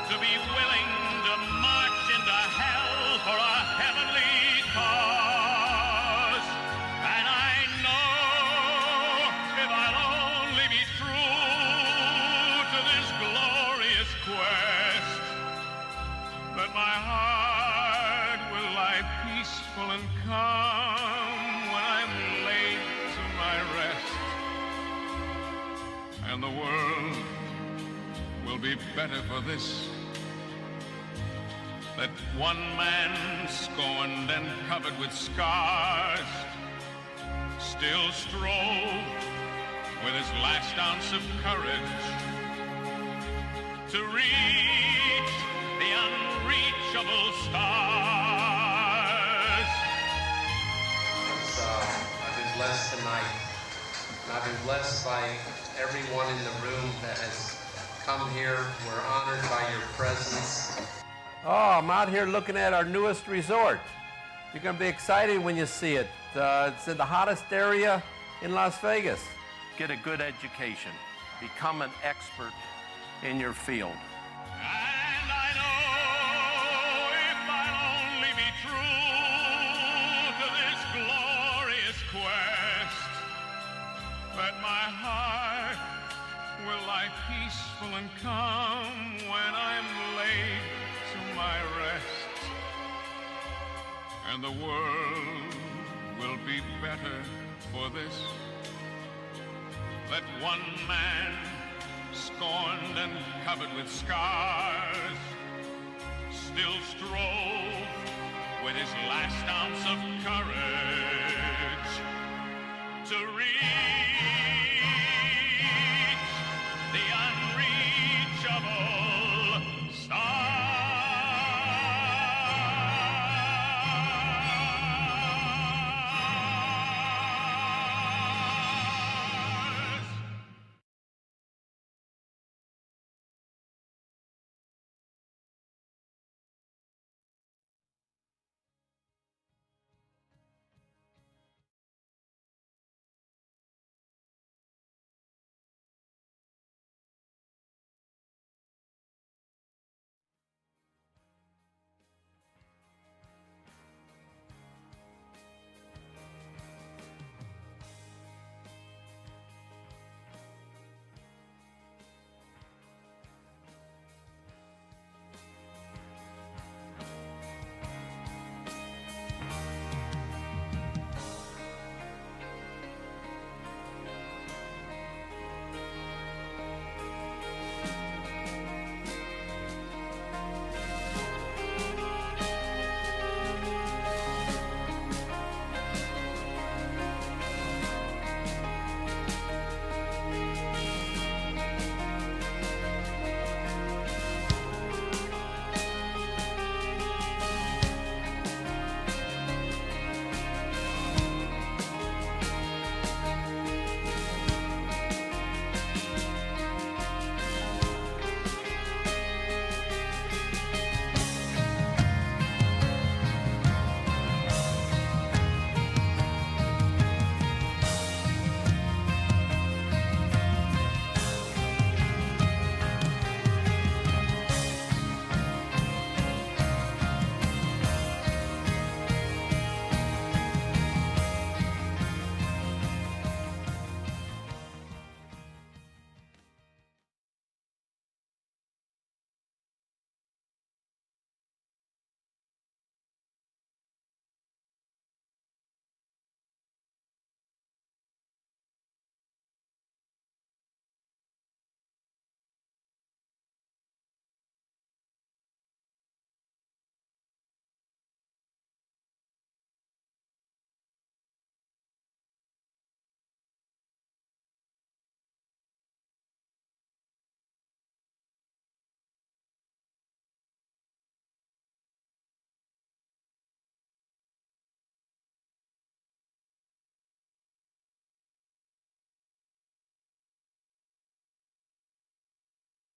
to be willing to march into hell for a heavenly cause. And I know if I'll only be true to this glorious quest, that my heart will lie peaceful and calm when I'm laid to my rest, and the world will be better for this, that one man scorned and covered with scars still strove with his last ounce of courage to reach the unreachable stars. I've been blessed tonight. I've been blessed by everyone in the room that has come here. We're honored by your presence. Oh, I'm out here looking at our newest resort. You're going to be excited when you see it. It's in the hottest area in Las Vegas. Get a good education. Become an expert in your field. And I know if I'll only be true to this glorious quest, that my heart will lie peaceful and calm when I'm laid to my rest, and the world will be better for this, that one man, scorned and covered with scars, still strove with his last ounce of courage to reach